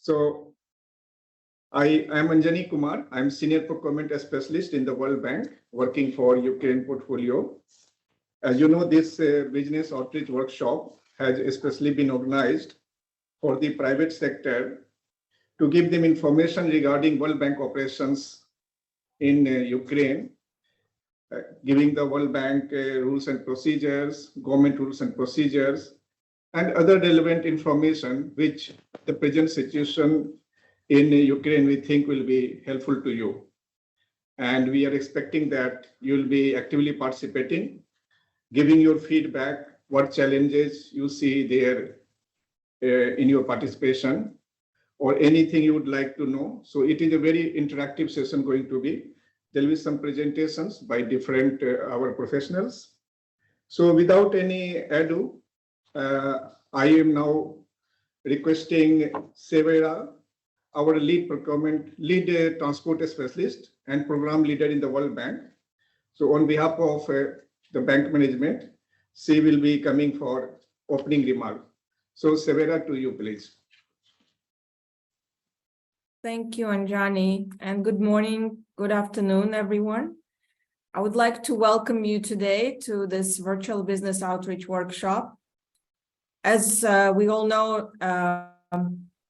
So I am Anjani Kumar. I'm Senior Procurement Specialist in the World Bank, working for Ukraine portfolio. As you know, this business outreach workshop has especially been organized for the private sector to give them information regarding World Bank operations in Ukraine, giving the World Bank rules and procedures, government rules and procedures, and other relevant information which the present situation in Ukraine we think will be helpful to you. And we are expecting that you'll be actively participating, giving your feedback, what challenges you see there in your participation, or anything you would like to know. So it is a very interactive session going to be. There will be some presentations by different our professionals. So without any ado, I am now requesting Severa, our lead transport specialist and program leader in the World Bank. So on behalf of the bank management, she will be coming for opening remark. So Severa, to you, please. Thank you, Anjani, and good morning, good afternoon, everyone. I would like to welcome you today to this virtual business outreach workshop. As we all know,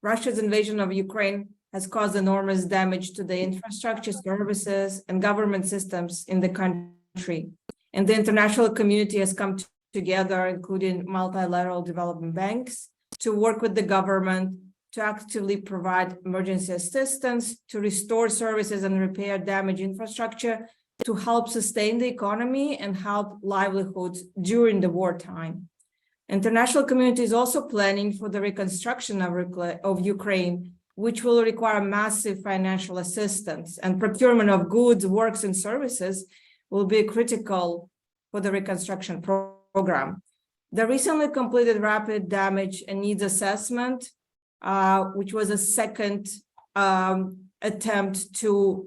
Russia's invasion of Ukraine has caused enormous damage to the infrastructure, services, and government systems in the country. And the international community has come together, including multilateral development banks, to work with the government to actively provide emergency assistance, to restore services and repair damaged infrastructure, to help sustain the economy and help livelihoods during the wartime. International community is also planning for the reconstruction of Ukraine, which will require massive financial assistance, and procurement of goods, works, and services will be critical for the reconstruction program. The recently completed rapid damage and needs assessment, which was a second attempt to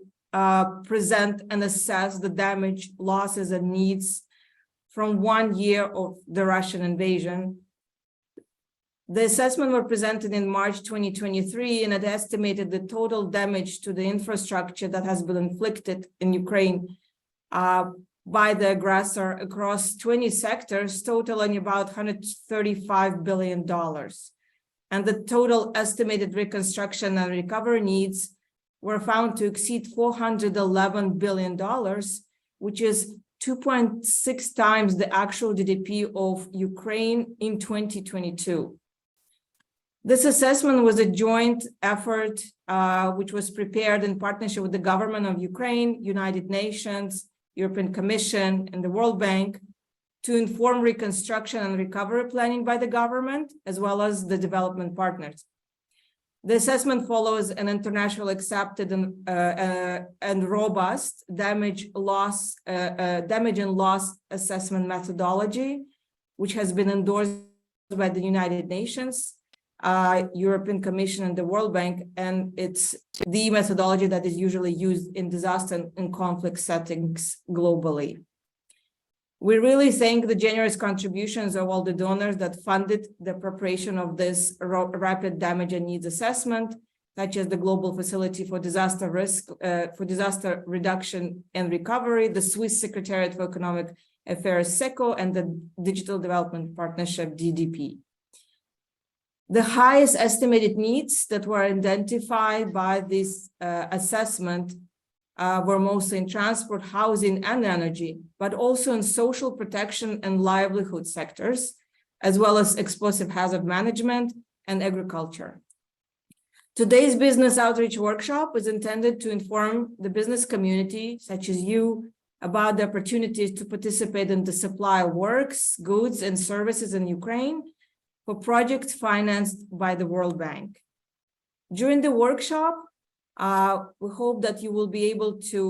present and assess the damage, losses, and needs from 1 year of the Russian invasion. The assessment was presented in March 2023, and it estimated the total damage to the infrastructure that has been inflicted in Ukraine by the aggressor across 20 sectors, totaling about $135 billion. And the total estimated reconstruction and recovery needs were found to exceed $411 billion, which is 2.6 times the actual GDP of Ukraine in 2022. This assessment was a joint effort which was prepared in partnership with the government of Ukraine, United Nations, European Commission, and the World Bank to inform reconstruction and recovery planning by the government, as well as the development partners. The assessment follows an internationally accepted and robust damage and loss assessment methodology, which has been endorsed by the United Nations, European Commission, and the World Bank, and it's the methodology that is usually used in disaster and conflict settings globally. We really thank the generous contributions of all the donors that funded the preparation of this rapid damage and needs assessment, such as the Global Facility for Disaster Risk, for Disaster Reduction and Recovery, the Swiss Secretariat for Economic Affairs, SECO, and the Digital Development Partnership, DDP. The highest estimated needs that were identified by this assessment were mostly in transport, housing, and energy, but also in social protection and livelihood sectors, as well as explosive hazard management and agriculture. Today's business outreach workshop is intended to inform the business community, such as you, about the opportunities to participate in the supply of works, goods, and services in Ukraine for projects financed by the World Bank. During the workshop, we hope that you will be able to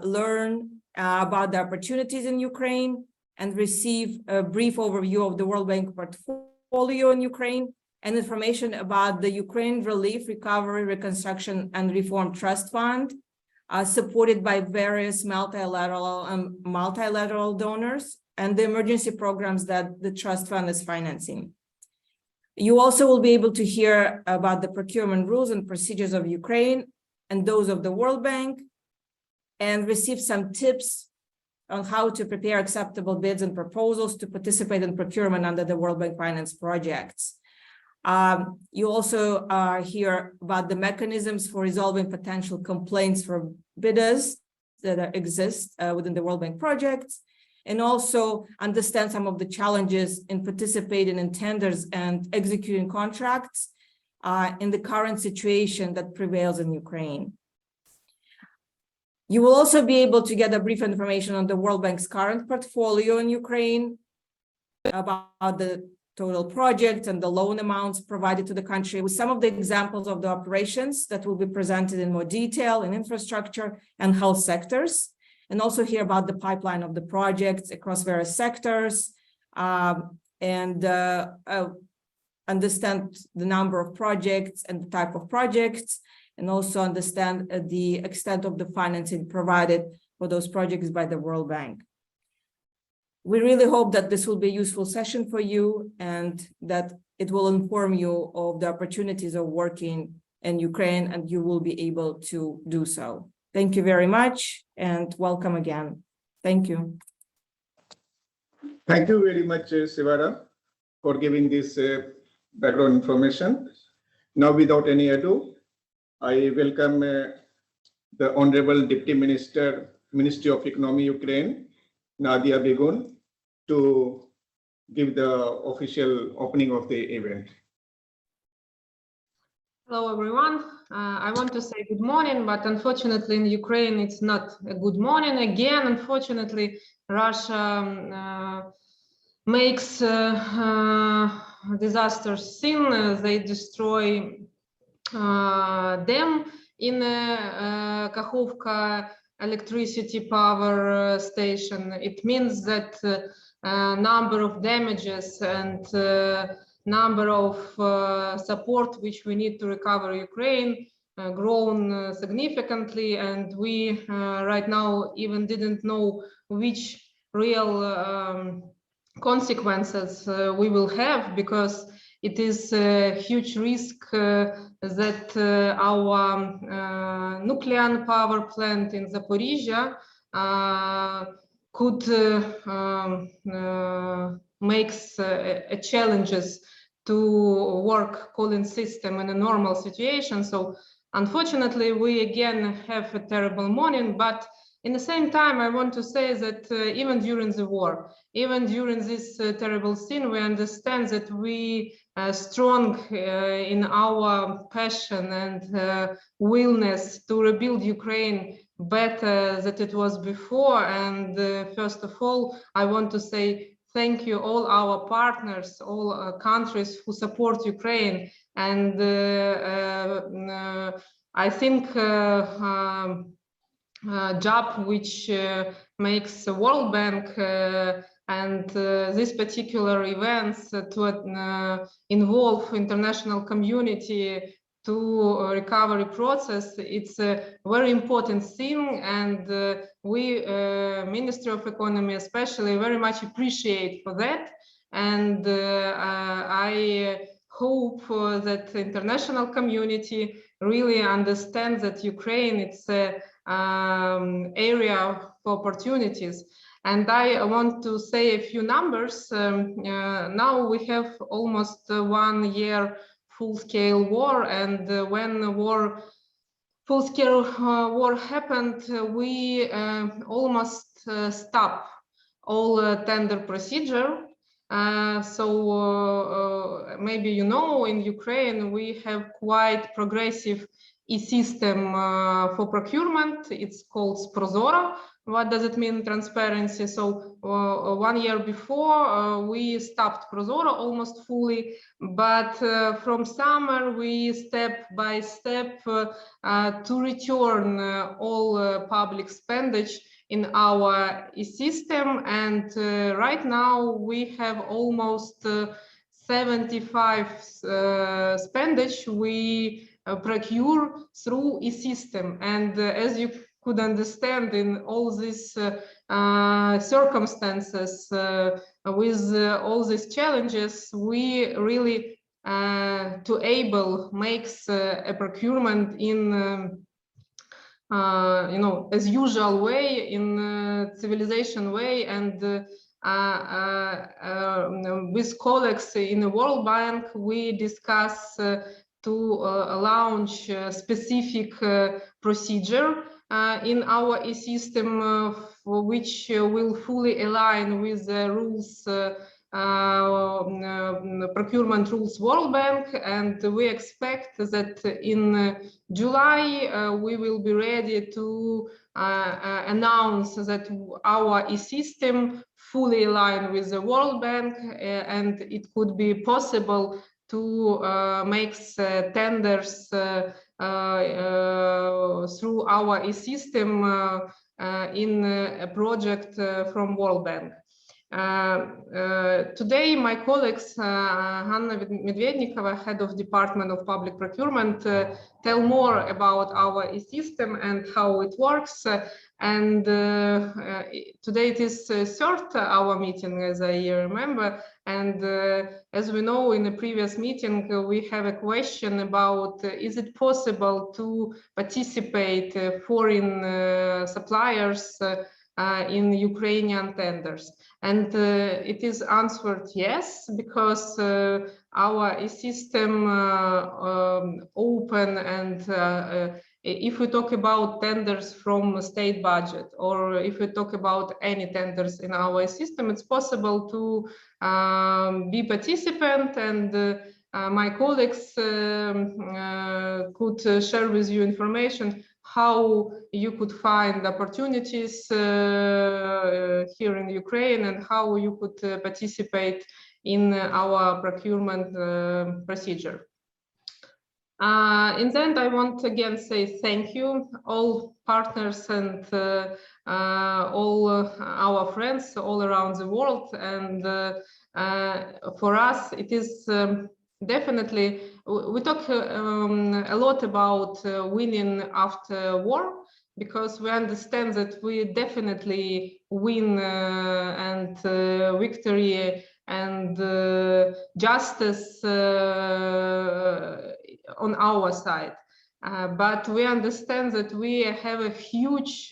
learn about the opportunities in Ukraine and receive a brief overview of the World Bank portfolio in Ukraine and information about the Ukraine Relief, Recovery, Reconstruction, and Reform Trust Fund, supported by various multilateral donors, and the emergency programs that the trust fund is financing. You also will be able to hear about the procurement rules and procedures of Ukraine and those of the World Bank, and receive some tips on how to prepare acceptable bids and proposals to participate in procurement under the World Bank finance projects. You also hear about the mechanisms for resolving potential complaints from bidders that exist within the World Bank projects, and also understand some of the challenges in participating in tenders and executing contracts in the current situation that prevails in Ukraine. You will also be able to get a brief information on the World Bank's current portfolio in Ukraine, about the total projects and the loan amounts provided to the country, with some of the examples of the operations that will be presented in more detail in infrastructure and health sectors, and also hear about the pipeline of the projects across various sectors, and understand the number of projects and the type of projects, and also understand the extent of the financing provided for those projects by the World Bank. We really hope that this will be a useful session for you and that it will inform you of the opportunities of working in Ukraine, and you will be able to do so. Thank you very much and welcome again. Thank you. Thank you very much, Sivara, for giving this background information. Now, without any ado, I welcome the Honorable Deputy Minister, Ministry of Economy, Ukraine, Nadia Begun, to give the official opening of the event. Hello, everyone. I want to say good morning, but unfortunately in Ukraine, it's not a good morning. Again, unfortunately, Russia makes disastrous sin. They destroy dam in Kakhovka electricity power station. It means that number of damages and number of support which we need to recover Ukraine grown significantly, and we right now even didn't know which real consequences we will have, because it is a huge risk that our nuclear power plant in Zaporizhia could makes challenges to work cooling system in a normal situation. So unfortunately, we again have a terrible morning, but in the same time, I want to say that even during the war, even during this terrible scene, we understand that we are strong in our passion and willingness to rebuild Ukraine better than it was before. And first of all, I want to say thank you all our partners, all countries who support Ukraine. And I think job which makes the World Bank and this particular events to involve international community to recovery process, it's a very important thing, and we Ministry of Economy especially very much appreciate for that. And I hope that the international community really understands that Ukraine it's a area for opportunities. And I want to say a few numbers. Now we have almost 1 year full-scale war, and when the full-scale war happened, we almost stopped all tender procedure. So maybe you know, in Ukraine we have quite progressive e-system for procurement. It's called Prozoro. What does it mean, transparency? So 1 year before we stopped Prozoro almost fully, but from summer we step by step to return all public expenditure in our e-system. And right now we have almost 75 expenditure we procure through e-system. And as you could understand, in all these circumstances, with all these challenges, we really to able makes a procurement in as usual way, in civilization way, and with colleagues in the World Bank, we discuss to launch a specific procedure in our e-system, for which will fully align with the rules, procurement rules World Bank, and we expect that in July we will be ready to announce that our e-system fully aligned with the World Bank, and it could be possible to make tenders through our e-system in a project from World Bank. Today, my colleagues, Hanna Medvednikova, Head of Department of Public Procurement, tell more about our e-system and how it works. And today it is third our meeting, as I remember. And as we know, in the previous meeting, we have a question about is it possible to participate foreign suppliers in Ukrainian tenders? And it is answered yes, because our e-system open, and if we talk about tenders from state budget, or if we talk about any tenders in our system, it's possible to be participant, and my colleagues could share with you information how you could find opportunities here in Ukraine, and how you could participate in our procurement procedure. In the end, I want to again say thank you, all partners and all our friends all around the world. And for us, it is definitely, we talk a lot about winning after war, because we understand that we definitely win and victory and justice on our side. But we understand that we have a huge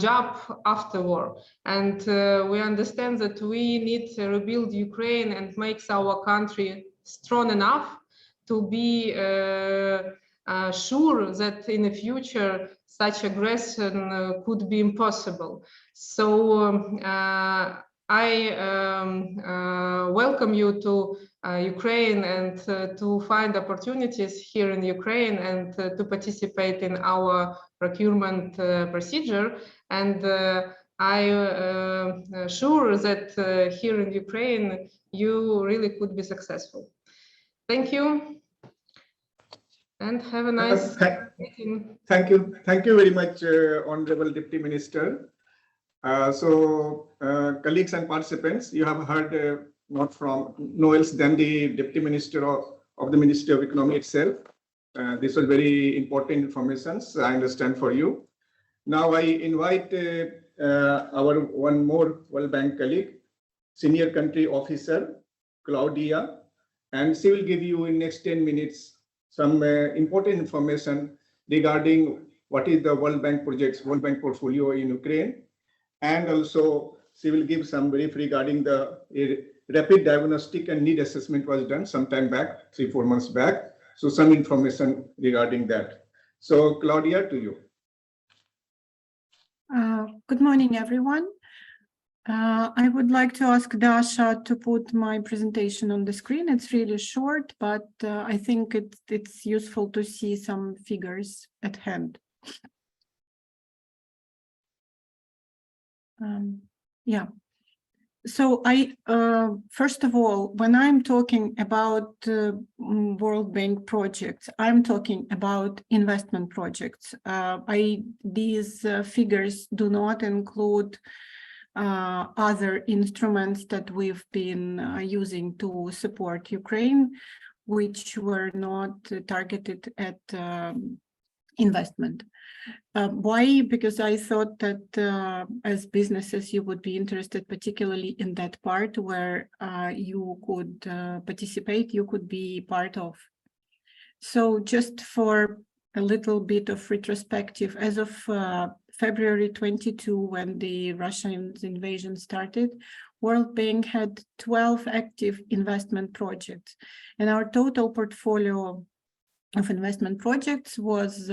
job after war, and we understand that we need to rebuild Ukraine and make our country strong enough to be sure that in the future such aggression could be impossible. So I welcome you to Ukraine, and to find opportunities here in Ukraine, and to participate in our procurement procedure. And I'm sure that here in Ukraine you really could be successful. Thank you, and have a nice meeting. Thank you very much, Honorable Deputy Minister. Colleagues and participants, you have heard not from no else than the Deputy Minister of the Ministry of Economy itself. This was very important information, I understand, for you. Now I invite our one more World Bank colleague, Senior Country Officer, Claudia, and she will give you in next 10 minutes some important information regarding what is the World Bank projects, World Bank portfolio in Ukraine. And also she will give some brief regarding the rapid diagnostic and need assessment was done some time back, 3-4 months back. So some information regarding that. So Claudia, to you. Good morning, everyone. I would like to ask Dasha to put my presentation on the screen. It's really short, but I think it's useful to see some figures at hand. Yeah. So first of all, when I'm talking about World Bank projects, I'm talking about investment projects. These figures do not include other instruments that we've been using to support Ukraine, which were not targeted at investment. Why? Because I thought that as businesses, you would be interested particularly in that part where you could participate, you could be part of. So just for a little bit of retrospective, as of February 22, when the Russian invasion started, World Bank had 12 active investment projects, and our total portfolio of investment projects was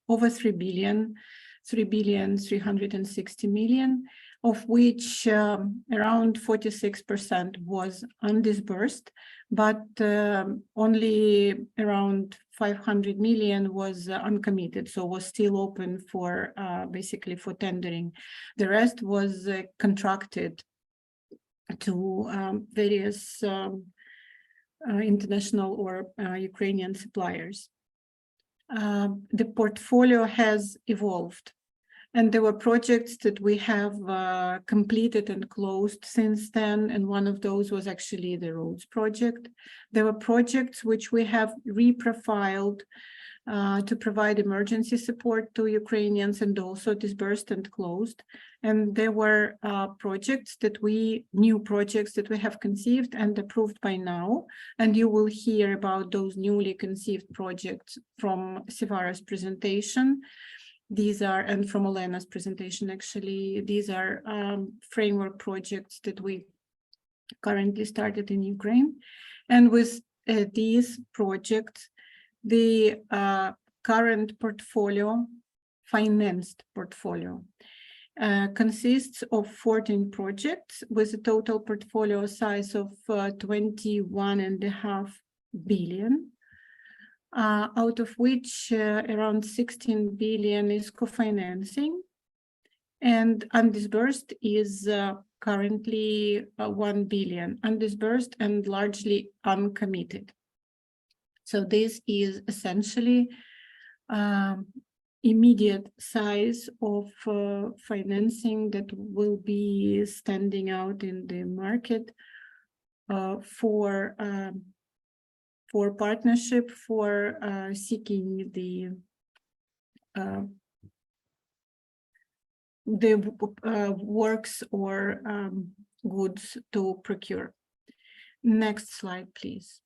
over 3,360 million, of which around 46% was undisbursed, but only around 500 million was uncommitted, so was still open for basically for tendering. The rest was contracted to various international or Ukrainian suppliers. The portfolio has evolved, and there were projects that we have completed and closed since then, and one of those was actually the roads project. There were projects which we have reprofiled to provide emergency support to Ukrainians and also disbursed and closed. And there were new projects that we have conceived and approved by now. And you will hear about those newly conceived projects from Sevara's presentation. These are, and from Olena's presentation, actually, these are framework projects that we currently started in Ukraine. And with these projects, the current portfolio, financed portfolio, consists of 14 projects with a total portfolio size of 21.5 billion, out of which around 16 billion is co-financing, and undisbursed is currently 1 billion, undisbursed and largely uncommitted. So this is essentially immediate size of financing that will be standing out in the market for partnership, for seeking the works or goods to procure. Next slide, please.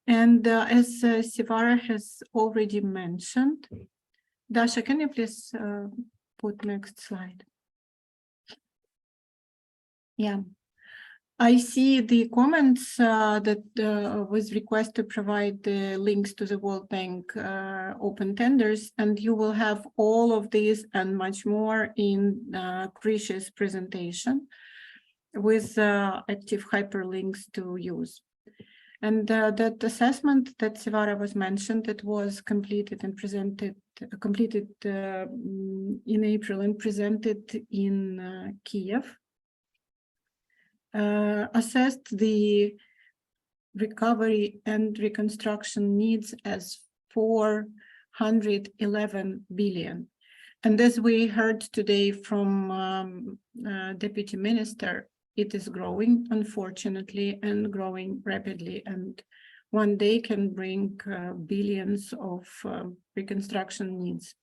And as Sevara has already mentioned, Dasha, can you please put next slide? Yeah, I see the comments that was request to provide the links to the World Bank open tenders, and you will have all of these and much more in Krisha's presentation with active hyperlinks to use. And that assessment that Sevara was mentioned, that was completed and presented, in April and presented in Kiev, assessed the recovery and reconstruction needs as 411 billion. And as we heard today from Deputy Minister, it is growing, unfortunately, and growing rapidly, and one day can bring billions of reconstruction needs,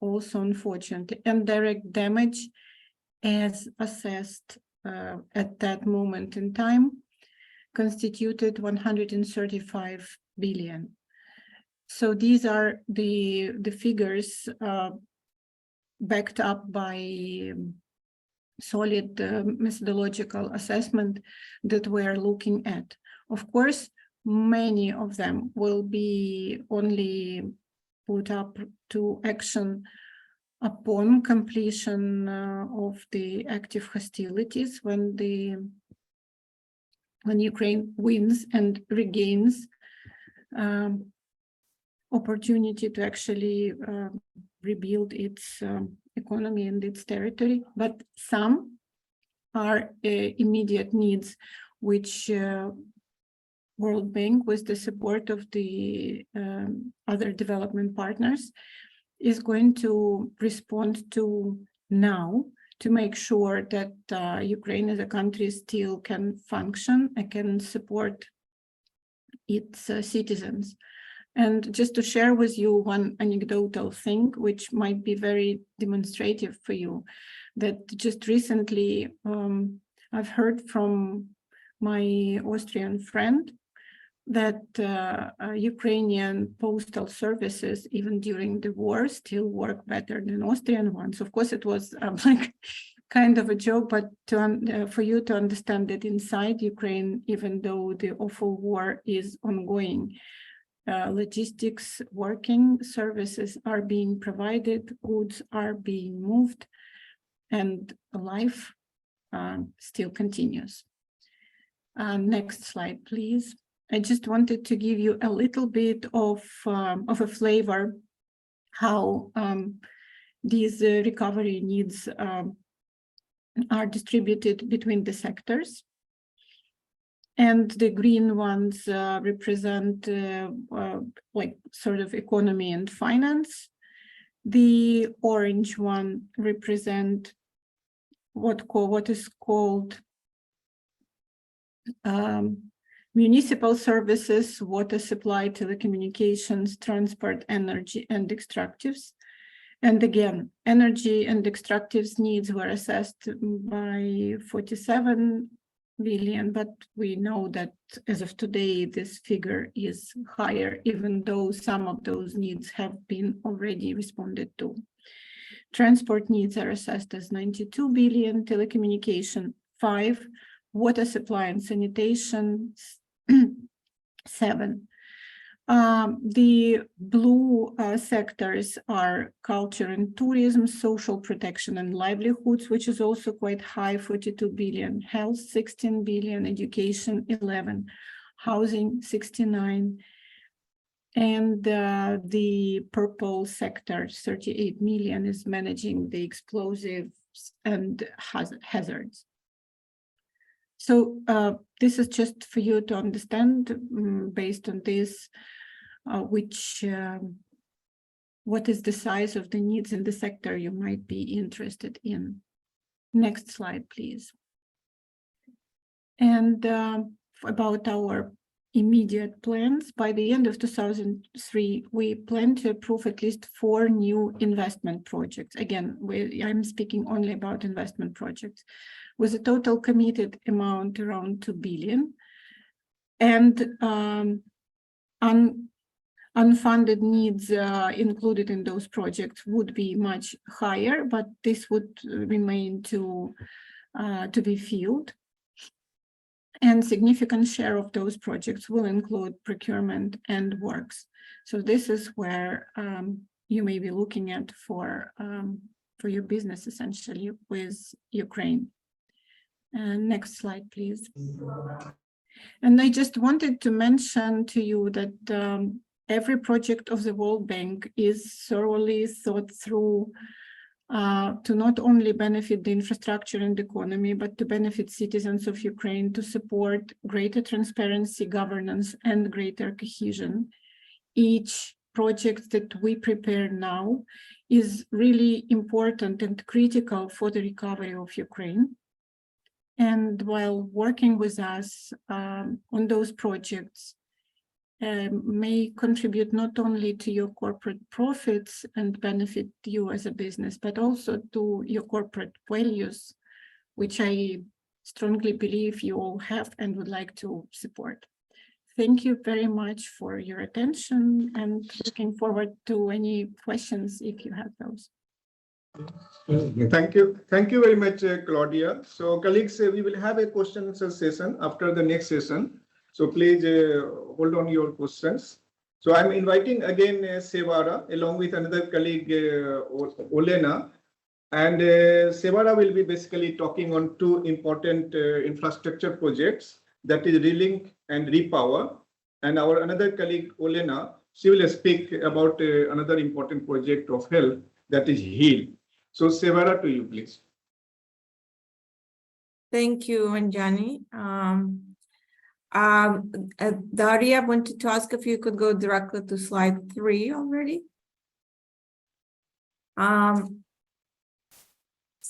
also unfortunately. And direct damage, as assessed at that moment in time, constituted 135 billion. So these are the figures backed up by solid methodological assessment that we're looking at. Of course, many of them will be only put up to action upon completion of the active hostilities, when Ukraine wins and regains opportunity to actually rebuild its economy and its territory. But some are immediate needs, which World Bank, with the support of the other development partners, is going to respond to now, to make sure that Ukraine as a country still can function and can support its citizens. And just to share with you one anecdotal thing, which might be very demonstrative for you, that just recently I've heard from my Austrian friend that Ukrainian postal services, even during the war, still work better than Austrian ones. Of course, it was like kind of a joke, but for you to understand that inside Ukraine, even though the awful war is ongoing, logistics working, services are being provided, goods are being moved, and life still continues. Next slide, please. I just wanted to give you a little bit of a flavor how these recovery needs are distributed between the sectors. And the green ones represent like sort of economy and finance. The orange one represent what is called municipal services, water supply, telecommunications, transport, energy, and extractives. And again, energy and extractives needs were assessed by 47 billion, but we know that as of today, this figure is higher, even though some of those needs have been already responded to. Transport needs are assessed as 92 billion, telecommunication 5, water supply and sanitation 7. The blue sectors are culture and tourism, social protection and livelihoods, which is also quite high, 42 billion, health 16 billion, education 11, housing 69, and the purple sector 38 million is managing the explosives and hazards. So this is just for you to understand based on this, what is the size of the needs in the sector you might be interested in. Next slide, please. And about our immediate plans, by the end of 2003, we plan to approve at least 4 new investment projects. Again, I'm speaking only about investment projects, with a total committed amount around 2 billion. And unfunded needs included in those projects would be much higher, but this would remain to be filled. And significant share of those projects will include procurement and works. So this is where you may be looking at for your business, essentially, with Ukraine. Next slide, please. And I just wanted to mention to you that every project of the World Bank is thoroughly thought through to not only benefit the infrastructure and economy, but to benefit citizens of Ukraine, to support greater transparency, governance, and greater cohesion. Each project that we prepare now is really important and critical for the recovery of Ukraine. And while working with us on those projects, may contribute not only to your corporate profits and benefit you as a business, but also to your corporate values, which I strongly believe you all have and would like to support. Thank you very much for your attention, and looking forward to any questions if you have those. Thank you. Thank you very much, Claudia. So colleagues, we will have a question and answer session after the next session. So please hold on your questions. So I'm inviting again Sevara along with another colleague, Olena. And Sevara will be basically talking on 2 important infrastructure projects, that is Relink and Repower. And our another colleague, Olena, she will speak about another important project of health, that is HEAL. So Sevara, to you, please. Thank you, Anjani. Daria wanted to ask if you could go directly to slide 3 already.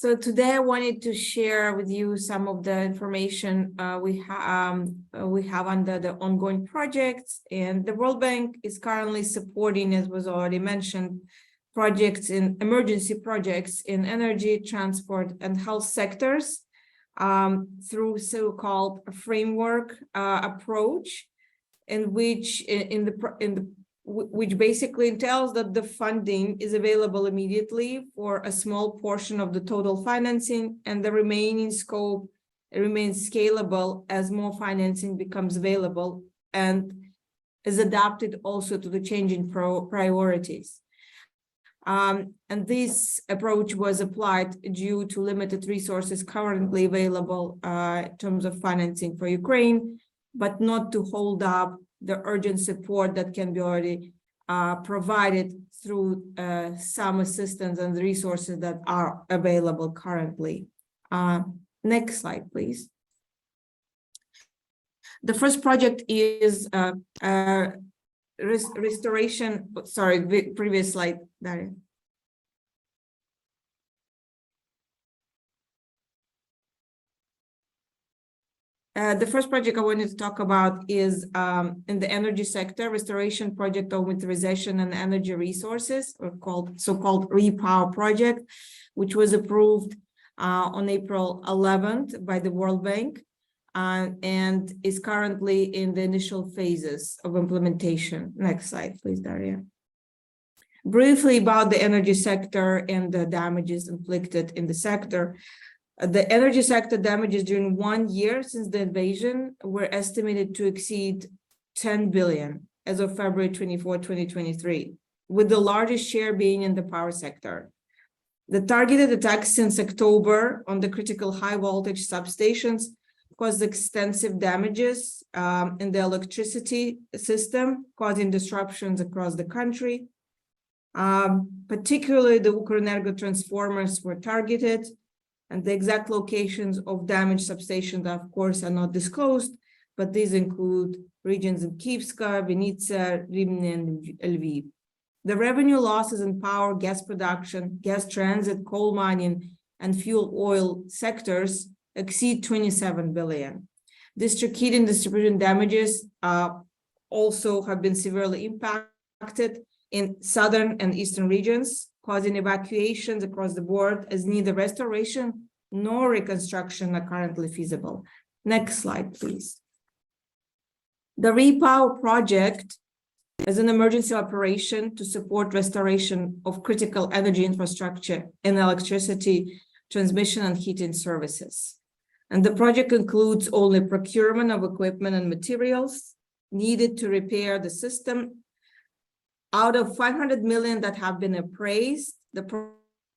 So today I wanted to share with you some of the information we have under the ongoing projects, and the World Bank is currently supporting, as was already mentioned, emergency projects in energy, transport, and health sectors through so-called framework approach, in which which basically entails that the funding is available immediately for a small portion of the total financing, and the remaining scope remains scalable as more financing becomes available and is adapted also to the changing priorities. And this approach was applied due to limited resources currently available in terms of financing for Ukraine, but not to hold up the urgent support that can be already provided through some assistance and resources that are available currently. Next slide, please. The first project is restoration. Sorry, previous slide, Daria. The first project I wanted to talk about is in the energy sector, restoration project of winterization and energy resources, or so-called Repower project, which was approved on April 11th by the World Bank and is currently in the initial phases of implementation. Next slide, please, Daria. Briefly about the energy sector and the damages inflicted in the sector. The energy sector damages during 1 year since the invasion were estimated to exceed 10 billion as of February 24, 2023, with the largest share being in the power sector. The targeted attacks since October on the critical high voltage substations caused extensive damages in the electricity system, causing disruptions across the country. Particularly the Ukrenergo transformers were targeted, and the exact locations of damaged substations, of course, are not disclosed, but these include regions in Kyivska, Vinnytsia, Rivne, and Lviv. The revenue losses in power, gas production, gas transit, coal mining, and fuel oil sectors exceed 27 billion. District heating distribution damages also have been severely impacted in southern and eastern regions, causing evacuations across the board, as neither restoration nor reconstruction are currently feasible. Next slide, please. The Repower project is an emergency operation to support restoration of critical energy infrastructure and electricity transmission and heating services. And the project includes only procurement of equipment and materials needed to repair the system. Out of 500 million that have been appraised, the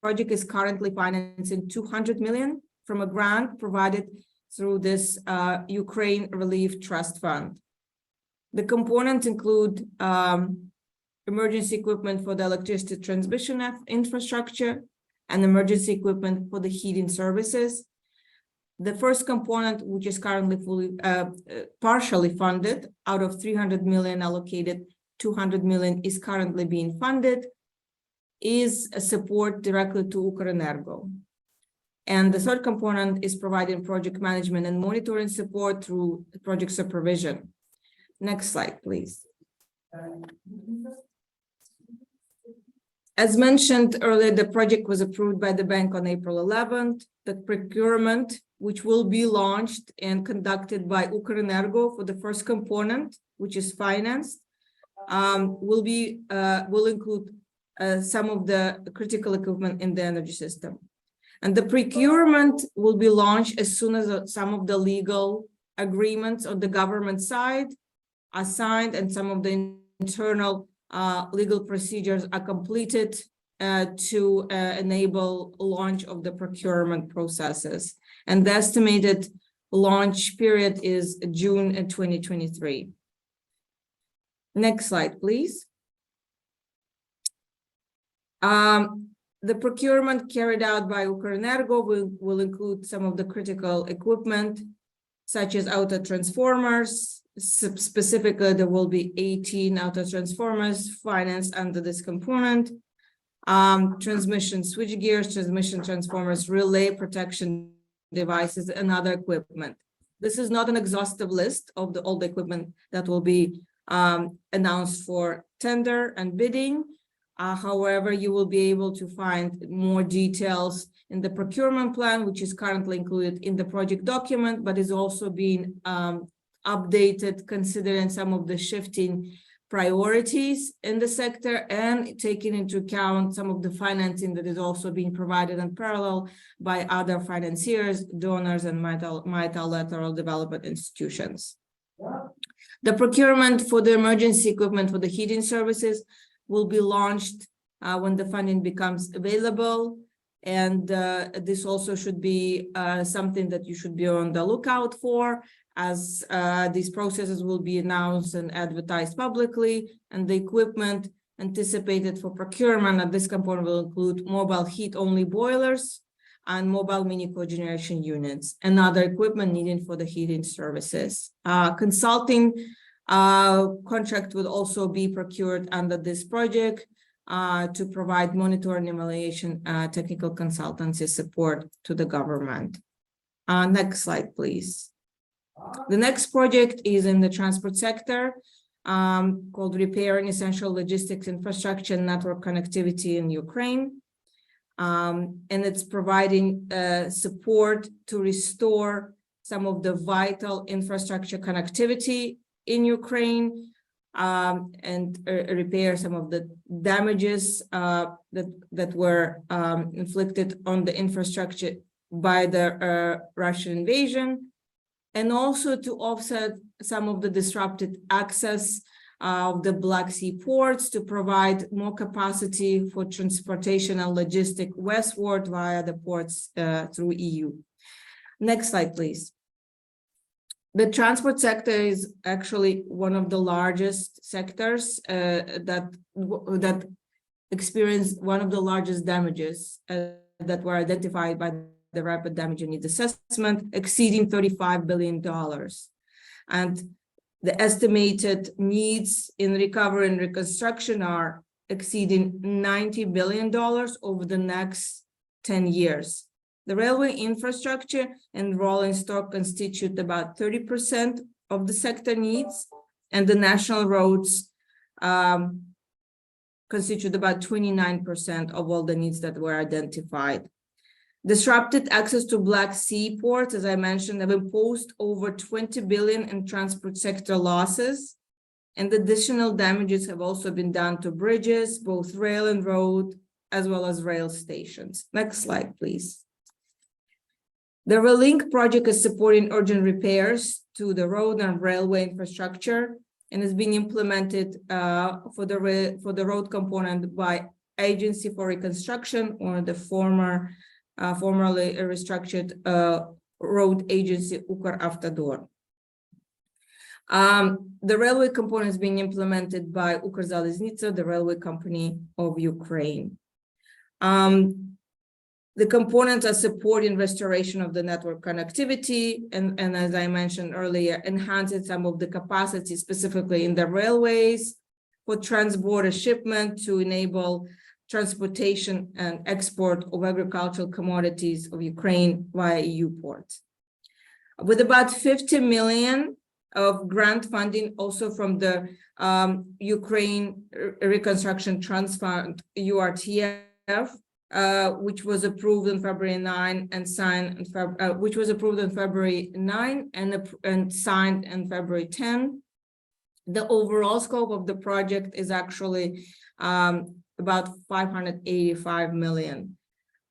project is currently financing 200 million from a grant provided through this Ukraine Relief Trust Fund. The components include emergency equipment for the electricity transmission infrastructure and emergency equipment for the heating services. The first component, which is currently partially funded out of 300 million allocated, 200 million is currently being funded, is a support directly to Ukrenergo. And the third component is providing project management and monitoring support through project supervision. Next slide, please. As mentioned earlier, the project was approved by the bank on April 11th. The procurement, which will be launched and conducted by Ukrenergo for the first component, which is financed, will include some of the critical equipment in the energy system. And the procurement will be launched as soon as some of the legal agreements on the government side are signed and some of the internal legal procedures are completed to enable launch of the procurement processes. And the estimated launch period is June 2023. Next slide, please. The procurement carried out by Ukrenergo will include some of the critical equipment, such as auto transformers. Specifically, there will be 18 auto transformers financed under this component. transmission switchgears, transmission transformers, relay protection devices, and other equipment. This is not an exhaustive list of all the equipment that will be announced for tender and bidding. However, you will be able to find more details in the procurement plan, which is currently included in the project document, but is also being updated considering some of the shifting priorities in the sector and taking into account some of the financing that is also being provided in parallel by other financiers, donors, and multilateral development institutions. The procurement for the emergency equipment for the heating services will be launched when the funding becomes available. And this also should be something that you should be on the lookout for, as these processes will be announced and advertised publicly, and the equipment anticipated for procurement at this component will include mobile heat-only boilers and mobile mini cogeneration units and other equipment needed for the heating services. Consulting contract will also be procured under this project to provide monitoring and evaluation technical consultancy support to the government. Next slide, please. The next project is in the transport sector, called Repairing Essential Logistics Infrastructure and Network Connectivity in Ukraine. And it's providing support to restore some of the vital infrastructure connectivity in Ukraine and repair some of the damages that were inflicted on the infrastructure by the Russian invasion, and also to offset some of the disrupted access of the Black Sea ports to provide more capacity for transportation and logistic westward via the ports through EU. Next slide, please. The transport sector is actually one of the largest sectors that experienced one of the largest damages that were identified by the Rapid Damage and Needs Assessment, exceeding $35 billion. And the estimated needs in recovery and reconstruction are exceeding $90 billion over the next 10 years. The railway infrastructure and rolling stock constitute about 30% of the sector needs, and the national roads constitute about 29% of all the needs that were identified. Disrupted access to Black Sea ports, as I mentioned, have imposed over 20 billion in transport sector losses, and additional damages have also been done to bridges, both rail and road, as well as rail stations. Next slide, please. The Relink project is supporting urgent repairs to the road and railway infrastructure and is being implemented for the road component by Agency for Reconstruction, or the formerly restructured road agency Ukravtodor. The railway component is being implemented by Ukrzaliznytsia, the railway company of Ukraine. The components are supporting restoration of the network connectivity and as I mentioned earlier, enhancing some of the capacity, specifically in the railways, for transborder shipment to enable transportation and export of agricultural commodities of Ukraine via EU ports. With about 50 million of grant funding also from the Ukraine Reconstruction Trust Fund, URTF, which was approved on February 9 and signed, which was approved on February 9 and signed on February 10. The overall scope of the project is actually about 585 million.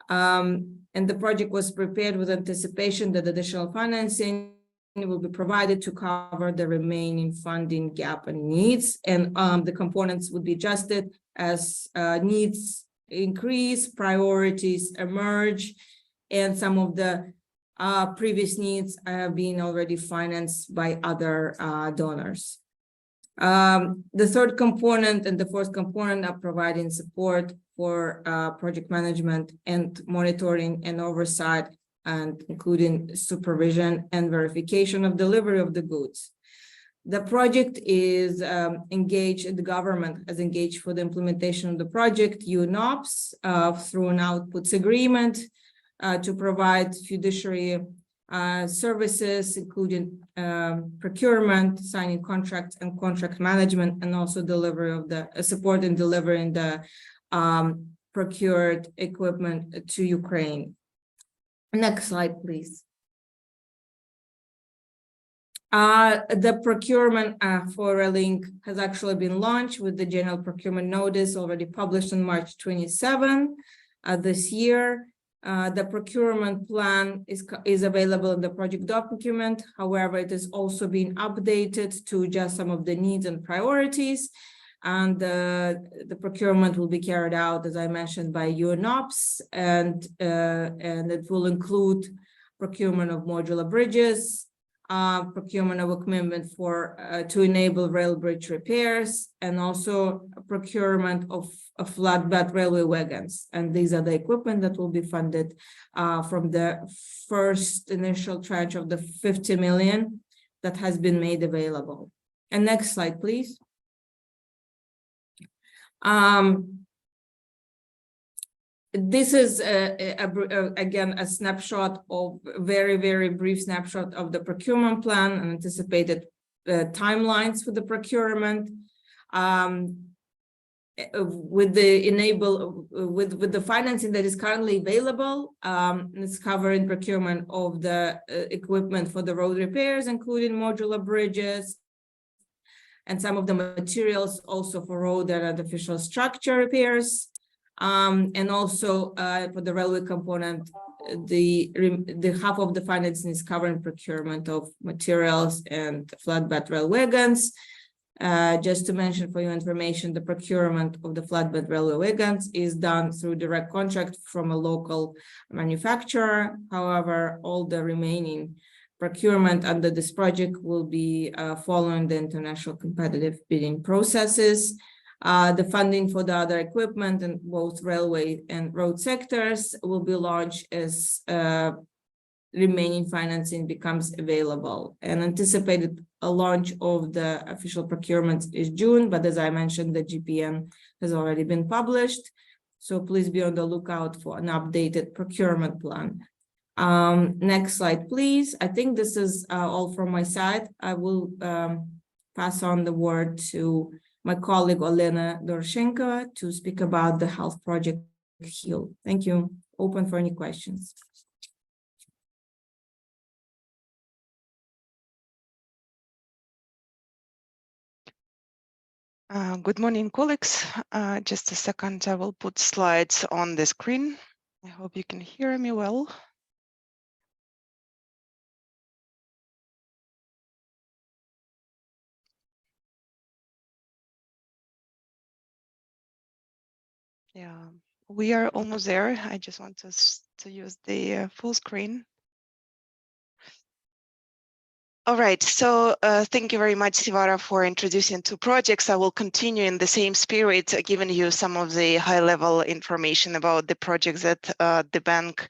And the project was prepared with anticipation that additional financing will be provided to cover the remaining funding gap and needs. And the components would be adjusted as needs increase, priorities emerge, and some of the previous needs have been already financed by other donors. The third component and the fourth component are providing support for project management and monitoring and oversight, and including supervision and verification of delivery of the goods. The project is engaged, the government has engaged for the implementation of the project, UNOPS, through an outputs agreement to provide fiduciary services, including procurement, signing contracts and contract management, and also delivery of the support in delivering the procured equipment to Ukraine. Next slide, please. The procurement for Relink has actually been launched with the general procurement notice already published on March 27 this year. The procurement plan is available in the project document. However, it is also being updated to adjust some of the needs and priorities. And the procurement will be carried out, as I mentioned, by UNOPS, and it will include procurement of modular bridges, procurement of equipment for to enable rail bridge repairs, and also procurement of flatbed railway wagons. And these are the equipment that will be funded from the first initial tranche of the 50 million that has been made available. And next slide, please. This is again a snapshot of very brief snapshot of the procurement plan and anticipated timelines for the procurement. With the financing that is currently available, it's covering procurement of the equipment for the road repairs, including modular bridges, and some of the materials also for road and artificial structure repairs. And also for the railway component, the half of the financing is covering procurement of materials and flatbed rail wagons. Just to mention for your information, the procurement of the flatbed railway wagons is done through direct contract from a local manufacturer. However, all the remaining procurement under this project will be following the international competitive bidding processes. The funding for the other equipment in both railway and road sectors will be launched as remaining financing becomes available. And anticipated a launch of the official procurement is June, but as I mentioned, the GPN has already been published. So please be on the lookout for an updated procurement plan. Next slide, please. I think this is all from my side. I will pass on the word to my colleague Olena Doroshenko to speak about the health project HEAL. Thank you. Open for any questions. Good morning, colleagues. Just a second, I will put slides on the screen. I hope you can hear me well. Yeah, we are almost there. I just want to use the full screen. All right, so thank you very much, Sivara, for introducing two projects. I will continue in the same spirit, giving you some of the high-level information about the projects that the bank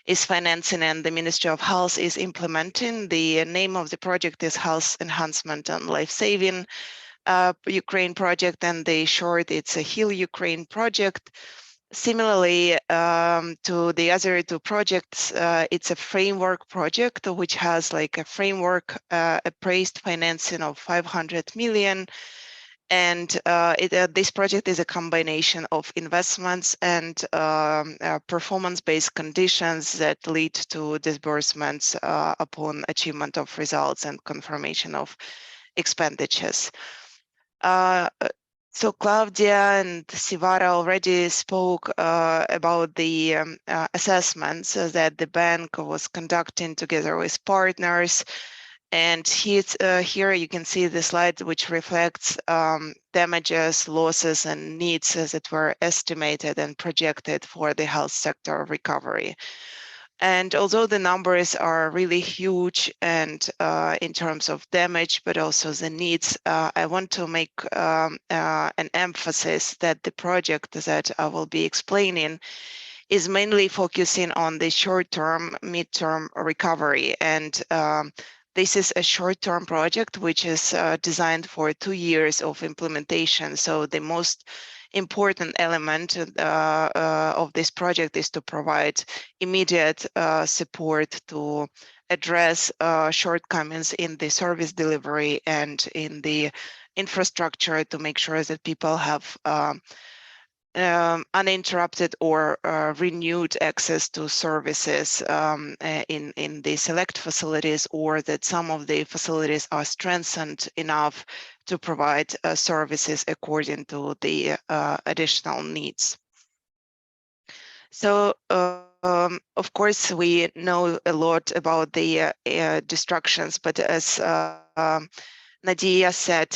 is financing and the Ministry of Health is implementing. The name of the project is Health Enhancement and Life Saving Ukraine project, and the short, it's a HEAL Ukraine project. Similarly to the other two projects, it's a framework project which has like a framework appraised financing of 500 million. And this project is a combination of investments and performance-based conditions that lead to disbursements upon achievement of results and confirmation of expenditures. So Claudia and Sivara already spoke about the assessments that the bank was conducting together with partners. And here you can see the slide which reflects damages, losses, and needs that were estimated and projected for the health sector recovery. And although the numbers are really huge and in terms of damage, but also the needs, I want to make an emphasis that the project that I will be explaining is mainly focusing on the short-term, mid-term recovery. And This is a short-term project which is designed for 2 years of implementation. So the most important element of this project is to provide immediate support to address shortcomings in the service delivery and in the infrastructure to make sure that people have uninterrupted or renewed access to services in the select facilities, or that some of the facilities are strengthened enough to provide services according to the additional needs. So of course, we know a lot about the destructions, but as Nadia said,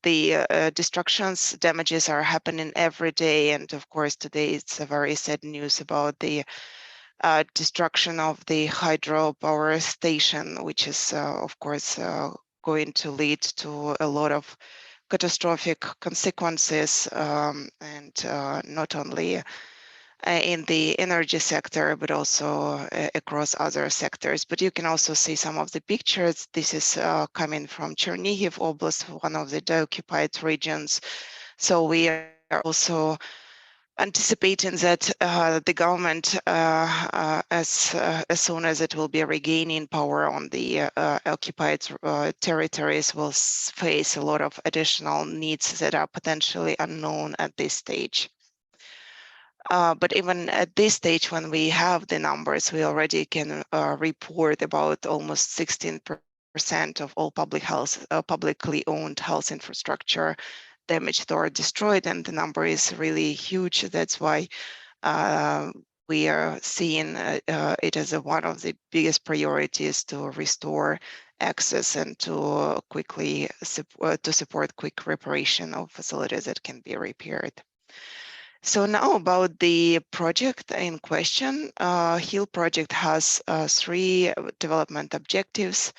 the destructions, damages are happening every day. And of course, today it's a very sad news about the destruction of the hydropower station, which is, of course, going to lead to a lot of catastrophic consequences, and not only in the energy sector, but also across other sectors. But you can also see some of the pictures. This is coming from Chernihiv Oblast, one of the deoccupied regions. So we are also anticipating that the government, as soon as it will be regaining power on the occupied territories, will face a lot of additional needs that are potentially unknown at this stage. But even at this stage, when we have the numbers, we already can report about almost 16% of all publicly owned health infrastructure damaged or destroyed, and the number is really huge. That's why we are seeing it as one of the biggest priorities to restore access and to quickly support quick reparation of facilities that can be repaired. So now about the project in question. HEAL project has 3 development objectives: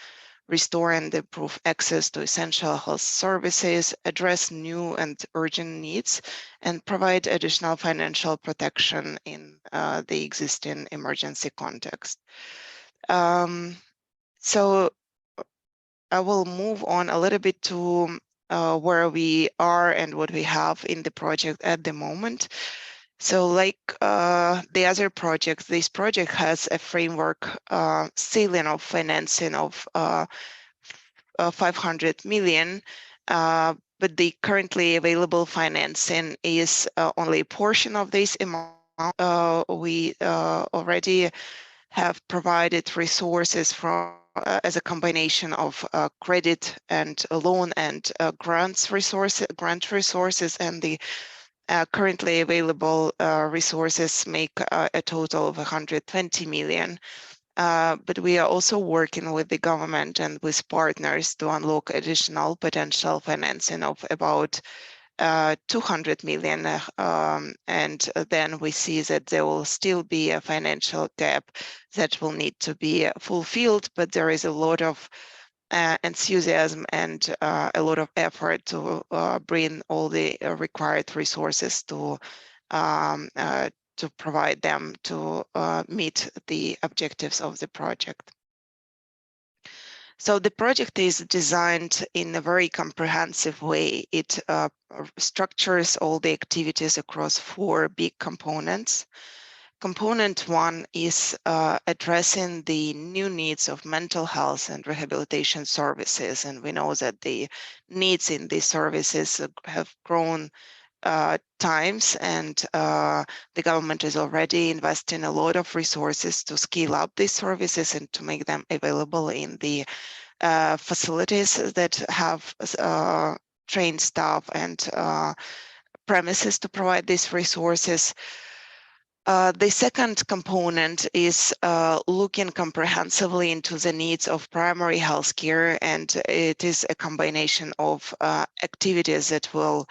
restore and improve access to essential health services, address new and urgent needs, and provide additional financial protection in the existing emergency context. So I will move on a little bit to where we are and what we have in the project at the moment. So like the other projects, this project has a framework ceiling of financing of 500 million, but the currently available financing is only a portion of this amount. We already have provided resources from as a combination of credit and loan and grant resources, and the currently available resources make a total of 120 million. But we are also working with the government and with partners to unlock additional potential financing of about 200 million. And then we see that there will still be a financial gap that will need to be fulfilled, but there is a lot of enthusiasm and a lot of effort to bring all the required resources to provide them to meet the objectives of the project. So the project is designed in a very comprehensive way. It structures all the activities across 4 big components. Component 1 is addressing the new needs of mental health and rehabilitation services. And we know that the needs in these services have grown times, and the government is already investing a lot of resources to scale up these services and to make them available in the facilities that have trained staff and premises to provide these resources. The second component is looking comprehensively into the needs of primary healthcare, and it is a combination of activities that will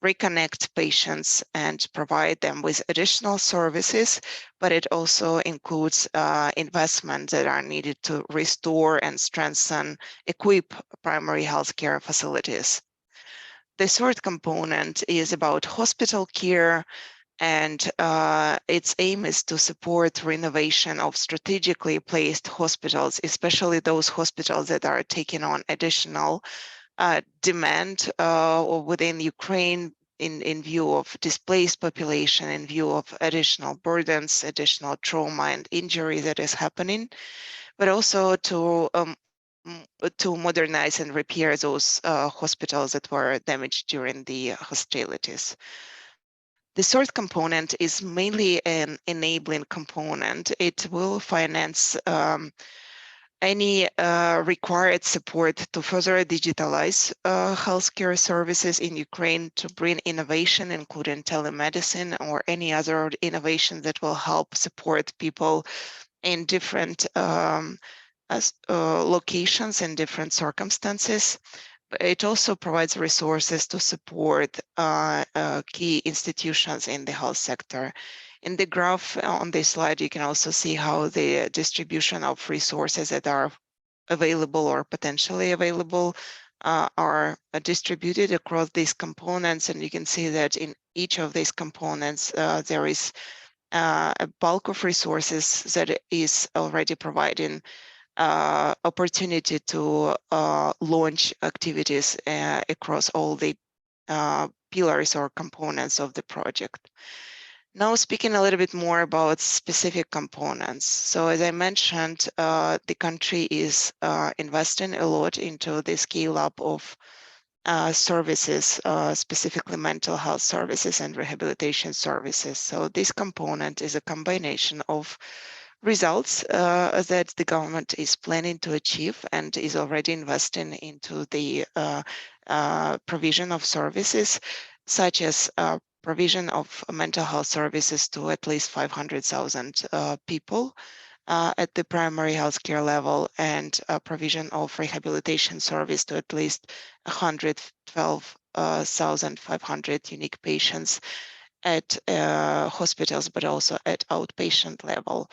reconnect patients and provide them with additional services, but it also includes investments that are needed to restore and strengthen, equip primary healthcare facilities. The third component is about hospital care, And its aim is to support renovation of strategically placed hospitals, especially those hospitals that are taking on additional demand within Ukraine in view of displaced population, in view of additional burdens, additional trauma and injury that is happening, but also to modernize and repair those hospitals that were damaged during the hostilities. The third component is mainly an enabling component. It will finance any required support to further digitalize healthcare services in Ukraine, to bring innovation, including telemedicine or any other innovation that will help support people in different locations and different circumstances. It also provides resources to support key institutions in the health sector. In the graph on this slide, you can also see how the distribution of resources that are available or potentially available are distributed across these components. And you can see that in each of these components, there is a bulk of resources that is already providing opportunity to launch activities across all the pillars or components of the project. Now, speaking a little bit more about specific components. So as I mentioned, the country is investing a lot into the scale up of services, specifically mental health services and rehabilitation services. So this component is a combination of results that the government is planning to achieve and is already investing into the provision of services, such as provision of mental health services to at least 500,000 people at the primary healthcare level, and provision of rehabilitation service to at least 112,500 unique patients at hospitals, but also at outpatient level.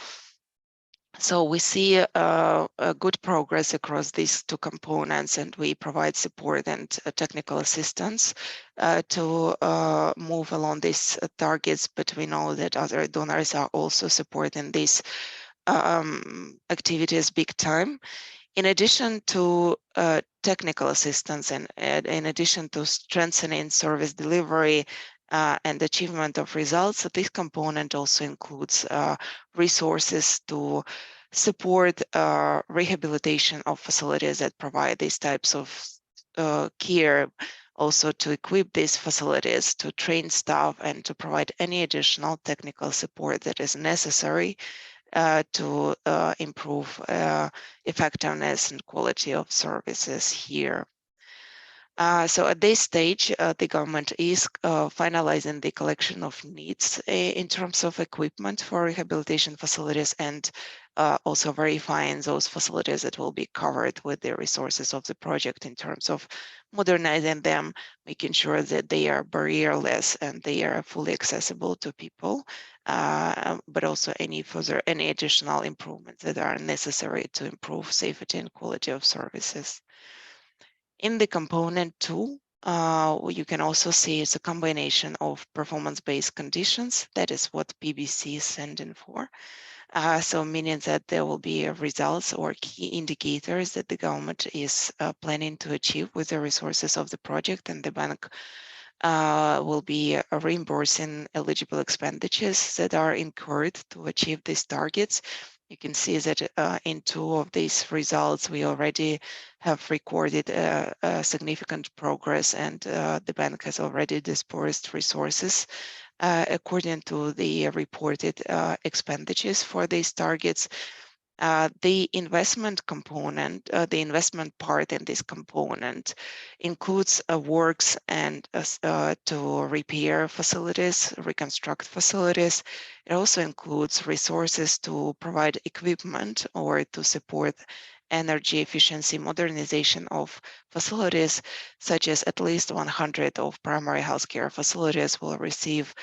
So we see a good progress across these two components, and we provide support and technical assistance to move along these targets, but we know that other donors are also supporting these activities big time. In addition to technical assistance and in addition to strengthening service delivery and achievement of results, this component also includes resources to support rehabilitation of facilities that provide these types of care, also to equip these facilities, to train staff, and to provide any additional technical support that is necessary to improve effectiveness and quality of services here. So at this stage, the government is finalizing the collection of needs in terms of equipment for rehabilitation facilities, and also verifying those facilities that will be covered with the resources of the project in terms of modernizing them, making sure that they are barrierless and they are fully accessible to people, but also any additional improvements that are necessary to improve safety and quality of services. In the component 2, you can also see it's a combination of performance-based conditions. That is what PBC is standing for. So meaning that there will be results or key indicators that the government is planning to achieve with the resources of the project, and the bank will be reimbursing eligible expenditures that are incurred to achieve these targets. You can see that in 2 of these results, we already have recorded significant progress, and the bank has already dispersed resources according to the reported expenditures for these targets. The investment component, the investment part in this component includes works and to repair facilities, reconstruct facilities. It also includes resources to provide equipment or to support energy efficiency modernization of facilities, such as at least 100 of primary healthcare facilities will receive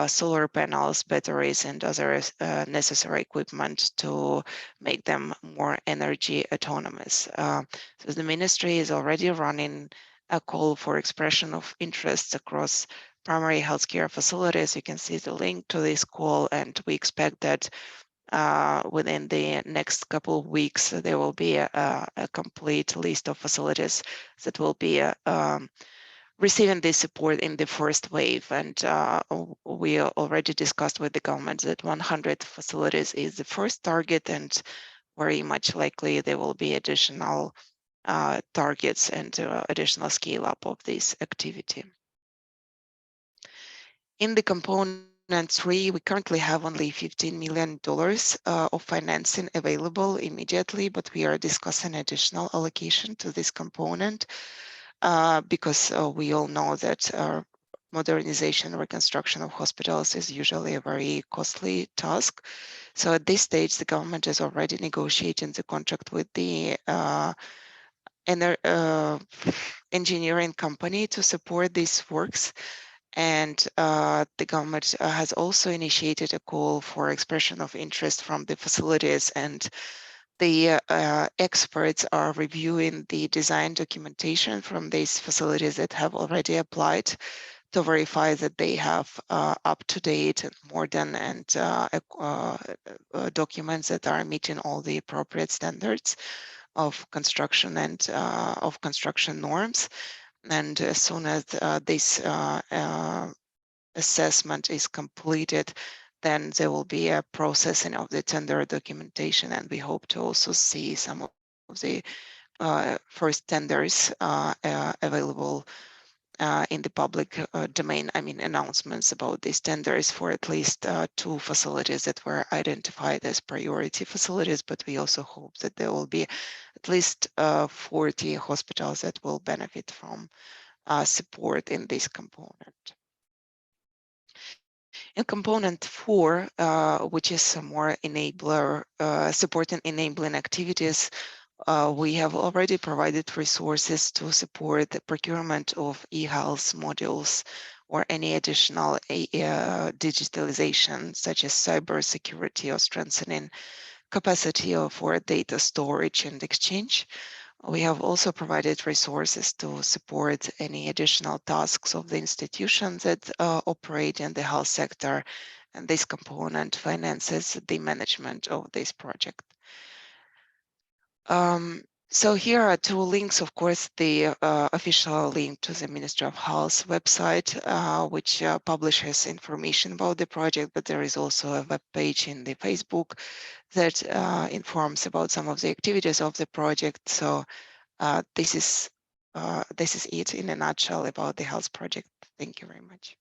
solar panels, batteries, and other necessary equipment to make them more energy autonomous. So the ministry is already running a call for expression of interests across primary healthcare facilities. You can see the link to this call, and we expect that within the next couple of weeks, there will be a complete list of facilities that will be receiving this support in the first wave. And we already discussed with the government that 100 facilities is the first target, and very much likely there will be additional targets and additional scale up of this activity. In the component 3, we currently have only $15 million of financing available immediately, but we are discussing additional allocation to this component because we all know that modernization, reconstruction of hospitals is usually a very costly task. So at this stage, the government is already negotiating the contract with the engineering company to support these works. And the government has also initiated a call for expression of interest from the facilities, and the experts are reviewing the design documentation from these facilities that have already applied to verify that they have up-to-date and modern and documents that are meeting all the appropriate standards of construction and of construction norms. And as soon as this assessment is completed, then there will be a processing of the tender documentation, and we hope to also see some of the first tenders available in the public domain. I mean, announcements about these tenders for at least 2 facilities that were identified as priority facilities, but we also hope that there will be at least 40 hospitals that will benefit from support in this component. In component 4, which is a more enabler, supporting enabling activities, we have already provided resources to support the procurement of e-health modules or any additional digitalization, such as cybersecurity or strengthening capacity for data storage and exchange. We have also provided resources to support any additional tasks of the institutions that operate in the health sector, and this component finances the management of this project. So here are 2 links. Of course, the official link to the Ministry of Health website, which publishes information about the project, but there is also a web page in the Facebook that informs about some of the activities of the project. So this is it in a nutshell about the health project. Thank you very much.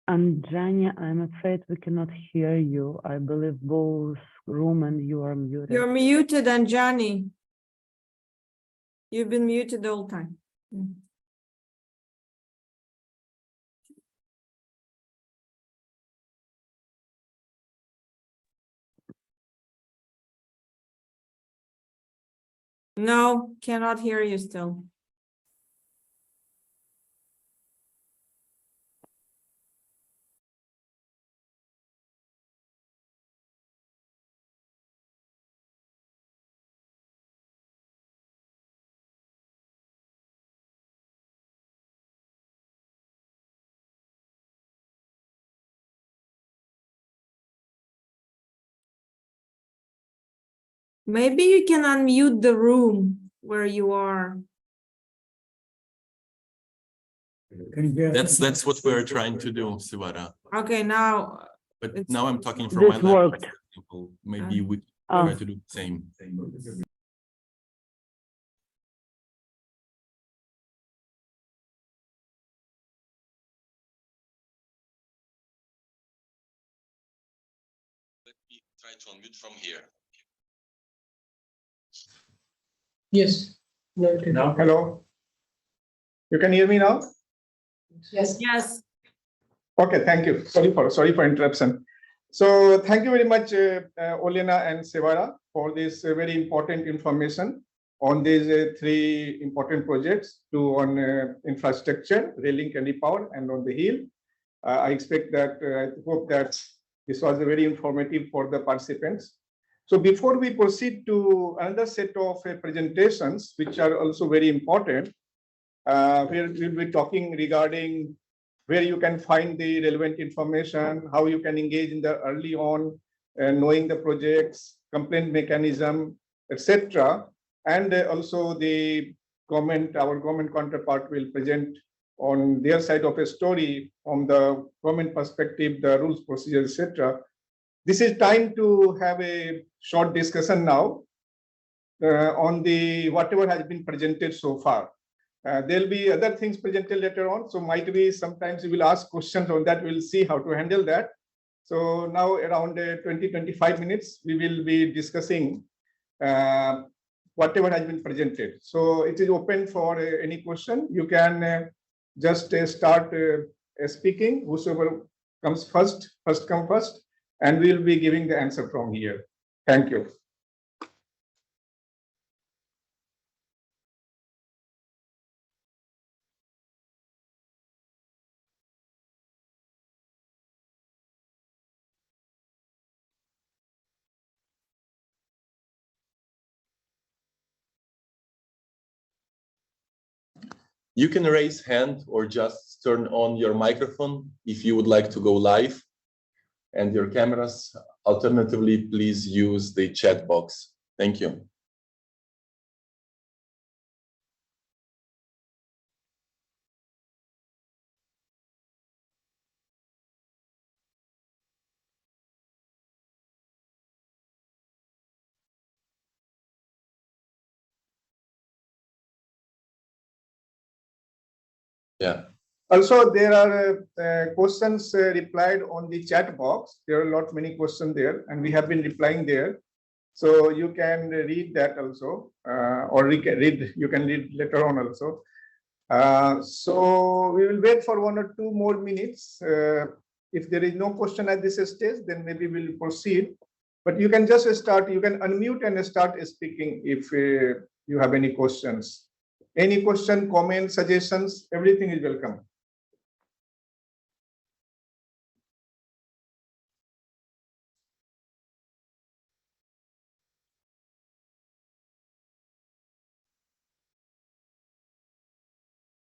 Anjani, I'm afraid we cannot hear you. I believe both room and you are muted. You're muted, Anjani. You've been muted the whole time. No, cannot hear you still. Maybe you can unmute the room where you are. That's what we're trying to do, Sivara. Okay, now. But now I'm talking from my This laptop. worked. Maybe we try to do the same. Let me try to unmute from here. Yes. Now, hello. You can hear me now? Yes. Yes. Okay, thank you. Sorry for interruption. So thank you very much, Olena and Sevara, for this very important information on these three important projects, two on infrastructure, railing and repower, and on the hill. I hope that this was very informative for the participants. So before we proceed to another set of presentations, which are also very important, we'll be talking regarding where you can find the relevant information, how you can engage in the early on, knowing the projects, complaint mechanism, etc. And also the our government counterpart will present on their side of a story from the government perspective, the rules, procedures, etc. This is time to have a short discussion now on the whatever has been presented so far. There'll be other things presented later on, so might be sometimes you will ask questions on that. We'll see how to handle that. So now around 20-25 minutes, we will be discussing whatever has been presented. So it is open for any question. You can just start speaking. Whosoever comes first come first, and we'll be giving the answer from here. Thank you. You can raise hand or just turn on your microphone if you would like to go live, and your cameras. Alternatively, please use the chat box. Thank you. Yeah. Also, there are questions replied on the chat box. There are many questions there, and we have been replying there. So you can read that also, or you can read later on also. So we will wait for 1 or 2 more minutes. If there is no question at this stage, then maybe we'll proceed. But you can just start, you can unmute and start speaking if you have any questions. Any question, comment, suggestions, everything is welcome.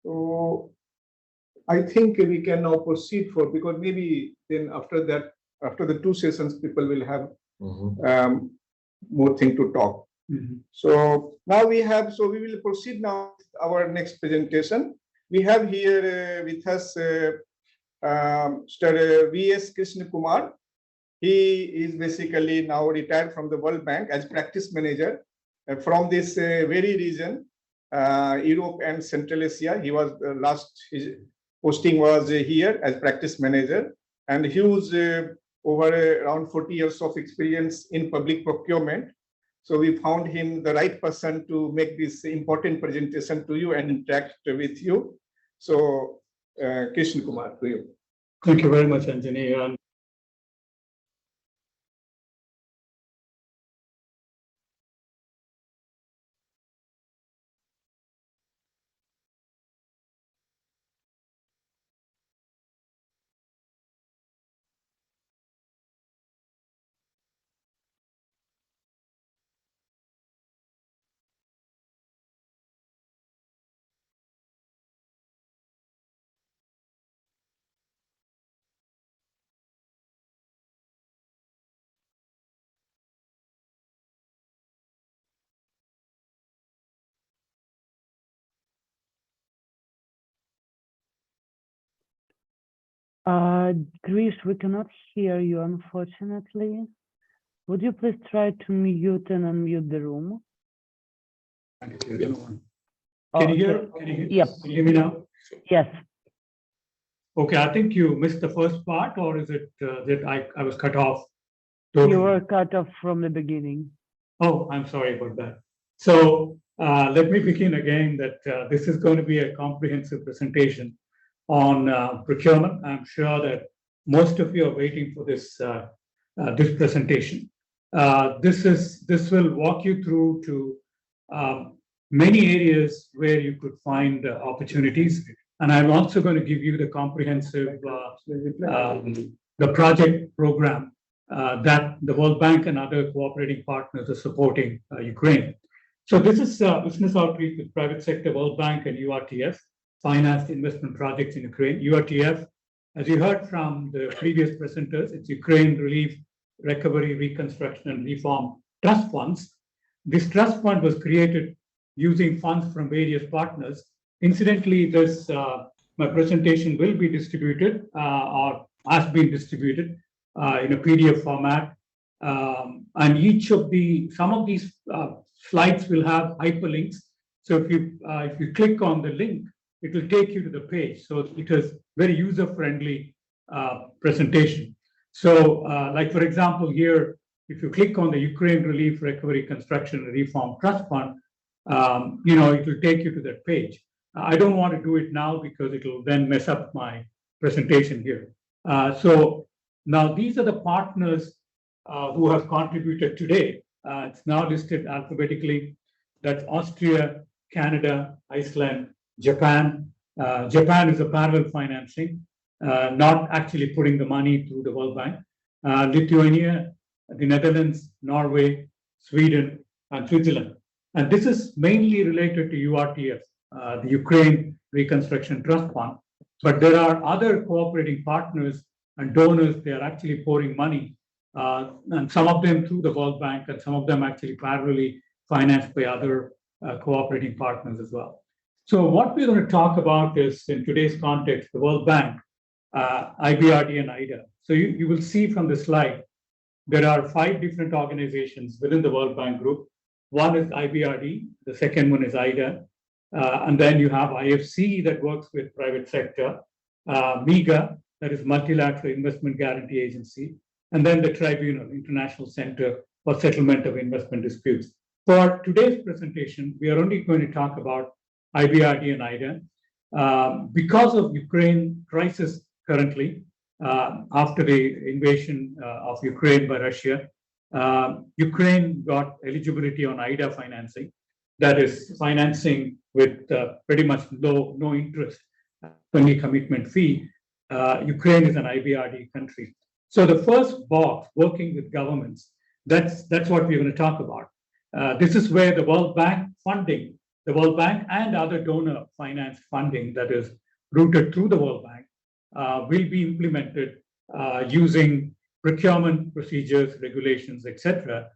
So I think we can now proceed because maybe then after that, after the 2 sessions, people will have more thing to talk. So now we will proceed now with our next presentation. We have here with us Mr. V.S. Krishna Kumar. He is basically now retired from the World Bank as practice manager from this very region, Europe and Central Asia. He was his posting was here as practice manager, and he was over around 40 years of experience in public procurement. So we found him the right person to make this important presentation to you and interact with you. So Krishna Kumar, to you. Thank you very much, Anjani. Krish, we cannot hear you, unfortunately. Would you please try to mute and unmute the room? Can you hear? Yep. Can you hear me now? Yes. Okay, I think you missed the first part, or is it that I was cut off? Totally? You were cut off from the beginning. Oh, I'm sorry about that. So let me begin again that this is going to be a comprehensive presentation on procurement. I'm sure that most of you are waiting for this presentation. This will walk you through to many areas where you could find opportunities. And I'm also going to give you the comprehensive the project program that the World Bank and other cooperating partners are supporting Ukraine. So this is business outreach with private sector, World Bank and URTF, financed investment projects in Ukraine. URTF, as you heard from the previous presenters, it's Ukraine Relief, Recovery, Reconstruction and Reform Trust Funds. This trust fund was created using funds from various partners. Incidentally, my presentation will be distributed or has been distributed in a PDF format. And some of these slides will have hyperlinks. So if you click on the link, it will take you to the page. So it is very user-friendly presentation. So like for example, here, if you click on the Ukraine Relief, Recovery, Construction and Reform Trust Fund, it will take you to that page. I don't want to do it now because it will then mess up my presentation here. So now these are the partners who have contributed today. It's now listed alphabetically. That's Austria, Canada, Iceland, Japan. Japan is a parallel financing, not actually putting the money through the World Bank. Lithuania, the Netherlands, Norway, Sweden, and Switzerland. And this is mainly related to URTF, the Ukraine Reconstruction Trust Fund. But there are other cooperating partners and donors. They are actually pouring money, and some of them through the World Bank, and some of them actually parallelly financed by other cooperating partners as well. So what we're going to talk about is, in today's context, the World Bank, IBRD, and IDA. So you will see from the slide, there are 5 different organizations within the World Bank group. One is IBRD, the second one is IDA, and then you have IFC that works with private sector, MIGA, that is Multilateral Investment Guarantee Agency, and then the Tribunal, International Center for Settlement of Investment Disputes. For today's presentation, we are only going to talk about IBRD and IDA. Because of Ukraine crisis currently, after the invasion of Ukraine by Russia, Ukraine got eligibility on IDA financing, that is financing with pretty much no interest, only commitment fee. Ukraine is an IBRD country. So the first box, working with governments, that's what we're going to talk about. This is where the World Bank funding, the World Bank and other donor finance funding that is routed through the World Bank will be implemented using procurement procedures, regulations, etc.,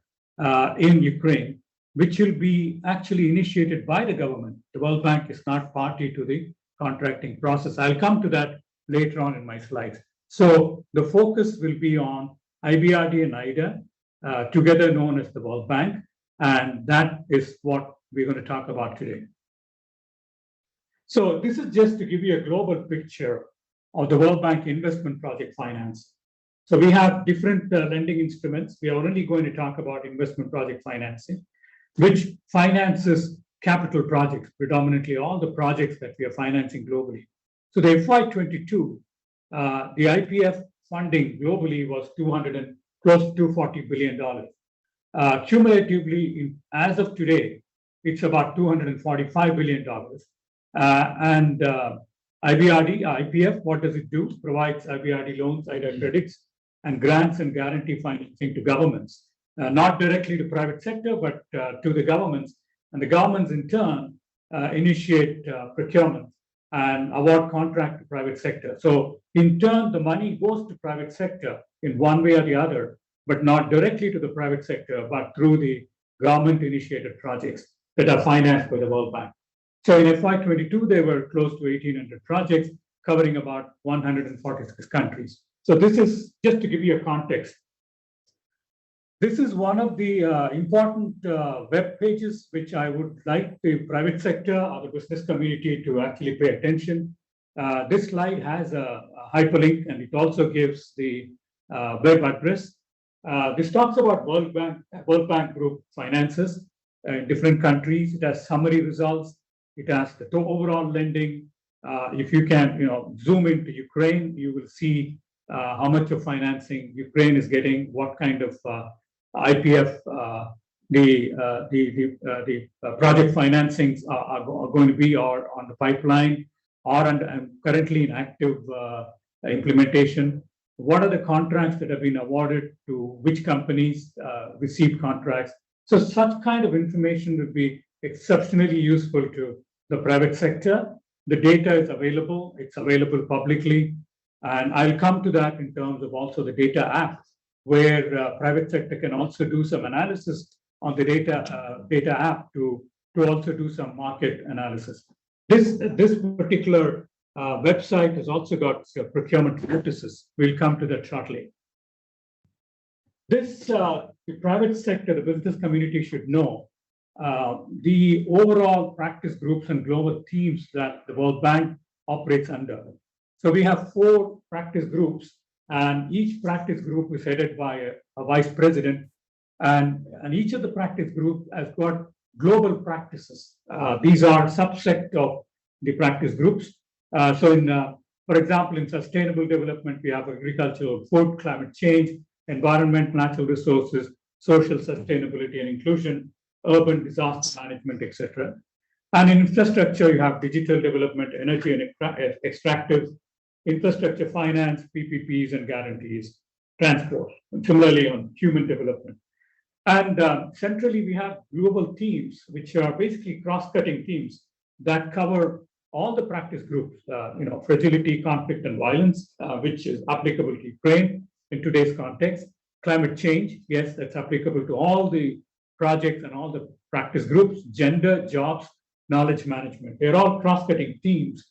in Ukraine, which will be actually initiated by the government. The World Bank is not party to the contracting process. I'll come to that later on in my slides. So the focus will be on IBRD and IDA, together known as the World Bank, and that is what we're going to talk about today. So this is just to give you a global picture of the World Bank investment project finance. So we have different lending instruments. We are only going to talk about investment project financing, which finances capital projects, predominantly all the projects that we are financing globally. So the FY22, the IPF funding globally was close to $240 billion. Cumulatively, as of today, it's about $245 billion. And IBRD, IPF, what does it do? Provides IBRD loans, IDA credits, and grants and guarantee financing to governments, not directly to private sector, but to the governments. And the governments, in turn, initiate procurement and award contract to private sector. So, in turn, the money goes to private sector in one way or the other, but not directly to the private sector, but through the government-initiated projects that are financed by the World Bank. So in FY22, there were close to 1,800 projects covering about 146 countries. So this is just to give you a context. This is one of the important web pages which I would like the private sector or the business community to actually pay attention. This slide has a hyperlink, and it also gives the web address. This talks about World Bank Group finances in different countries. It has summary results. It has the overall lending, if you can, zoom into Ukraine, you will see how much of financing Ukraine is getting, what kind of IPF the project financings are going to be, or on the pipeline, or currently in active implementation. What are the contracts that have been awarded to which companies received contracts? So such kind of information would be exceptionally useful to the private sector. The data is available, it's available publicly. And I'll come to that in terms of also the data app, where private sector can also do some analysis on the data app to also do some market analysis. This particular website has also got procurement notices. We'll come to that shortly. This, the private sector, the business community should know the overall practice groups and global teams that the World Bank operates under. So we have 4 practice groups, and each practice group is headed by a vice president, and each of the practice groups has got global practices. These are subset of the practice groups. For example, in sustainable development, we have agricultural, food, climate change, environment, natural resources, social sustainability and inclusion, urban disaster management, etc. And in infrastructure, you have digital development, energy and extractive, infrastructure finance, PPPs and guarantees, transport, and similarly on human development. And centrally, we have global teams, which are basically cross-cutting teams that cover all the practice groups, fragility, conflict, and violence, which is applicable to Ukraine in today's context. Climate change, yes, that's applicable to all the projects and all the practice groups. Gender, jobs, knowledge management. They're all cross-cutting teams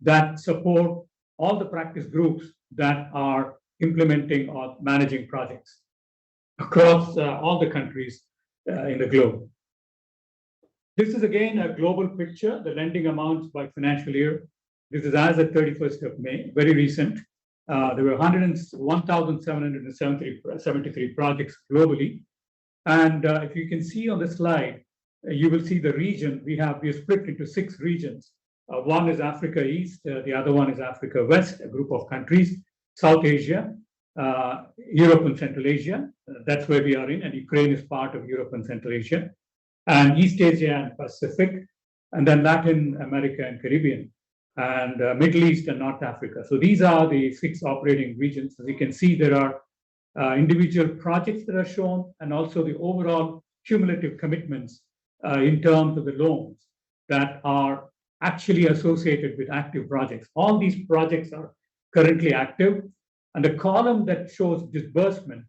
that support all the practice groups that are implementing or managing projects across all the countries in the globe. This is again a global picture, the lending amounts by financial year. This is as at 31st of May, very recent. There were 1,773 projects globally. And if you can see on the slide, you will see the region. We are split into 6 regions. One is Africa East, the other one is Africa West, a group of countries, South Asia, Europe and Central Asia. That's where we are in, and Ukraine is part of Europe and Central Asia, and East Asia and Pacific, and then Latin America and Caribbean, and Middle East and North Africa. So these are the 6 operating regions. As you can see, there are individual projects that are shown, and also the overall cumulative commitments in terms of the loans that are actually associated with active projects. All these projects are currently active, and the column that shows disbursement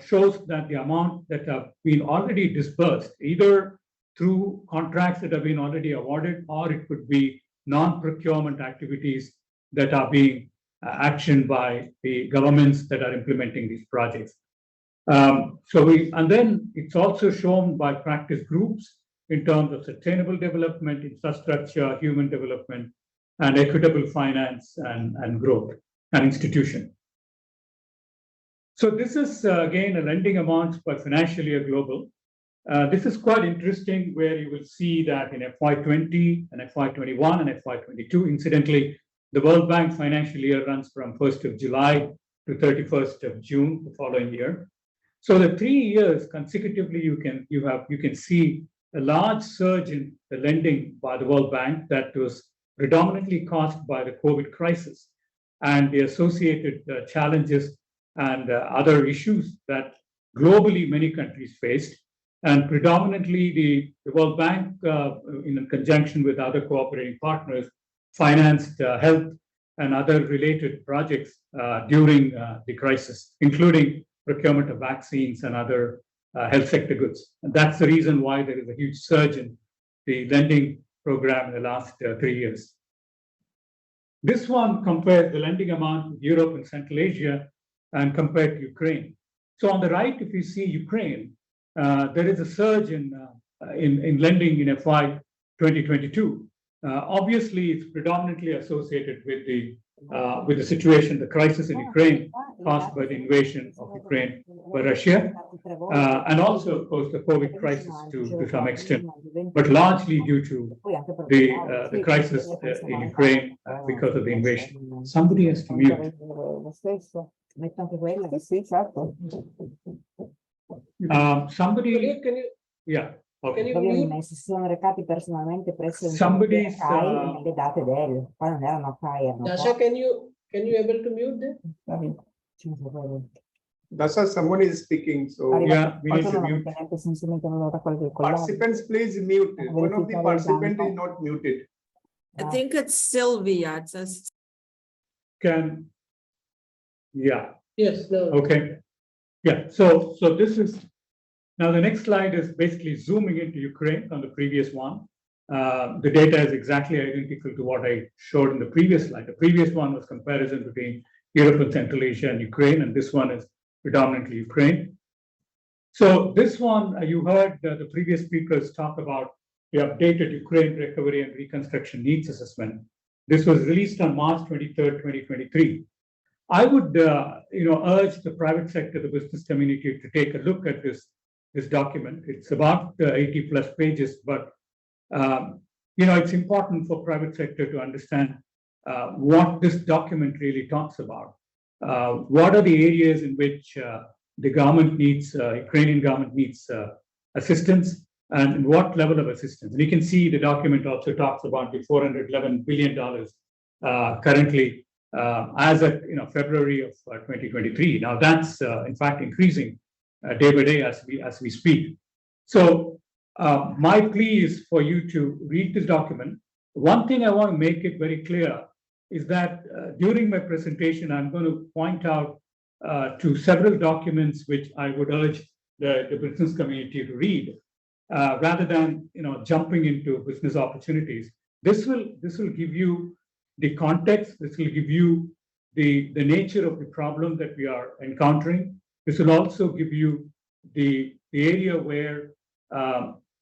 shows that the amount that have been already disbursed, either through contracts that have been already awarded, or it could be non-procurement activities that are being actioned by the governments that are implementing these projects. And then it's also shown by practice groups in terms of sustainable development, infrastructure, human development, and equitable finance and growth and institution. So this is again a lending amounts by financial year global. This is quite interesting, where you will see that in FY20 and FY21 and FY22, incidentally, the World Bank financial year runs from 1st of July to 31st of June the following year. So the 3 years consecutively, you can see a large surge in the lending by the World Bank that was predominantly caused by the COVID crisis and the associated challenges and other issues that globally many countries faced. And predominantly the World Bank, in conjunction with other cooperating partners, financed health and other related projects during the crisis, including procurement of vaccines and other health sector goods. And that's the reason why there is a huge surge in the lending program in the last 3 years. This one compares the lending amount with Europe and Central Asia and compared to Ukraine. So on the right, if you see Ukraine, there is a surge in lending in FY 2022. Obviously, it's predominantly associated with the with the situation, the crisis in Ukraine caused by the invasion of Ukraine by Russia, and also, of course, the COVID crisis to some extent, but largely due to the crisis in Ukraine because of the invasion. Somebody has to mute. Somebody, Can you, yeah. Okay. can you mute? Si sono recati personalmente presso il Somebody's, CAI nelle date del, qua non erano CAI, erano Dasha, can you able to mute them? Dasha, someone is speaking, so Yeah, we need to mute. participants, please mute. One of the participants is not muted. I think it's Sylvia. It says Yeah, Yes, no. okay. Yeah, so this is, now the next slide is basically zooming into Ukraine from the previous one. The data is exactly identical to what I showed in the previous slide. The previous one was comparison between Europe and Central Asia and Ukraine, and this one is predominantly Ukraine. So this one, you heard the previous speakers talk about the updated Ukraine recovery and reconstruction needs assessment. This was released on March 23rd, 2023. I would urge the private sector, the business community, to take a look at this document. It's about 80 plus pages, but it's important for private sector to understand what this document really talks about. What are the areas in which the government needs, Ukrainian government needs assistance, and what level of assistance? And you can see the document also talks about the $411 billion currently as of February of 2023. Now that's in fact increasing day by day as we speak. So my plea is for you to read this document. One thing I want to make it very clear is that during my presentation, I'm going to point out to several documents which I would urge the business community to read, rather than jumping into business opportunities. This will give you the context. This will give you the nature of the problem that we are encountering. This will also give you the area where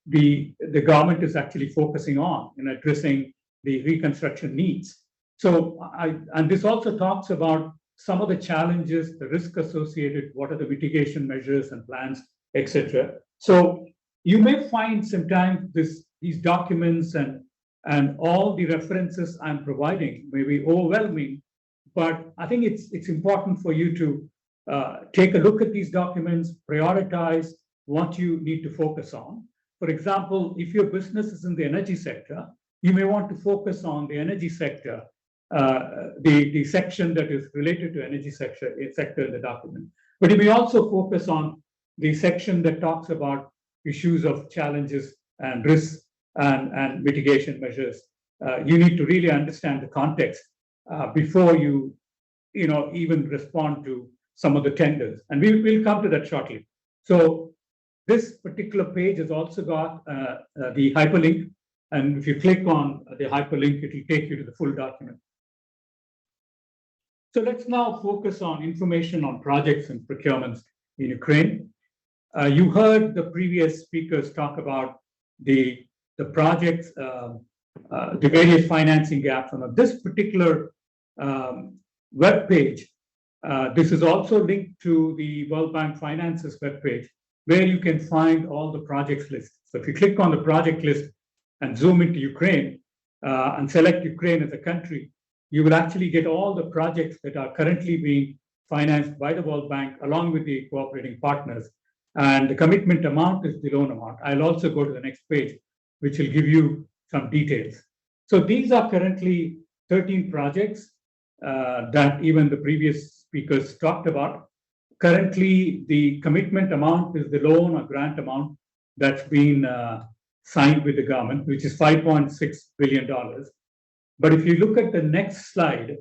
the government is actually focusing on in addressing the reconstruction needs. So and this also talks about some of the challenges, the risk associated, what are the mitigation measures and plans, etc. So you may find sometimes these documents and all the references I'm providing may be overwhelming, but I think it's important for you to take a look at these documents, prioritize what you need to focus on. For example, if your business is in the energy sector, you may want to focus on the energy sector, the section that is related to energy sector in the document. But you may also focus on the section that talks about issues of challenges and risks and mitigation measures. You need to really understand the context before you even respond to some of the tenders. And we'll come to that shortly. So this particular page has also got the hyperlink. And if you click on the hyperlink, it will take you to the full document. So let's now focus on information on projects and procurements in Ukraine. You heard the previous speakers talk about the projects, the various financing gaps. On this particular web page, this is also linked to the World Bank Finances web page, where you can find all the projects list. So if you click on the project list and zoom into Ukraine and select Ukraine as a country, you will actually get all the projects that are currently being financed by the World Bank along with the cooperating partners. And the commitment amount is the loan amount. I'll also go to the next page, which will give you some details. So these are currently 13 projects that even the previous speakers talked about. Currently, the commitment amount is the loan or grant amount that's been signed with the government, which is $5.6 billion. But if you look at the next slide,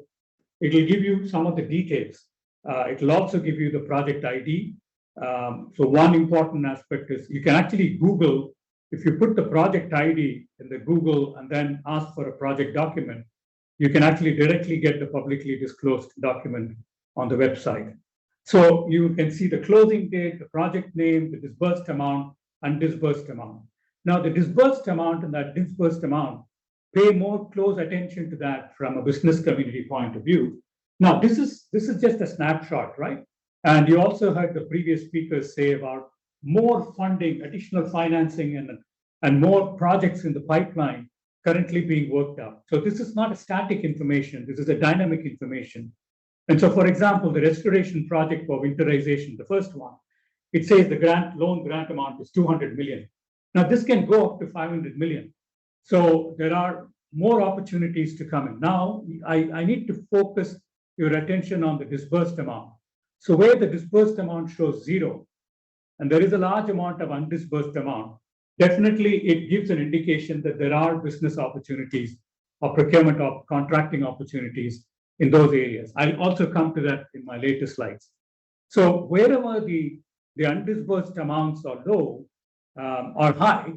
it will give you some of the details. It will also give you the project ID. So one important aspect is you can actually Google, if you put the project ID in the Google and then ask for a project document, you can actually directly get the publicly disclosed document on the website. So you can see the closing date, the project name, the disbursed amount, and disbursed amount. Now the disbursed amount and that disbursed amount pay more close attention to that from a business community point of view. Now, this is just a snapshot, right? And you also heard the previous speakers say about more funding, additional financing, and more projects in the pipeline currently being worked out. So this is not a static information. This is a dynamic information. And so, for example, the restoration project for winterization, the first one, it says the loan grant amount is 200 million. Now, this can go up to 500 million. So there are more opportunities to come in. Now, I need to focus your attention on the disbursed amount. So where the disbursed amount shows 0, and there is a large amount of undisbursed amount, definitely it gives an indication that there are business opportunities or procurement or contracting opportunities in those areas. I'll also come to that in my later slides. So wherever the undisbursed amounts are low or high,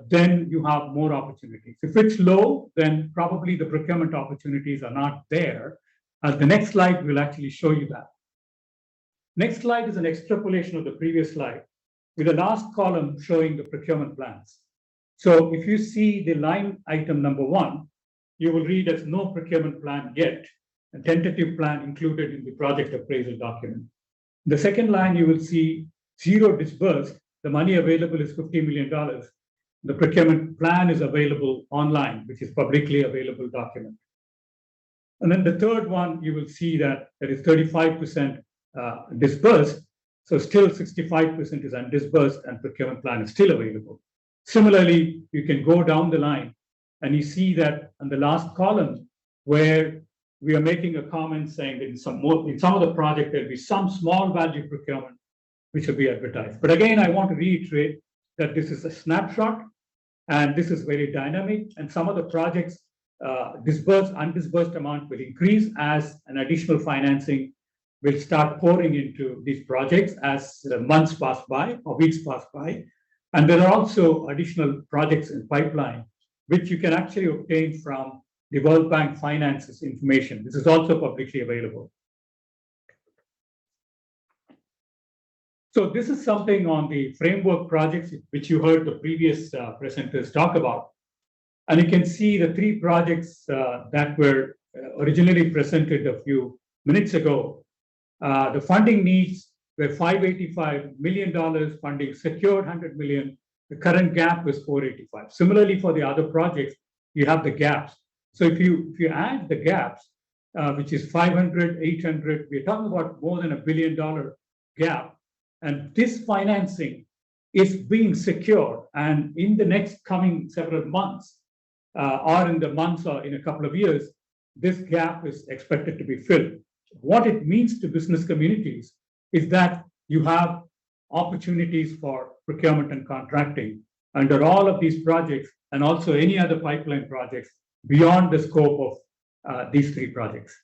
then you have more opportunities. If it's low, then probably the procurement opportunities are not there. The next slide will actually show you that. Next slide is an extrapolation of the previous slide, with the last column showing the procurement plans. So if you see the line item number 1, you will read as no procurement plan yet, a tentative plan included in the project appraisal document. The second line, you will see 0 disbursed, the money available is $50 million. The procurement plan is available online, which is publicly available document. And then the third one, you will see that there is 35% disbursed, so still 65% is undisbursed and procurement plan is still available. Similarly, you can go down the line and you see that on the last column where we are making a comment saying that in some of the project, there'll be some small value procurement which will be advertised. But again, I want to reiterate that this is a snapshot and this is very dynamic, and some of the projects undisbursed amount will increase as an additional financing will start pouring into these projects as months pass by or weeks pass by. And there are also additional projects in pipeline, which you can actually obtain from the World Bank finances information. This is also publicly available. So this is something on the framework projects, which you heard the previous presenters talk about. And you can see the 3 projects that were originally presented a few minutes ago. The funding needs were $585 million, funding secured $100 million. The current gap is $485. Similarly, for the other projects, you have the gaps. So if you add the gaps, which is 500, 800, we're talking about more than $1 billion gap. And this financing is being secured. And in the next coming several months, or in the months or in a couple of years, this gap is expected to be filled. What it means to business communities is that you have opportunities for procurement and contracting under all of these projects and also any other pipeline projects beyond the scope of these 3 projects.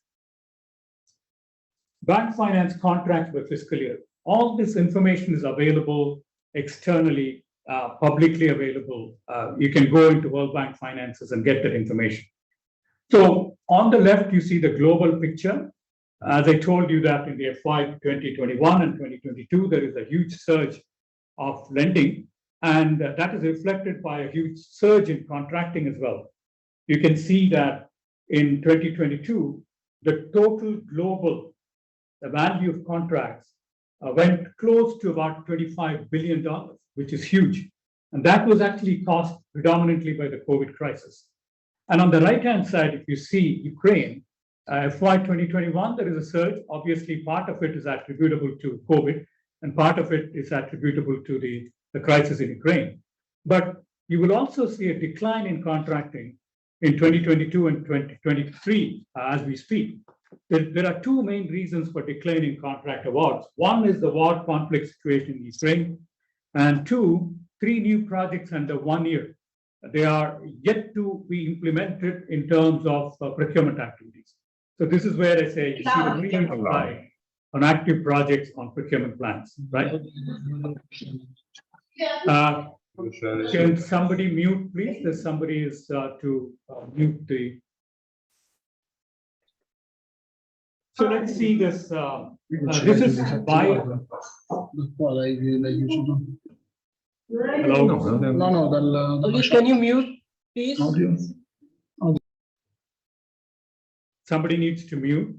Bank finance contracts by fiscal year. All this information is available externally, publicly available. You can go into World Bank finances and get that information. So on the left, you see the global picture. As I told you that in the FY 2021 and 2022, there is a huge surge of lending, and that is reflected by a huge surge in contracting as well. You can see that in 2022, the total global value of contracts went close to about $25 billion, which is huge. And that was actually caused predominantly by the COVID crisis. And on the right-hand side, if you see Ukraine, FY 2021, there is a surge. Obviously, part of it is attributable to COVID, and part of it is attributable to the crisis in Ukraine. But you will also see a decline in contracting in 2022 and 2023 as we speak. There are 2 main reasons for declining contract awards. One is the war conflict situation in Ukraine, and 2, 3 new projects under 1 year. They are yet to be implemented in terms of procurement activities. So this is where I say you see the previous slide on active projects on procurement plans, right? Can somebody mute, please? There's somebody is to mute the. So let's see this. This is by. Hello. Please, can you mute, please? Somebody needs to mute.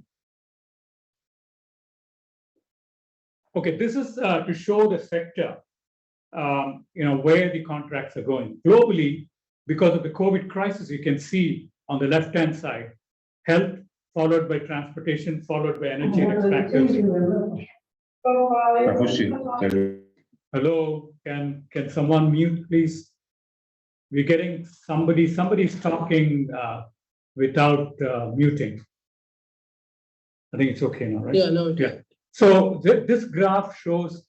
Okay, this is to show the sector, where the contracts are going. Globally, because of the COVID crisis, you can see on the left-hand side, health, followed by transportation, followed by energy and extractives. Hello, can someone mute, please? We're getting somebody's talking without muting. I think it's okay now, right? Yeah, no. Yeah. So this graph shows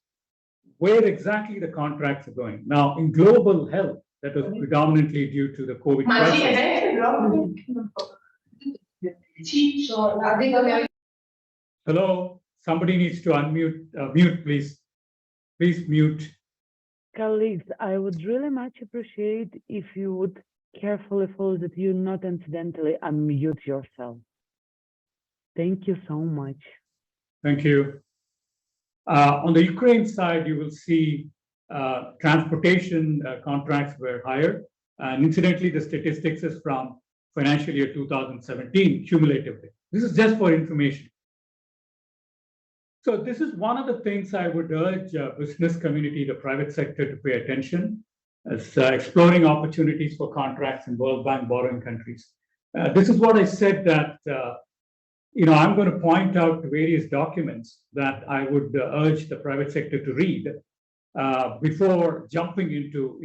where exactly the contracts are going. Now, in global health, that was predominantly due to the COVID crisis. Hello, somebody needs to unmute, mute, please. Please mute. Colleagues, I would really much appreciate if you would carefully follow that you not incidentally unmute yourself. Thank you so much. Thank you. On the Ukraine side, you will see transportation contracts were higher. And incidentally, the statistics is from financial year 2017 cumulatively. This is just for information. So this is one of the things I would urge business community, the private sector to pay attention as exploring opportunities for contracts in World Bank borrowing countries. This is what I said that, I'm going to point out various documents that I would urge the private sector to read before jumping into,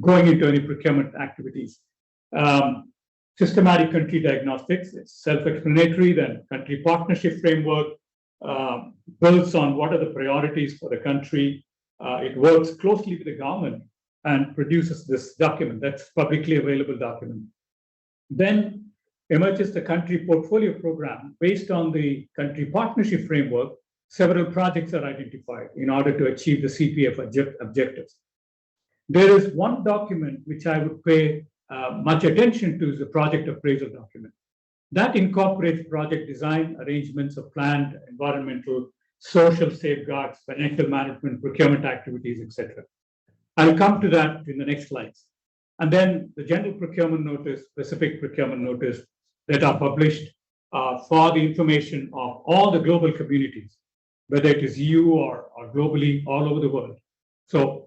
going into any procurement activities. Systematic country diagnostics, it's self-explanatory, then country partnership framework, builds on what are the priorities for the country. It works closely with the government and produces this document. That's publicly available document. Then emerges the country portfolio program. Based on the country partnership framework, several projects are identified in order to achieve the CPF objectives. There is one document which I would pay much attention to, is the project appraisal document. That incorporates project design, arrangements of planned environmental, social safeguards, financial management, procurement activities, etc. I'll come to that in the next slides. And then the general procurement notice, specific procurement notice that are published for the information of all the global communities, whether it is EU or globally, all over the world. So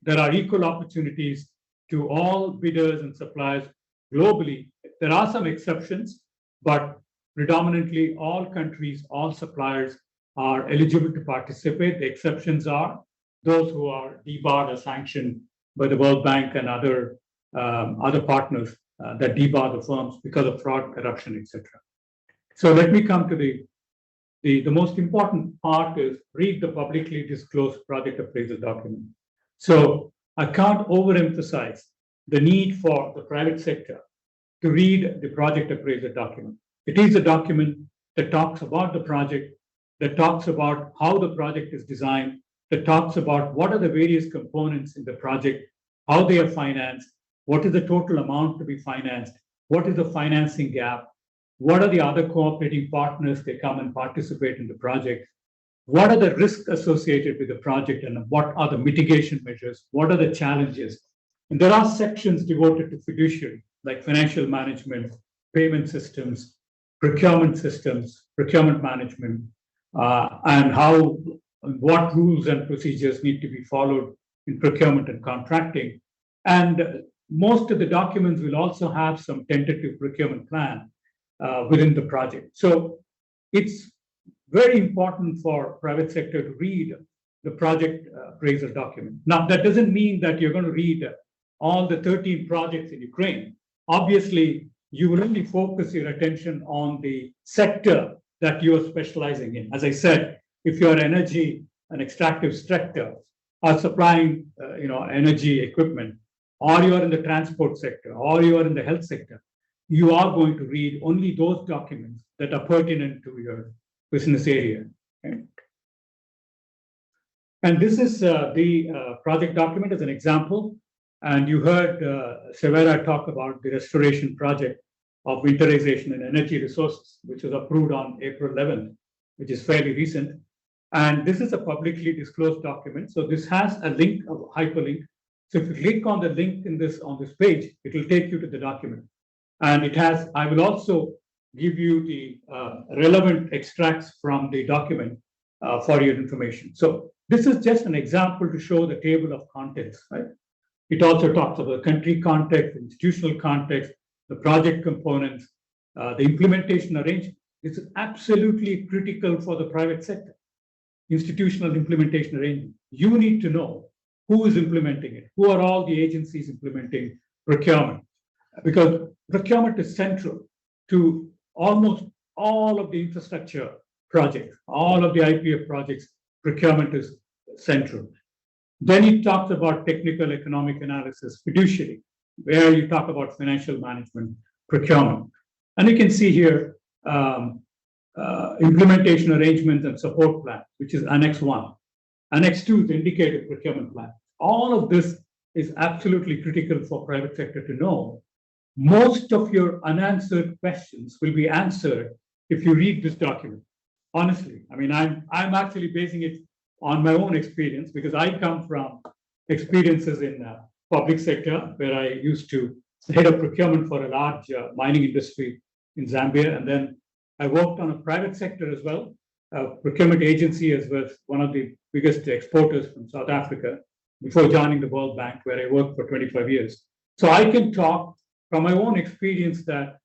there are equal opportunities to all bidders and suppliers globally. There are some exceptions, but predominantly all countries, all suppliers are eligible to participate. The exceptions are those who are debarred or sanctioned by the World Bank and other partners that debar the firms because of fraud, corruption, etc. So let me come to the most important part is read the publicly disclosed project appraisal document. So I can't overemphasize the need for the private sector to read the project appraisal document. It is a document that talks about the project, that talks about how the project is designed, that talks about what are the various components in the project, how they are financed, what is the total amount to be financed, what is the financing gap, what are the other cooperating partners that come and participate in the project, what are the risks associated with the project, and what are the mitigation measures, what are the challenges. And there are sections devoted to fiduciary, like financial management, payment systems, procurement management, and what rules and procedures need to be followed in procurement and contracting. And most of the documents will also have some tentative procurement plan within the project. So it's very important for private sector to read the project appraisal document. Now, that doesn't mean that you're going to read all the 13 projects in Ukraine. Obviously, you will only focus your attention on the sector that you are specializing in. As I said, if you're energy and extractive sector are supplying energy equipment, or you are in the transport sector, or you are in the health sector, you are going to read only those documents that are pertinent to your business area. Okay? And this is the project document as an example. And you heard Severa talk about the restoration project of winterization and energy resources, which was approved on April 11th, which is fairly recent. And this is a publicly disclosed document. So this has a link, a hyperlink. So if you click on the link on this page, it will take you to the document. And it has, I will also give you the relevant extracts from the document for your information. So this is just an example to show the table of contents, right? It also talks about country context, institutional context, the project components, the implementation arrangement. This is absolutely critical for the private sector. Institutional implementation arrangement. You need to know who is implementing it, who are all the agencies implementing procurement, because procurement is central to almost all of the infrastructure projects, all of the IPF projects, procurement is central. Then it talks about technical economic analysis, fiduciary, where you talk about financial management, procurement. And you can see here implementation arrangements and support plan, which is Annex 1. Annex 2 is the indicative procurement plan. All of this is absolutely critical for private sector to know. Most of your unanswered questions will be answered if you read this document. Honestly, I mean, I'm actually basing it on my own experience because I come from experiences in public sector where I used to head of procurement for a large mining industry in Zambia. And then I worked on a private sector as well, procurement agency as well, one of the biggest exporters from South Africa before joining the World Bank, where I worked for 25 years. So I can talk from my own experience that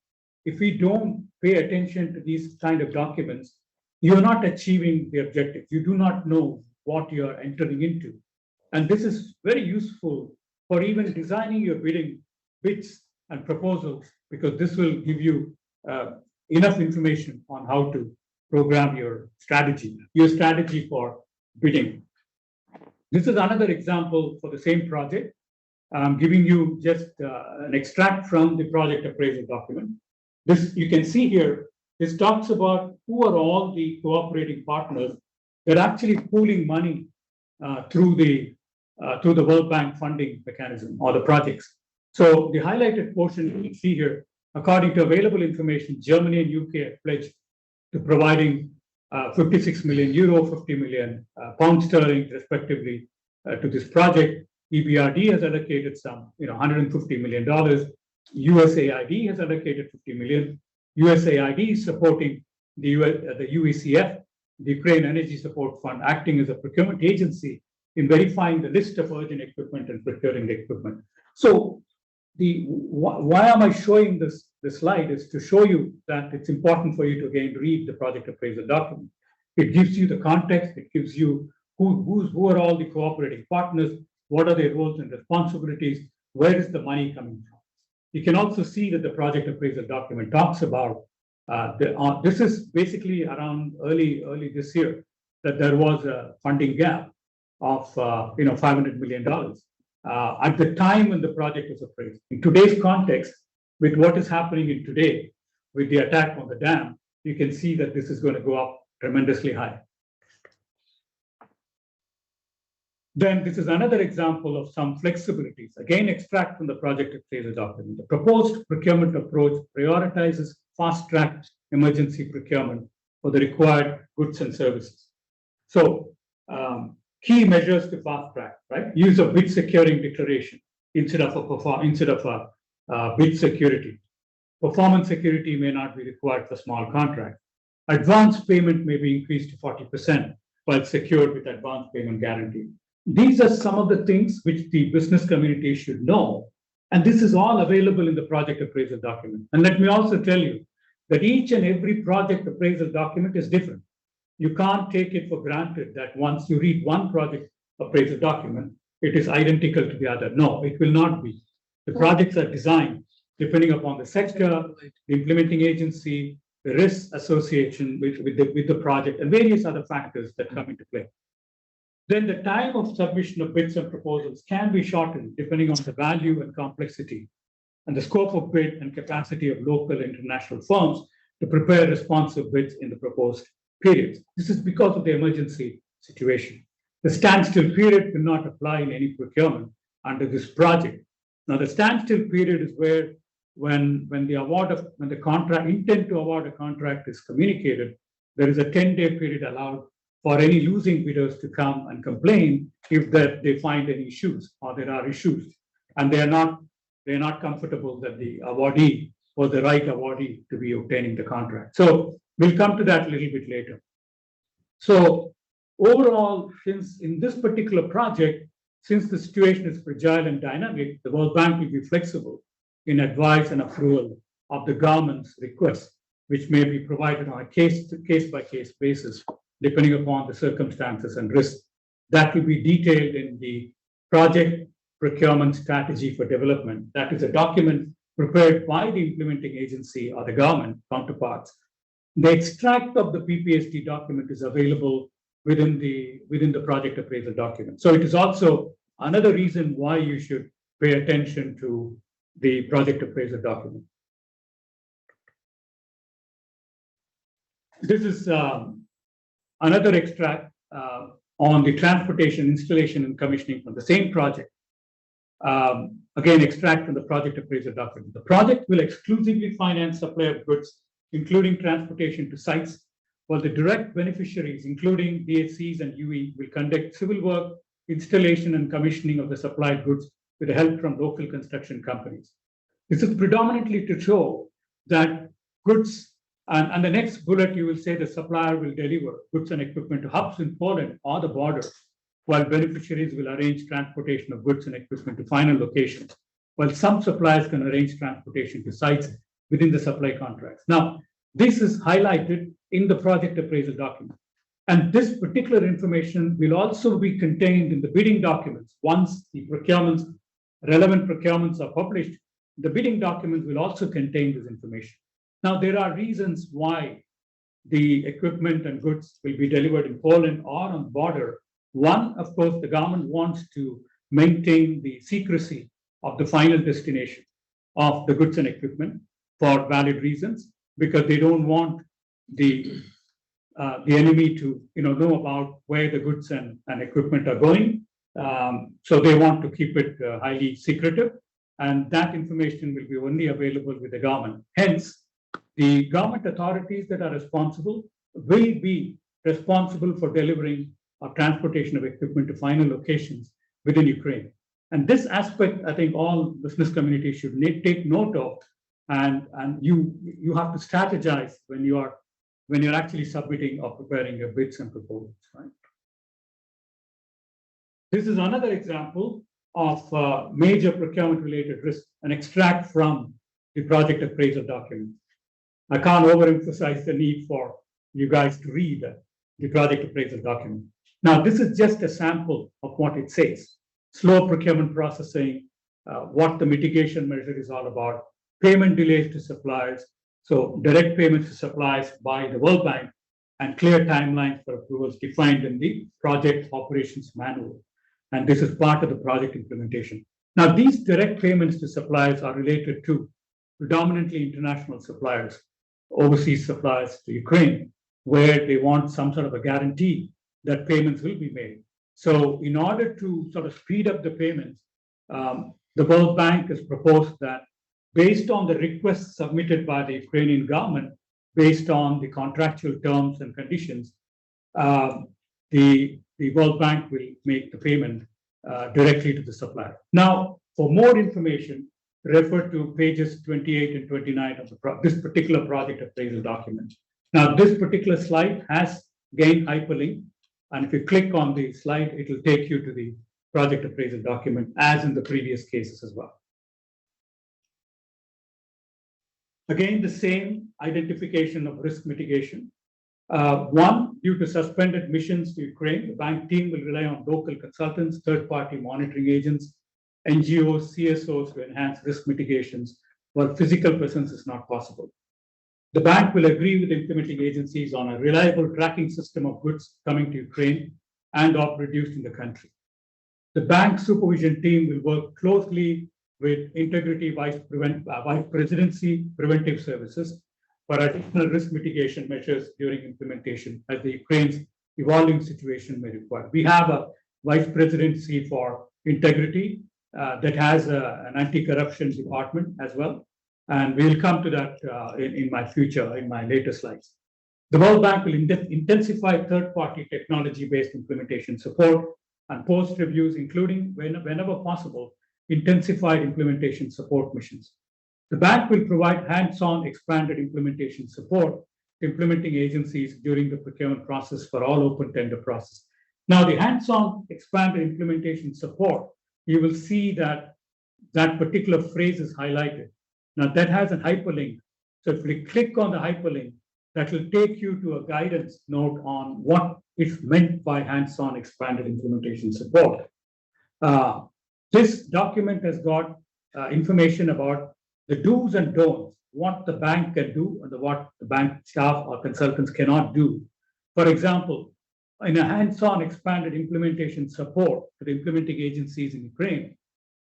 if we don't pay attention to these kind of documents, you're not achieving the objective. You do not know what you're entering into. And this is very useful for even designing your bids and proposals, because this will give you enough information on how to program your strategy for bidding. This is another example for the same project. I'm giving you just an extract from the project appraisal document. This, you can see here, this talks about who are all the cooperating partners that are actually pooling money through the World Bank funding mechanism or the projects. So the highlighted portion you can see here, according to available information, Germany and UK have pledged to providing 56 million euro, 50 million pound sterling, respectively, to this project. EBRD has allocated some, $150 million. USAID has allocated 50 million. USAID is supporting the UECF, the Ukraine Energy Support Fund, acting as a procurement agency in verifying the list of urgent equipment and procuring the equipment. So why am I showing this slide is to show you that it's important for you to again read the project appraisal document. It gives you the context, it gives you who are all the cooperating partners, what are their roles and responsibilities, where is the money coming from. You can also see that the project appraisal document talks about, this is basically around early this year, that there was a funding gap of $500 million at the time when the project was appraised. In today's context, with what is happening in today, with the attack on the dam, you can see that this is going to go up tremendously high. Then this is another example of some flexibilities. Again, extract from the project appraisal document. The proposed procurement approach prioritizes fast-track emergency procurement for the required goods and services. So key measures to fast-track, right? Use of bid securing declaration instead of a bid security. Performance security may not be required for small contracts. Advance payment may be increased to 40% while secured with advance payment guarantee. These are some of the things which the business community should know. And this is all available in the project appraisal document. And let me also tell you that each and every project appraisal document is different. You can't take it for granted that once you read one project appraisal document, it is identical to the other. No, it will not be. The projects are designed depending upon the sector, the implementing agency, the risks association with the project, and various other factors that come into play. Then the time of submission of bids and proposals can be shortened depending on the value and complexity and the scope of bid and capacity of local and international firms to prepare responsive bids in the proposed periods. This is because of the emergency situation. The standstill period will not apply in any procurement under this project. Now, the standstill period is where when the contract intent to award a contract is communicated, there is a 10-day period allowed for any losing bidders to come and complain if they find any issues or there are issues, and they are not comfortable that the awardee was the right awardee to be obtaining the contract. So we'll come to that a little bit later. So overall, since in this particular project, since the situation is fragile and dynamic, the World Bank will be flexible in advice and approval of the government's requests, which may be provided on a case-by-case basis, depending upon the circumstances and risks. That will be detailed in the Project Procurement Strategy for Development. That is a document prepared by the implementing agency or the government counterparts. The extract of the PPSD document is available within the project appraisal document. So it is also another reason why you should pay attention to the project appraisal document. This is another extract on the transportation, installation, and commissioning from the same project. Again, extract from the project appraisal document. The project will exclusively finance supply of goods, including transportation to sites, while the direct beneficiaries, including DHCs and UE, will conduct civil work, installation, and commissioning of the supplied goods with the help from local construction companies. This is predominantly to show that goods, and the next bullet, you will say the supplier will deliver goods and equipment to hubs in Poland or the border, while beneficiaries will arrange transportation of goods and equipment to final locations, while some suppliers can arrange transportation to sites within the supply contracts. Now, this is highlighted in the project appraisal document. And this particular information will also be contained in the bidding documents. Once the relevant procurements are published, the bidding documents will also contain this information. Now, there are reasons why the equipment and goods will be delivered in Poland or on the border. One, of course, the government wants to maintain the secrecy of the final destination of the goods and equipment for valid reasons, because they don't want the enemy to know about where the goods and equipment are going. So they want to keep it highly secretive, and that information will be only available with the government. Hence, the government authorities that are responsible will be responsible for delivering or transportation of equipment to final locations within Ukraine. And this aspect, I think all business community should take note of, and you have to strategize when you're actually submitting or preparing your bids and proposals, right? This is another example of major procurement-related risk, an extract from the project appraisal document. I can't overemphasize the need for you guys to read the project appraisal document. Now, this is just a sample of what it says. Slow procurement processing, what the mitigation measure is all about, payment delays to suppliers, so direct payments to suppliers by the World Bank, and clear timelines for approvals defined in the project operations manual. And this is part of the project implementation. Now, these direct payments to suppliers are related to predominantly international suppliers, overseas suppliers to Ukraine, where they want some sort of a guarantee that payments will be made. So in order to sort of speed up the payments, the World Bank has proposed that based on the requests submitted by the Ukrainian government, based on the contractual terms and conditions, the World Bank will make the payment directly to the supplier. Now, for more information, refer to pages 28 and 29 of this particular project appraisal document. Now, this particular slide has gained hyperlink, and if you click on the slide, it will take you to the project appraisal document, as in the previous cases as well. Again, the same identification of risk mitigation. One, due to suspended missions to Ukraine, the bank team will rely on local consultants, third-party monitoring agents, NGOs, CSOs to enhance risk mitigations, while physical presence is not possible. The bank will agree with implementing agencies on a reliable tracking system of goods coming to Ukraine and or produced in the country. The bank supervision team will work closely with Integrity Vice Presidency Preventive Services for additional risk mitigation measures during implementation as the Ukraine's evolving situation may require. We have a Vice Presidency for Integrity that has an anti-corruption department as well. And we'll come to that in my later slides. The World Bank will intensify third-party technology-based implementation support and post-reviews, including, whenever possible, intensified implementation support missions. The bank will provide hands-on expanded implementation support to implementing agencies during the procurement process for all open tender process. Now, the hands-on expanded implementation support, you will see that that particular phrase is highlighted. Now, that has a hyperlink. So if we click on the hyperlink, that will take you to a guidance note on what is meant by hands-on expanded implementation support. This document has got information about the do's and don'ts, what the bank can do and what the bank staff or consultants cannot do. For example, in a hands-on expanded implementation support to the implementing agencies in Ukraine,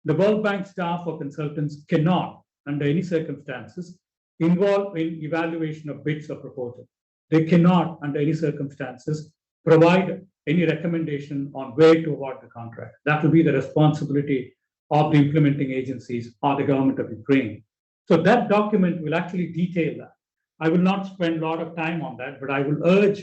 the World Bank staff or consultants cannot, under any circumstances, involve in evaluation of bids or proposals. They cannot, under any circumstances, provide any recommendation on where to award the contract. That will be the responsibility of the implementing agencies or the government of Ukraine. So that document will actually detail that. I will not spend a lot of time on that, but I will urge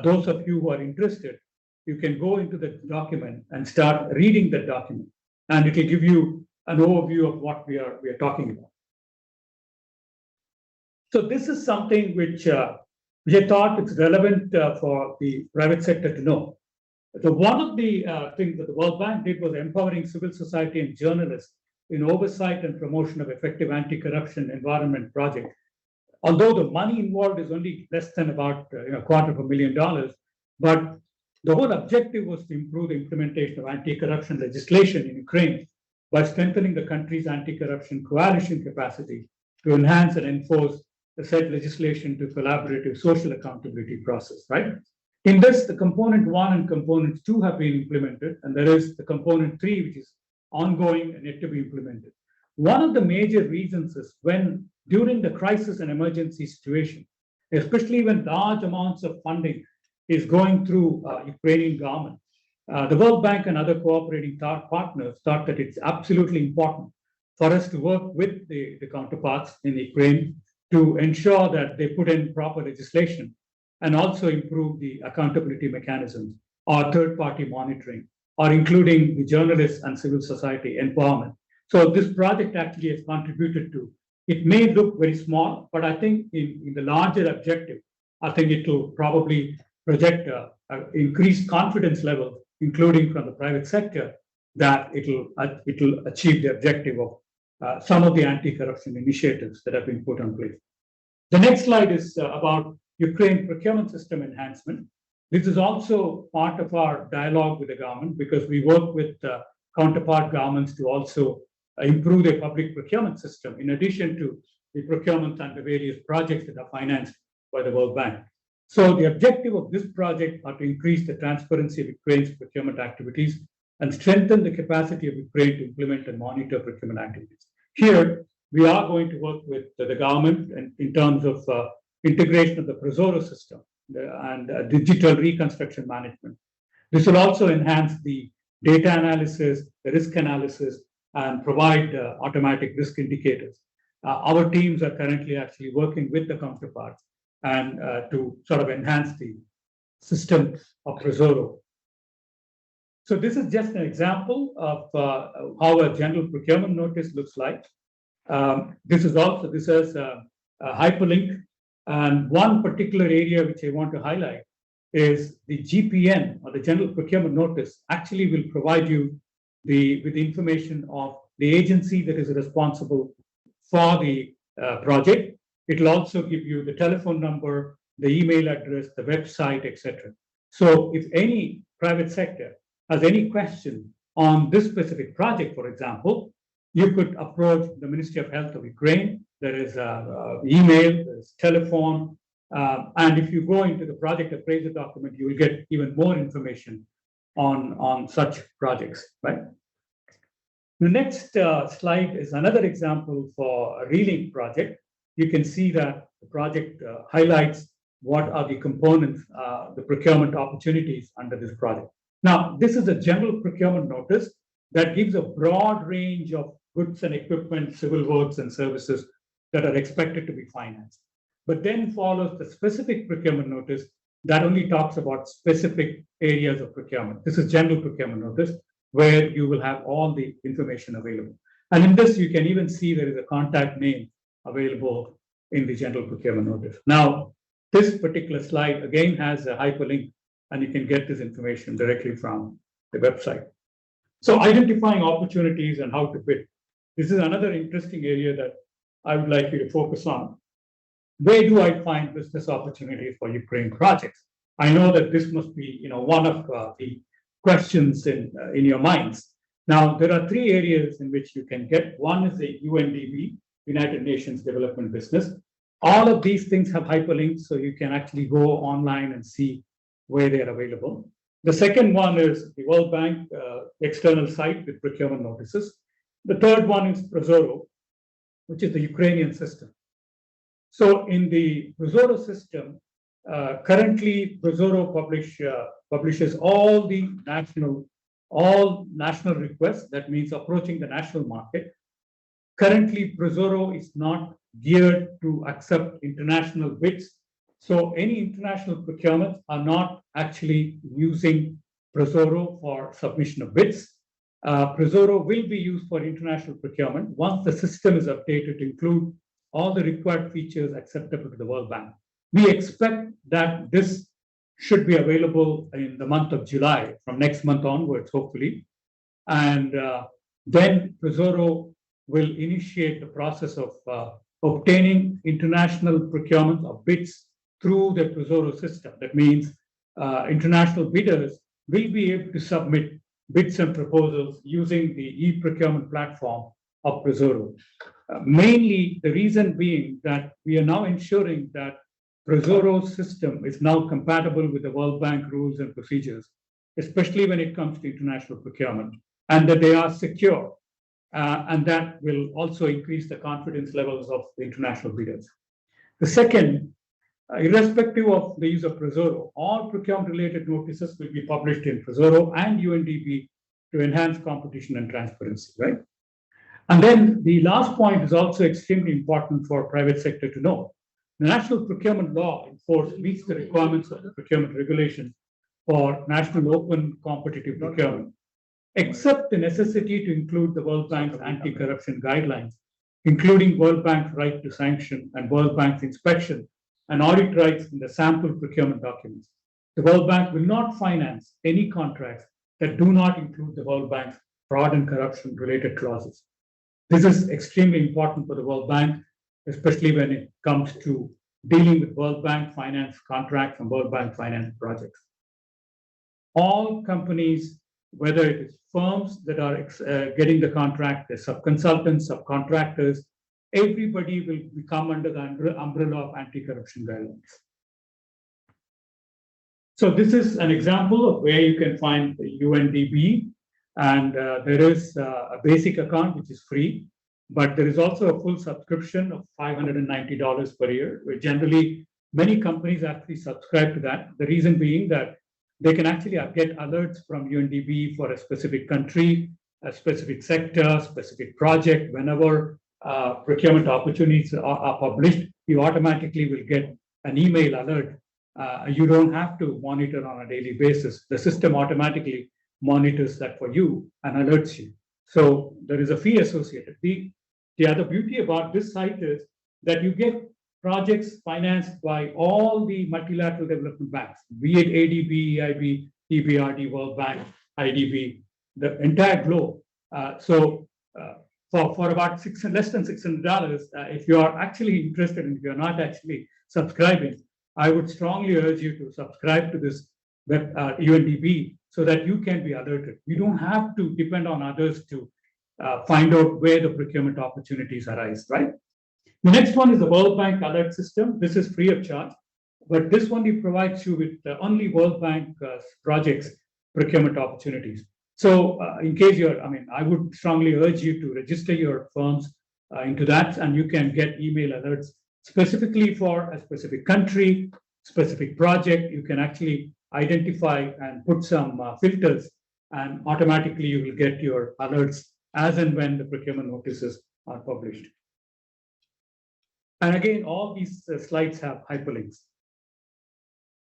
those of you who are interested, you can go into the document and start reading the document, and it will give you an overview of what we are talking about. So this is something which I thought it's relevant for the private sector to know. So one of the things that the World Bank did was empowering civil society and journalists in oversight and promotion of effective anti-corruption environment project. Although the money involved is only less than about $250,000, but the whole objective was to improve the implementation of anti-corruption legislation in Ukraine by strengthening the country's anti-corruption coalition capacity to enhance and enforce the said legislation to collaborative social accountability process, right? In this, the component 1 and component 2 have been implemented, and there is the component 3, which is ongoing and yet to be implemented. One of the major reasons is when during the crisis and emergency situation, especially when large amounts of funding is going through Ukrainian government, the World Bank and other cooperating partners thought that it's absolutely important for us to work with the counterparts in Ukraine to ensure that they put in proper legislation and also improve the accountability mechanisms or third-party monitoring, or including the journalists and civil society empowerment. So this project actually has contributed to, it may look very small, but I think in the larger objective, I think it will probably project an increased confidence level, including from the private sector, that it will achieve the objective of some of the anti-corruption initiatives that have been put in place. The next slide is about Ukraine procurement system enhancement. This is also part of our dialogue with the government because we work with counterpart governments to also improve their public procurement system, in addition to the procurement and the various projects that are financed by the World Bank. So the objective of this project are to increase the transparency of Ukraine's procurement activities and strengthen the capacity of Ukraine to implement and monitor procurement activities. Here, we are going to work with the government in terms of integration of the Prosoro system and digital reconstruction management. This will also enhance the data analysis, the risk analysis, and provide automatic risk indicators. Our teams are currently actually working with the counterparts and to sort of enhance the system of Prosoro. So this is just an example of how a general procurement notice looks like. This has a hyperlink, and one particular area which I want to highlight is the GPN, or the general procurement notice, actually will provide you with information of the agency that is responsible for the project. It will also give you the telephone number, the email address, the website, etc. So if any private sector has any question on this specific project, for example, you could approach the Ministry of Health of Ukraine. There is email, there's telephone, and if you go into the project appraiser document, you will get even more information on such projects, right? The next slide is another example for a relink project. You can see that the project highlights what are the components, the procurement opportunities under this project. Now, this is a general procurement notice that gives a broad range of goods and equipment, civil works and services that are expected to be financed. But then follows the specific procurement notice that only talks about specific areas of procurement. This is general procurement notice, where you will have all the information available. And in this, you can even see there is a contact name available in the general procurement notice. Now, this particular slide again has a hyperlink, and you can get this information directly from the website. So identifying opportunities and how to bid. This is another interesting area that I would like you to focus on. Where do I find business opportunities for Ukraine projects? I know that this must be, one of the questions in your minds. Now, there are three areas in which you can get. One is the UNDP, United Nations Development Business. All of these things have hyperlinks, so you can actually go online and see where they are available. The second one is the World Bank external site with procurement notices. The third one is Prozoro, which is the Ukrainian system. So in the Prozoro system, currently Prozoro publishes all national requests. That means approaching the national market. Currently, Prozoro is not geared to accept international bids. So any international procurements are not actually using Prozoro for submission of bids. Prozoro will be used for international procurement once the system is updated to include all the required features acceptable to the World Bank. We expect that this should be available in the month of July, from next month onwards, hopefully. And then Prozoro will initiate the process of obtaining international procurement of bids through the Prozoro system. That means international bidders will be able to submit bids and proposals using the e-procurement platform of Prozoro. Mainly, the reason being that we are now ensuring that Prozoro's system is now compatible with the World Bank rules and procedures, especially when it comes to international procurement, and that they are secure. And that will also increase the confidence levels of the international bidders. The second, irrespective of the use of Prozoro, all procurement-related notices will be published in Prozoro and UNDP to enhance competition and transparency, right? And then the last point is also extremely important for private sector to know. The national procurement law enforced meets the requirements of the procurement regulation for national open competitive procurement, except the necessity to include the World Bank's anti-corruption guidelines, including World Bank's right to sanction and World Bank's inspection and audit rights in the sample procurement documents. The World Bank will not finance any contracts that do not include the World Bank's fraud and corruption related clauses. This is extremely important for the World Bank, especially when it comes to dealing with World Bank finance contracts and World Bank finance projects. All companies, whether it is firms that are getting the contract, the sub-consultants, subcontractors, everybody will come under the umbrella of anti-corruption guidelines. So this is an example of where you can find the UNDP, and there is a basic account which is free, but there is also a full subscription of $590 per year, where generally many companies actually subscribe to that. The reason being that they can actually get alerts from UNDP for a specific country, a specific sector, specific project. Whenever procurement opportunities are published, you automatically will get an email alert. You don't have to monitor on a daily basis. The system automatically monitors that for you and alerts you. So there is a fee associated. The other beauty about this site is that you get projects financed by all the multilateral development banks, be it ADB, EIB, EBRD, World Bank, IDB, the entire globe. So for about less than $600, if you are actually interested and if you're not actually subscribing, I would strongly urge you to subscribe to this UNDP so that you can be alerted. You don't have to depend on others to find out where the procurement opportunities arise, right? The next one is the World Bank alert system. This is free of charge, but this one provides you with only World Bank projects procurement opportunities. So in case I would strongly urge you to register your firms into that, and you can get email alerts specifically for a specific country, specific project. You can actually identify and put some filters, and automatically you will get your alerts as and when the procurement notices are published. And again, all these slides have hyperlinks.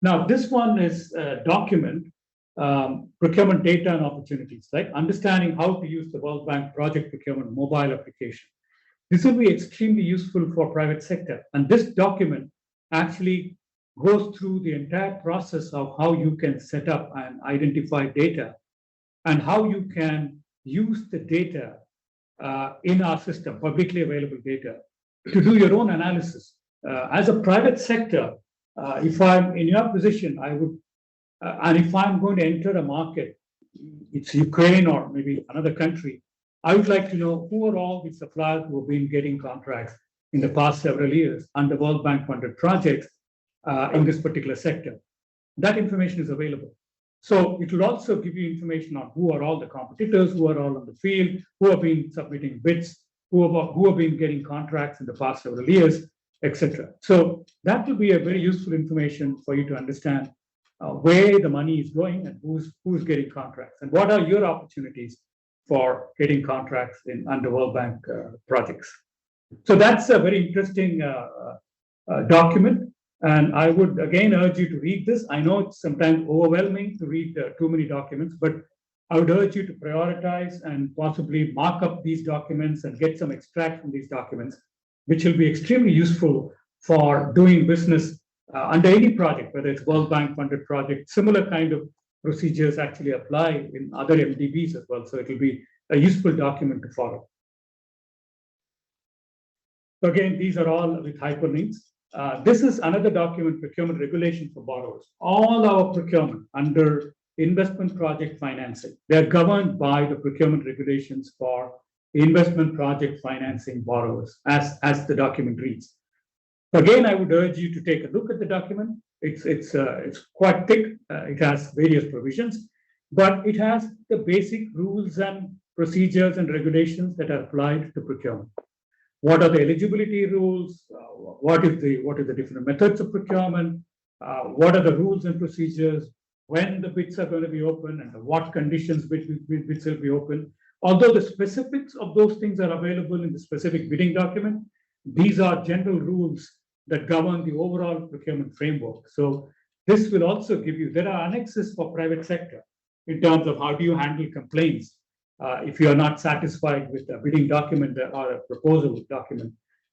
Now, this one is a document procurement data and opportunities, like understanding how to use the World Bank project procurement mobile application. This will be extremely useful for private sector. And this document actually goes through the entire process of how you can set up and identify data and how you can use the data in our system, publicly available data, to do your own analysis. As a private sector, if I'm in your position, I would, and if I'm going to enter a market, it's Ukraine or maybe another country, I would like to know who are all the suppliers who have been getting contracts in the past several years under World Bank funded projects in this particular sector. That information is available. So it will also give you information on who are all the competitors, who are all on the field, who have been submitting bids, who have been getting contracts in the past several years, etc. So that will be a very useful information for you to understand where the money is going and who's getting contracts and what are your opportunities for getting contracts in under World Bank projects. So that's a very interesting document. And I would again urge you to read this. I know it's sometimes overwhelming to read too many documents, but I would urge you to prioritize and possibly mark up these documents and get some extract from these documents, which will be extremely useful for doing business under any project, whether it's World Bank funded project. Similar kind of procedures actually apply in other MDBs as well. So it will be a useful document to follow. Again, these are all with hyperlinks. This is another document, procurement regulation for borrowers. All our procurement under investment project financing, they're governed by the procurement regulations for investment project financing borrowers, as the document reads. Again, I would urge you to take a look at the document. It's quite thick. It has various provisions, but it has the basic rules and procedures and regulations that are applied to procurement. What are the eligibility rules? What is the different methods of procurement? What are the rules and procedures? When the bids are going to be open and what conditions bids will be open? Although the specifics of those things are available in the specific bidding document, these are general rules that govern the overall procurement framework. So this will also give you, there are annexes for private sector in terms of how do you handle complaints if you are not satisfied with a bidding document or a proposal document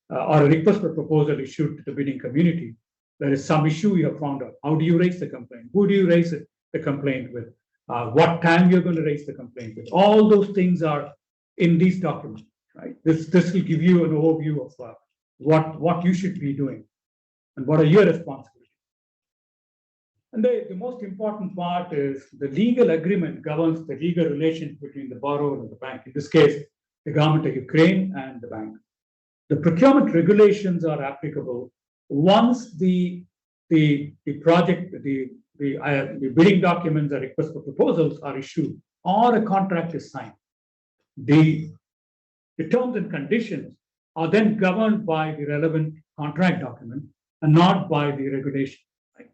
or a request for proposal issued to the bidding community. There is some issue you have found out. How do you raise the complaint? Who do you raise the complaint with? What time you're going to raise the complaint with? All those things are in these documents, right? This will give you an overview of what you should be doing and what are your responsibilities. And the most important part is the legal agreement governs the legal relation between the borrower and the bank. In this case, the government of Ukraine and the bank. The procurement regulations are applicable once the project, the bidding documents or request for proposals are issued or a contract is signed. The terms and conditions are then governed by the relevant contract document and not by the regulation. Right?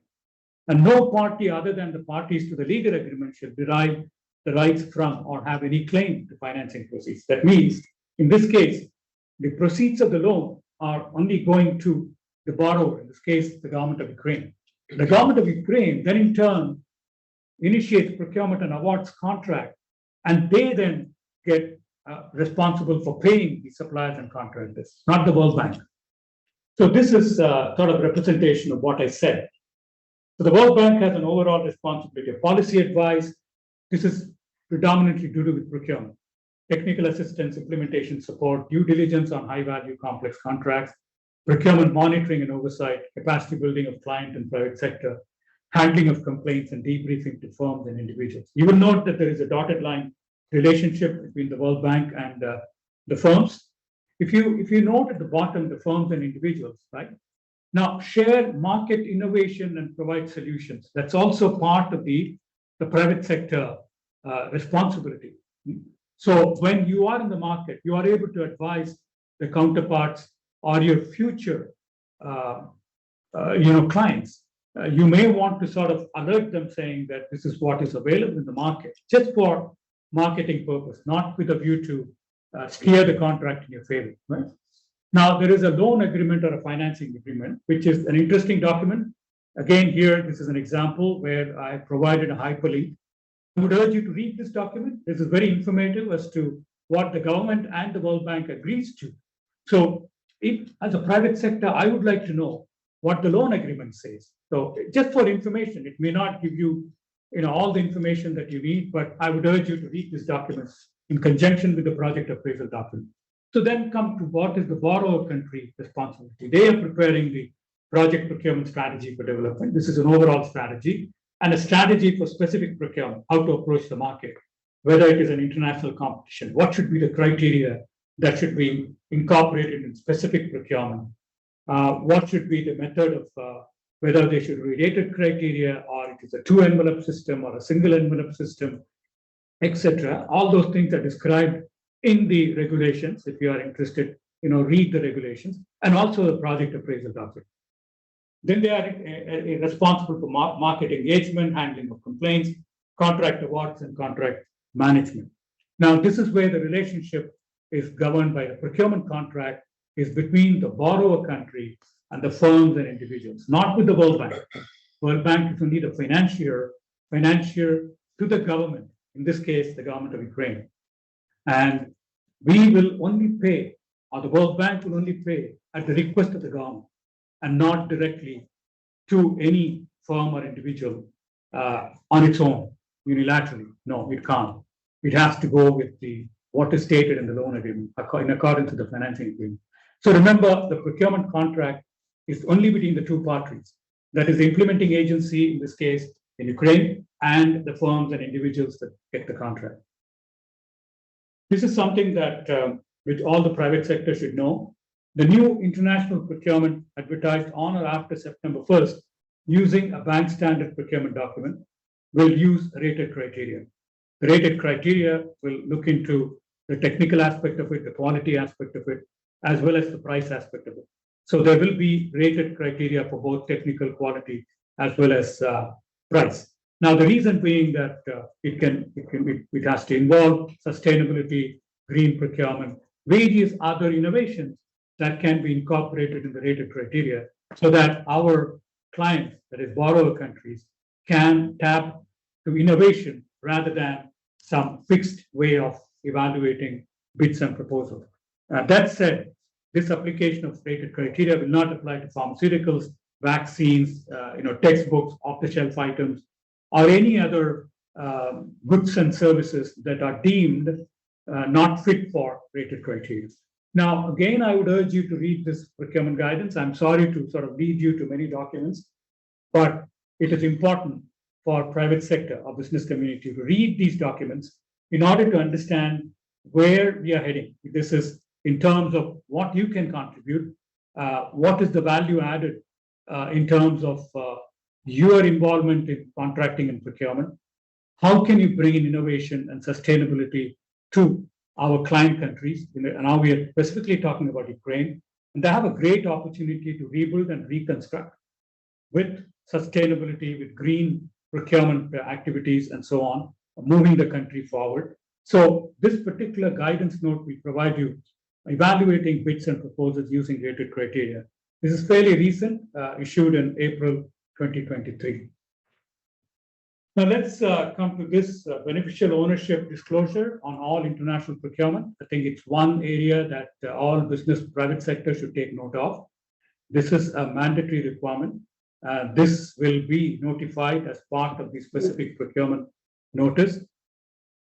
And no party other than the parties to the legal agreement shall derive the rights from or have any claim to financing proceeds. That means, in this case, the proceeds of the loan are only going to the borrower, in this case, the government of Ukraine. The government of Ukraine then in turn initiates procurement and awards contract, and they then get responsible for paying the suppliers and contractors, not the World Bank. So this is sort of representation of what I said. So the World Bank has an overall responsibility of policy advice. This is predominantly due to with procurement, technical assistance, implementation support, due diligence on high-value complex contracts, procurement monitoring and oversight, capacity building of client and private sector, handling of complaints and debriefing to firms and individuals. You will note that there is a dotted line relationship between the World Bank and the firms. If you note at the bottom, the firms and individuals, right? Now, share market innovation and provide solutions. That's also part of the private sector responsibility. So when you are in the market, you are able to advise the counterparts or your future clients. You may want to sort of alert them saying that this is what is available in the market, just for marketing purpose, not with a view to steer the contract in your favor. Right? Now, there is a loan agreement or a financing agreement, which is an interesting document. Again, here, this is an example where I provided a hyperlink would urge you to read this document. This is very informative as to what the government and the World Bank agrees to. So if, as a private sector, I would like to know what the loan agreement says. So just for information, it may not give you, all the information that you need, but I would urge you to read this document in conjunction with the project appraisal document. So then come to what is the borrower country responsibility. They are preparing the project procurement strategy for development. This is an overall strategy and a strategy for specific procurement, how to approach the market, whether it is an international competition, what should be the criteria that should be incorporated in specific procurement, what should be the method of whether they should be rated criteria or it is a 2-envelope system or a single envelope system, etc. All those things are described in the regulations. If you are interested, read the regulations and also the project appraisal document. Then they are responsible for market engagement, handling of complaints, contract awards, and contract management. Now, this is where the relationship is governed by the procurement contract is between the borrower country and the firms and individuals, not with the World Bank. World Bank is only the financier to the government, in this case, the government of Ukraine. And we will only pay, or the World Bank will only pay at the request of the government and not directly to any firm or individual on its own, unilaterally. No, it can't. It has to go with what is stated in the loan agreement in accordance with the financing agreement. So remember, the procurement contract is only between the two parties. That is the implementing agency, in this case, in Ukraine, and the firms and individuals that get the contract. This is something that which all the private sector should know. The new international procurement advertised on or after September 1st, using a bank standard procurement document, will use rated criteria. The rated criteria will look into the technical aspect of it, the quality aspect of it, as well as the price aspect of it. So there will be rated criteria for both technical quality as well as price. Now, the reason being that it has to involve sustainability, green procurement, various other innovations that can be incorporated in the rated criteria so that our clients, that is borrower countries, can tap to innovation rather than some fixed way of evaluating bids and proposals. That said, this application of rated criteria will not apply to pharmaceuticals, vaccines, textbooks, off-the-shelf items, or any other goods and services that are deemed not fit for rated criteria. Now, again, I would urge you to read this procurement guidance. I'm sorry to sort of lead you to many documents, but it is important for private sector or business community to read these documents in order to understand where we are heading. This is in terms of what you can contribute, what is the value added in terms of your involvement in contracting and procurement. How can you bring in innovation and sustainability to our client countries? Now we are specifically talking about Ukraine, and they have a great opportunity to rebuild and reconstruct with sustainability, with green procurement activities and so on, moving the country forward. So this particular guidance note we provide you, evaluating bids and proposals using rated criteria. This is fairly recent, issued in April 2023. Now let's come to this beneficial ownership disclosure on all international procurement. I think it's one area that all business private sector should take note of. This is a mandatory requirement. This will be notified as part of the specific procurement notice.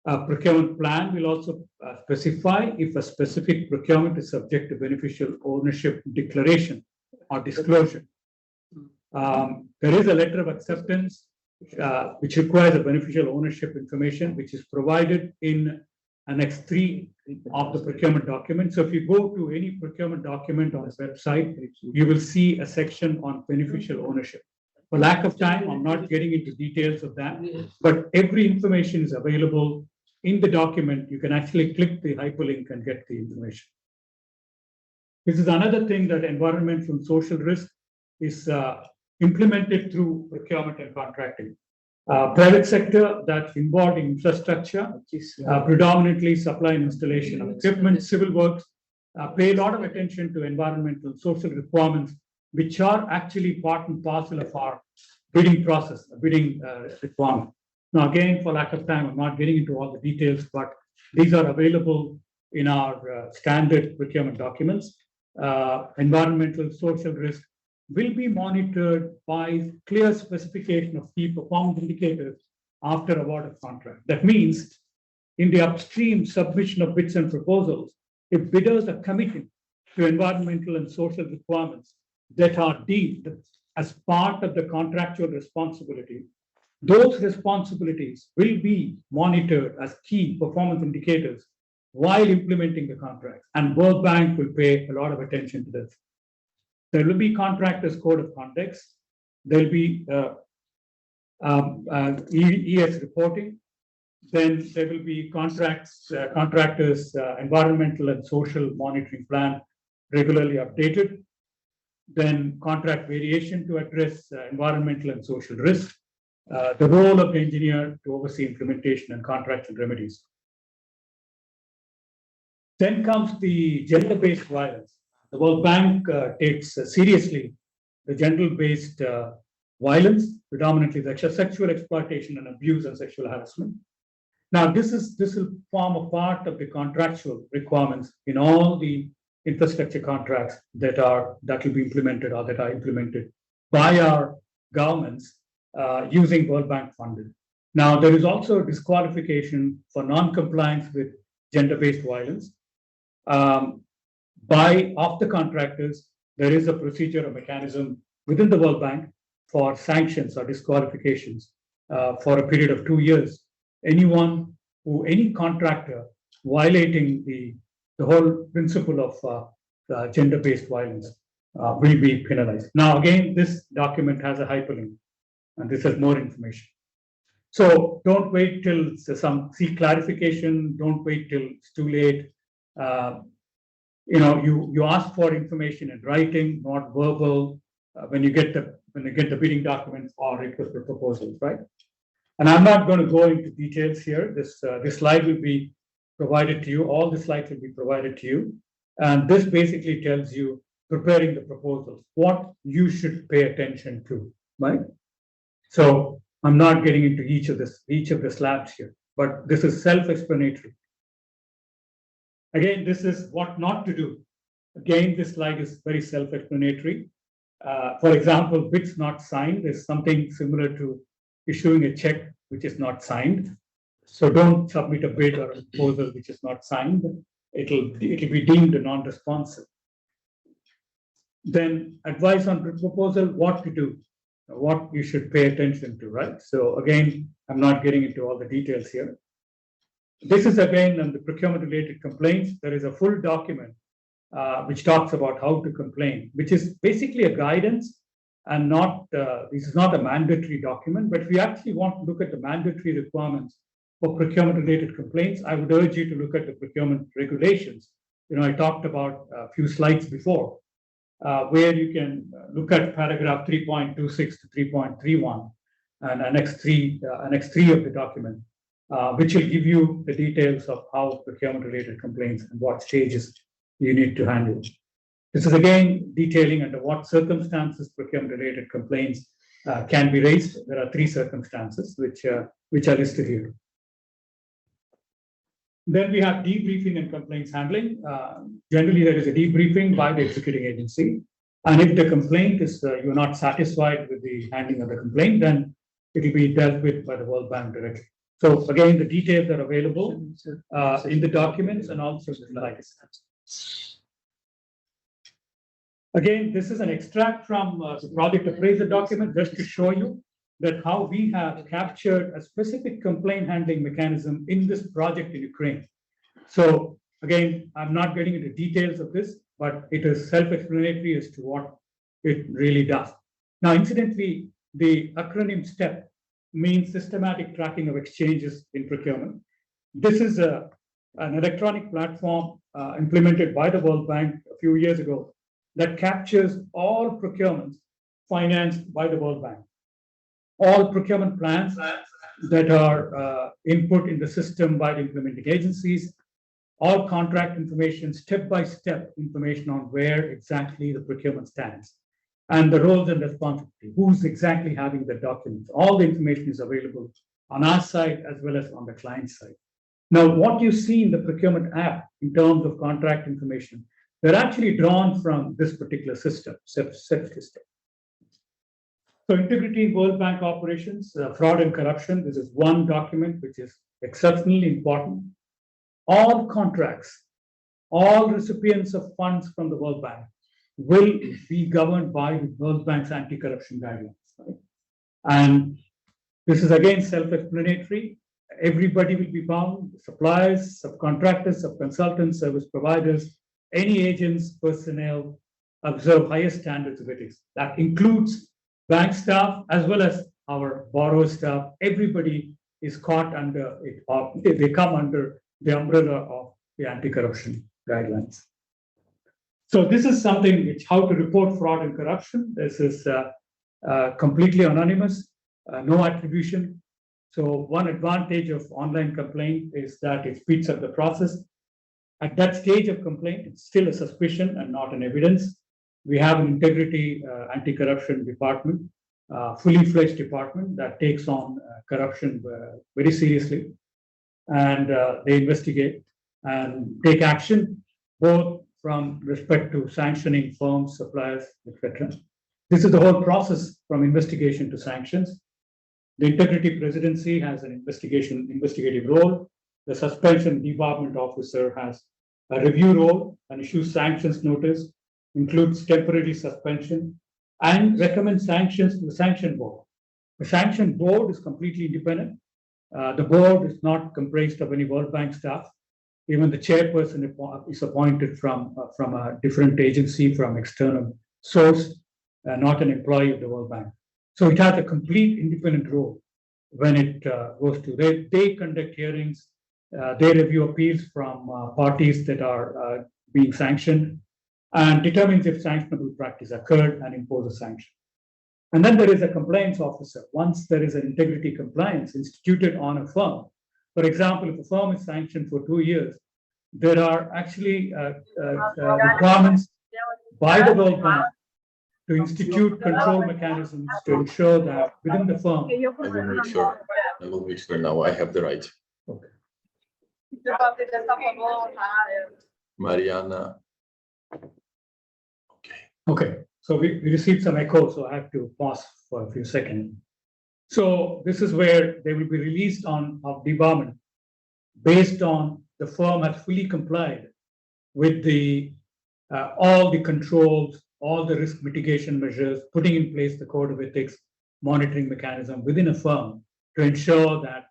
A procurement plan will also specify if a specific procurement is subject to beneficial ownership declaration or disclosure. There is a letter of acceptance which requires a beneficial ownership information, which is provided in Annex 3 of the procurement document. So if you go to any procurement document on this website, you will see a section on beneficial ownership. For lack of time, I'm not getting into details of that, but every information is available in the document. You can actually click the hyperlink and get the information. This is another thing that environmental and social risk is implemented through procurement and contracting. Private sector that's involved in infrastructure, predominantly supply and installation of equipment, civil works, pay a lot of attention to environmental and social requirements, which are actually part and parcel of our bidding process, bidding requirement. Now, again, for lack of time, I'm not getting into all the details, but these are available in our standard procurement documents. Environmental, social risk will be monitored by clear specification of key performance indicators after award of contract. That means in the upstream submission of bids and proposals, if bidders are committing to environmental and social requirements that are deemed as part of the contractual responsibility, those responsibilities will be monitored as key performance indicators while implementing the contract. And World Bank will pay a lot of attention to this. There will be contractors' code of conduct. There will be ES reporting. Then there will be contractors' environmental and social monitoring plan regularly updated. Then contract variation to address environmental and social risk. The role of the engineer to oversee implementation and contractual remedies. Then comes the gender-based violence. The World Bank takes seriously the gender-based violence, predominantly sexual exploitation and abuse and sexual harassment. Now, this will form a part of the contractual requirements in all the infrastructure contracts that will be implemented or that are implemented by our governments using World Bank funded. Now, there is also a disqualification for non-compliance with gender-based violence. Of the contractors, there is a procedure, a mechanism within the World Bank for sanctions or disqualifications for a period of 2 years. Any contractor violating the whole principle of gender-based violence will be penalized. Now, again, this document has a hyperlink, and this has more information. So don't wait till seek clarification. Don't wait till it's too late. You ask for information in writing, not verbal, when you get the bidding documents or request for proposals, right? And I'm not going to go into details here. This slide will be provided to you. All the slides will be provided to you. And this basically tells you, preparing the proposals, what you should pay attention to, right? So I'm not getting into each of the slabs here, but this is self-explanatory. Again, this is what not to do. Again, this slide is very self-explanatory. For example, bids not signed is something similar to issuing a check which is not signed. So don't submit a bid or a proposal which is not signed. It'll be deemed a non-responsive. Then advice on proposal, what to do, what you should pay attention to, right? So again, I'm not getting into all the details here. This is again on the procurement-related complaints. There is a full document which talks about how to complain, which is basically a guidance and not, this is not a mandatory document, but if you actually want to look at the mandatory requirements for procurement-related complaints, I would urge you to look at the procurement regulations. I talked about a few slides before, where you can look at paragraph 3.26 to 3.31 and annex 3 of the document, which will give you the details of how procurement-related complaints and what stages you need to handle. This is again detailing under what circumstances procurement-related complaints can be raised. There are 3 circumstances which are listed here. Then we have debriefing and complaints handling. Generally, there is a debriefing by the executing agency. And if the complaint is you're not satisfied with the handling of the complaint, then it will be dealt with by the World Bank directly. So again, the details are available in the documents and also the slides. Again, this is an extract from the project appraiser document just to show you that how we have captured a specific complaint handling mechanism in this project in Ukraine. So again, I'm not getting into details of this, but it is self-explanatory as to what it really does. Now, incidentally, the acronym STEP means systematic tracking of exchanges in procurement. This is an electronic platform implemented by the World Bank a few years ago that captures all procurements financed by the World Bank. All procurement plans that are input in the system by the implementing agencies, all contract information, step-by-step information on where exactly the procurement stands, and the roles and responsibility, who's exactly having the documents. All the information is available on our side as well as on the client side. Now, what you see in the procurement app in terms of contract information, they're actually drawn from this particular system, set system. So integrity in World Bank operations, fraud and corruption, this is one document which is exceptionally important. All contracts, all recipients of funds from the World Bank will be governed by the World Bank's anti-corruption guidelines. Right? And this is again self-explanatory. Everybody will be bound, suppliers, subcontractors, subconsultants, service providers, any agents, personnel, observe highest standards of ethics. That includes bank staff as well as our borrower staff. Everybody is caught under it, or they come under the umbrella of the anti-corruption guidelines. So this is something which, how to report fraud and corruption. This is completely anonymous, no attribution. So one advantage of online complaint is that it speeds up the process. At that stage of complaint, it's still a suspicion and not an evidence. We have an integrity anti-corruption department, fully fledged department that takes on corruption very seriously. And they investigate and take action, both from respect to sanctioning firms, suppliers, etc. This is the whole process from investigation to sanctions. The integrity presidency has an investigative role. The suspension debarment officer has a review role and issues sanctions notice, includes temporary suspension, and recommends sanctions to the sanction board. The sanction board is completely independent. The board is not comprised of any World Bank staff. Even the chairperson is appointed from a different agency, from external source, not an employee of the World Bank. So it has a complete independent role when it goes to. They conduct hearings, they review appeals from parties that are being sanctioned, and determines if sanctionable practice occurred and impose a sanction. And then there is a compliance officer. Once there is an integrity compliance instituted on a firm, for example, if a firm is sanctioned for 2 years, there are actually requirements by the World Bank to institute control mechanisms to ensure that within the firm. I will make sure. I will make sure now I have the right. Okay. Mariana. Okay. So we received some echo, so I have to pause for a few seconds. So this is where they will be released of debarment based on the firm has fully complied with the all the controls, all the risk mitigation measures, putting in place the code of ethics, monitoring mechanism within a firm to ensure that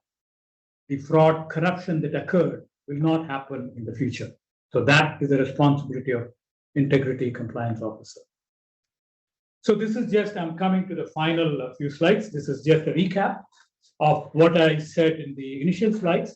the fraud, corruption that occurred will not happen in the future. So that is the responsibility of integrity compliance officer. So this is just, I'm coming to the final few slides. This is just a recap of what I said in the initial slides.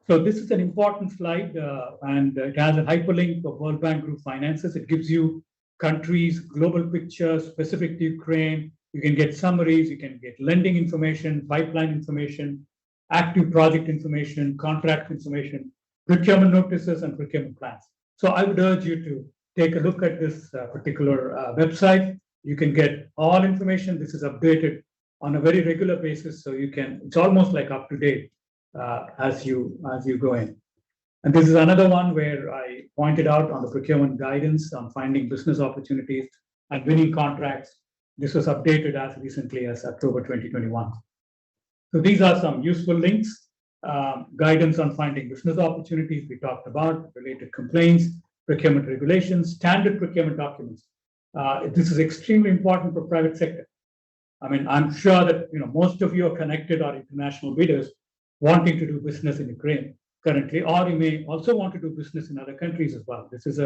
So this is an important slide and it has a hyperlink of World Bank Group finances. It gives you countries, global picture, specific to Ukraine. You can get summaries, you can get lending information, pipeline information, active project information, contract information, procurement notices, and procurement plans. So I would urge you to take a look at this particular website. You can get all information. This is updated on a very regular basis, so you can, it's almost like up to date as you go in. And this is another one where I pointed out on the procurement guidance on finding business opportunities and winning contracts. This was updated as recently as October 2021. So these are some useful links. Guidance on finding business opportunities we talked about, related complaints, procurement regulations, standard procurement documents. This is extremely important for private sector. I mean, I'm sure that most of you are connected or international bidders wanting to do business in Ukraine currently, or you may also want to do business in other countries as well. This is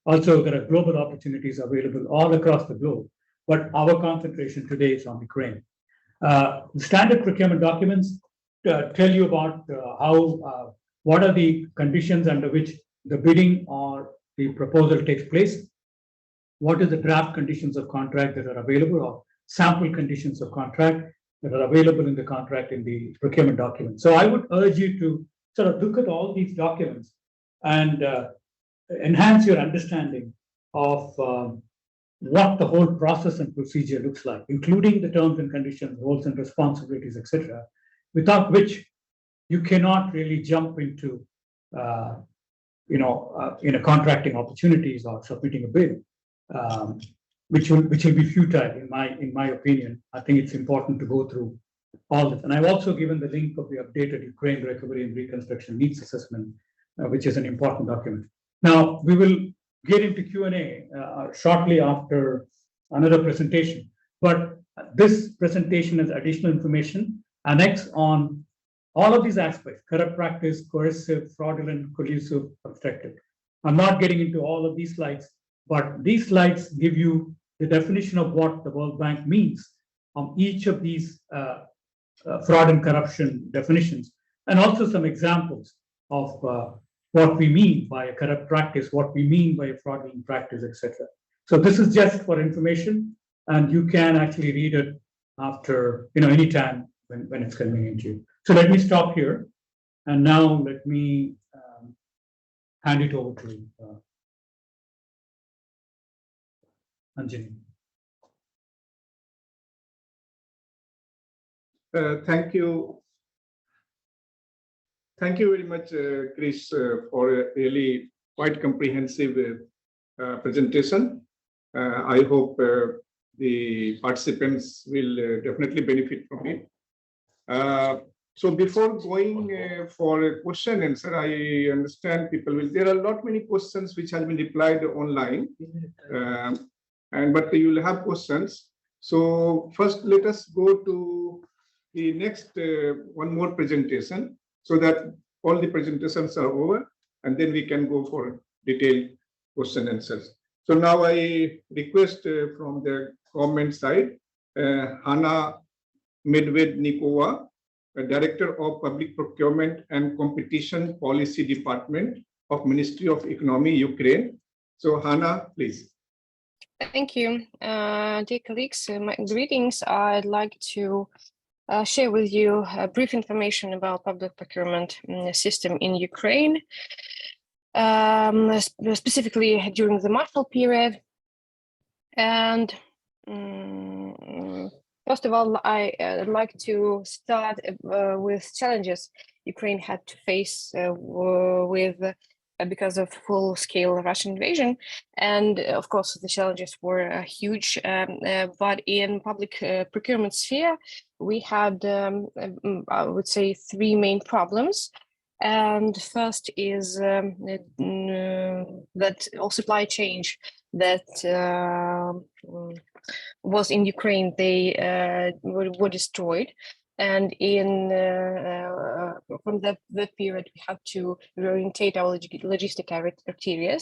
also there are global opportunities available all across the globe, but our concentration today is on Ukraine. Standard procurement documents tell you about what are the conditions under which the bidding or the proposal takes place. What is the draft conditions of contract that are available, or sample conditions of contract that are available in the contract in the procurement document. So I would urge you to sort of look at all these documents and enhance your understanding of what the whole process and procedure looks like, including the terms and conditions, roles and responsibilities, etc., without which you cannot really jump into, contracting opportunities or submitting a bid, which will be futile in my opinion. I think it's important to go through all this. And I've also given the link of the updated Ukraine Recovery and Reconstruction Needs Assessment, which is an important document. Now, we will get into Q&A shortly after another presentation. But this presentation is additional information annexed on all of these aspects: corrupt practice, coercive, fraudulent, collusive, obstructive. I'm not getting into all of these slides, but these slides give you the definition of what the World Bank means on each of these fraud and corruption definitions, and also some examples of what we mean by a corrupt practice, what we mean by a fraudulent practice, etc. So this is just for information, and you can actually read it after, anytime when it's convenient to you. So let me stop here, and now let me hand it over to Anjani. Thank you. Thank you very much, Chris, for a really quite comprehensive presentation. I hope the participants will definitely benefit from it. So before going for a question answer, I understand there are not many questions which have been replied online, but you will have questions. So first, let us go to the next one more presentation, so that all the presentations are over, and then we can go for detailed question answers. So now I request from the government side, Hanna Medvednikova, Director of Public Procurement and Competition Policy Department of Ministry of Economy, Ukraine. So Hanna, please. Thank you. Dear colleagues, my greetings. I'd like to share with you brief information about public procurement system in Ukraine, specifically during the Marshall period. And first of all, I'd like to start with challenges Ukraine had to face because of full-scale Russian invasion. And of course, the challenges were huge, but in public procurement sphere, we had, I would say, three main problems. And first is that all supply chain that was in Ukraine, they were destroyed. And from that period, we have to reorientate our logistic criteria.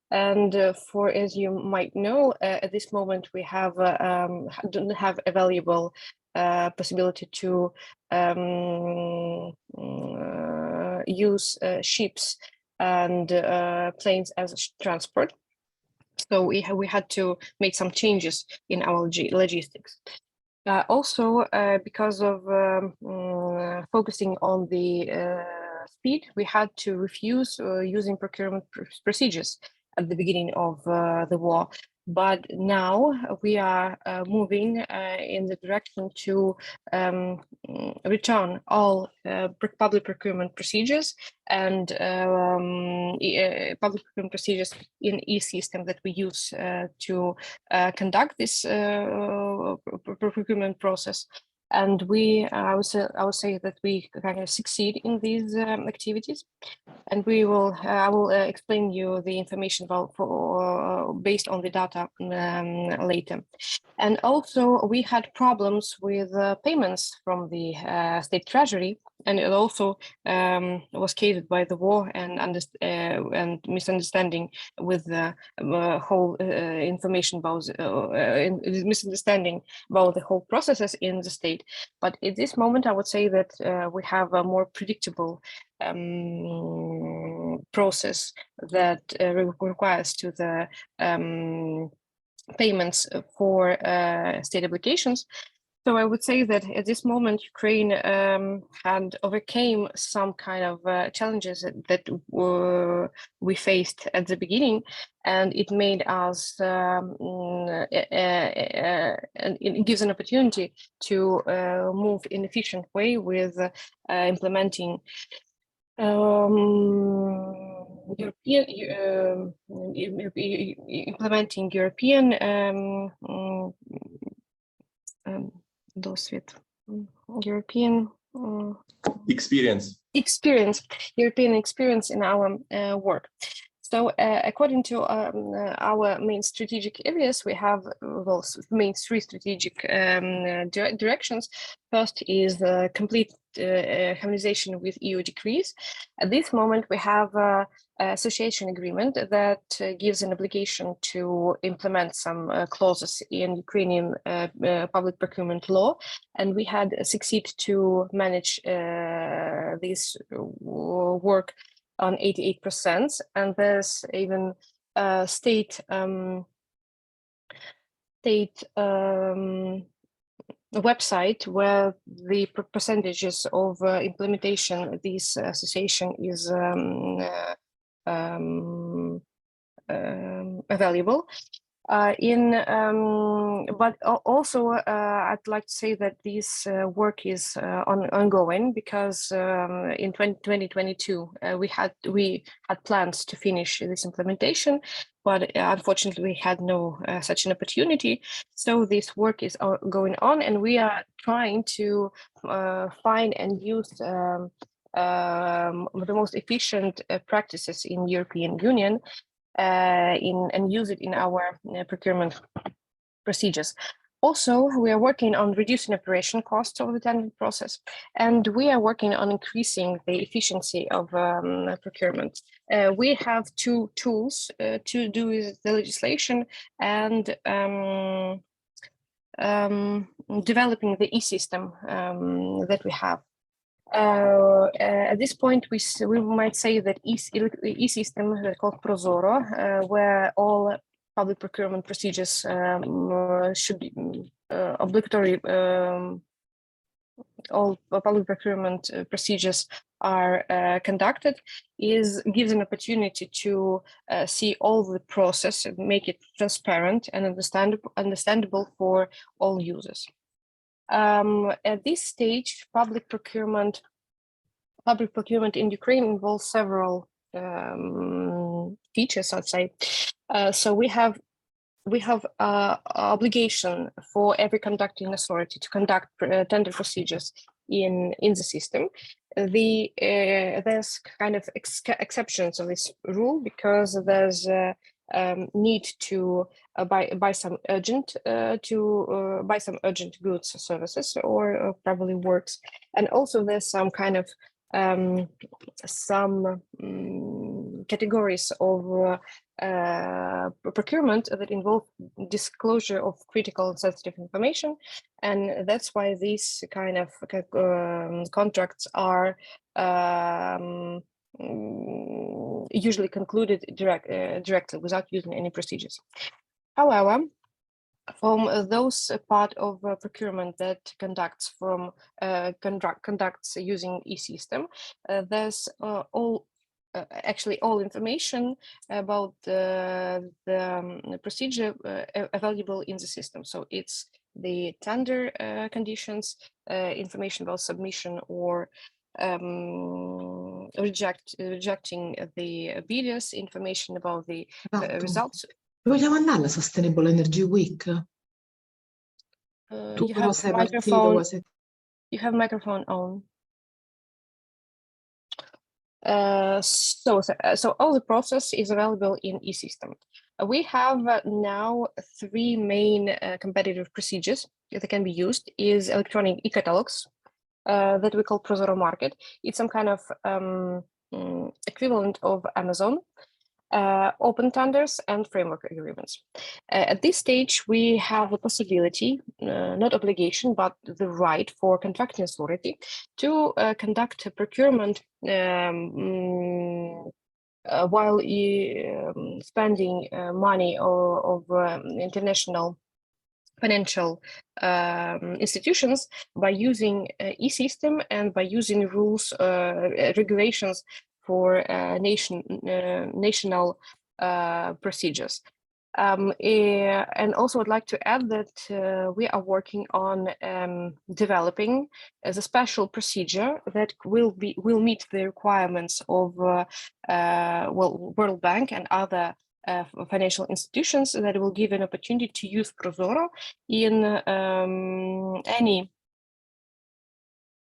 And as you might know, at this moment, we don't have available possibility to use ships and planes as transport. So we had to make some changes in our logistics. Also, because of focusing on the speed, we had to refuse using procurement procedures at the beginning of the war. But now we are moving in the direction to return all public procurement procedures and public procurement procedures in e-system that we use to conduct this procurement process. And I would say that we kind of succeed in these activities. And I will explain you the information based on the data later. And also we had problems with payments from the state treasury, and it also was caused by the war and misunderstanding with the whole information about misunderstanding about the whole processes in the state. But at this moment, I would say that we have a more predictable process that requires to the payments for state obligations. So I would say that at this moment, Ukraine had overcame some kind of challenges that we faced at the beginning, and it made us, it gives an opportunity to move in efficient way with implementing European досвід, European European experience in our work. So according to our main strategic areas, we have main three strategic directions. First is complete harmonization with EU decrees. At this moment, we have an association agreement that gives an obligation to implement some clauses in Ukrainian public procurement law, and we had succeeded to manage this work on 88%, and there's even state website where the percentages of implementation of this association is available. But also I'd like to say that this work is ongoing, because in 2022 we had plans to finish this implementation, but unfortunately we had no such an opportunity. So this work is going on, and we are trying to find and use the most efficient practices in European Union and use it in our procurement procedures. Also, we are working on reducing operation costs of the tender process, and we are working on increasing the efficiency of procurement. We have two tools to do with the legislation and developing the e-system that we have. At this point, we might say that e-system called ProZorro, where all public procurement procedures should be obligatory. All public procurement procedures are conducted, gives an opportunity to see all the process, make it transparent and understandable for all users. At this stage, public procurement in Ukraine involves several features, I'd say. So we have obligation for every conducting authority to conduct tender procedures in the system. There's kind of exceptions of this rule, because there's need to buy some urgent goods or services, or probably works, and also there's some kind of some categories of procurement that involve disclosure of critical and sensitive information, and that's why these kind of contracts are usually concluded directly without using any procedures. However, from those part of procurement that conducts using e-system, there's actually all information about the procedure available in the system. So it's the tender conditions, information about submission or rejecting the bidders, information about the results. Vogliamo andare alla Sustainable Energy Week? Tu però sei partito. You have microphone on. So all the process is available in e-system. We have now three main competitive procedures that can be used. Is electronic e-catalogs that we call ProZorro Market. It's some kind of equivalent of Amazon. Open tenders and framework agreements. At this stage, we have a possibility, not obligation, but the right for contracting authority to conduct a procurement while spending money of international financial institutions by using e-system and by using rules, regulations for national procedures. And also I'd like to add that we are working on developing as a special procedure that will meet the requirements of World Bank and other financial institutions, that will give an opportunity to use ProZorro in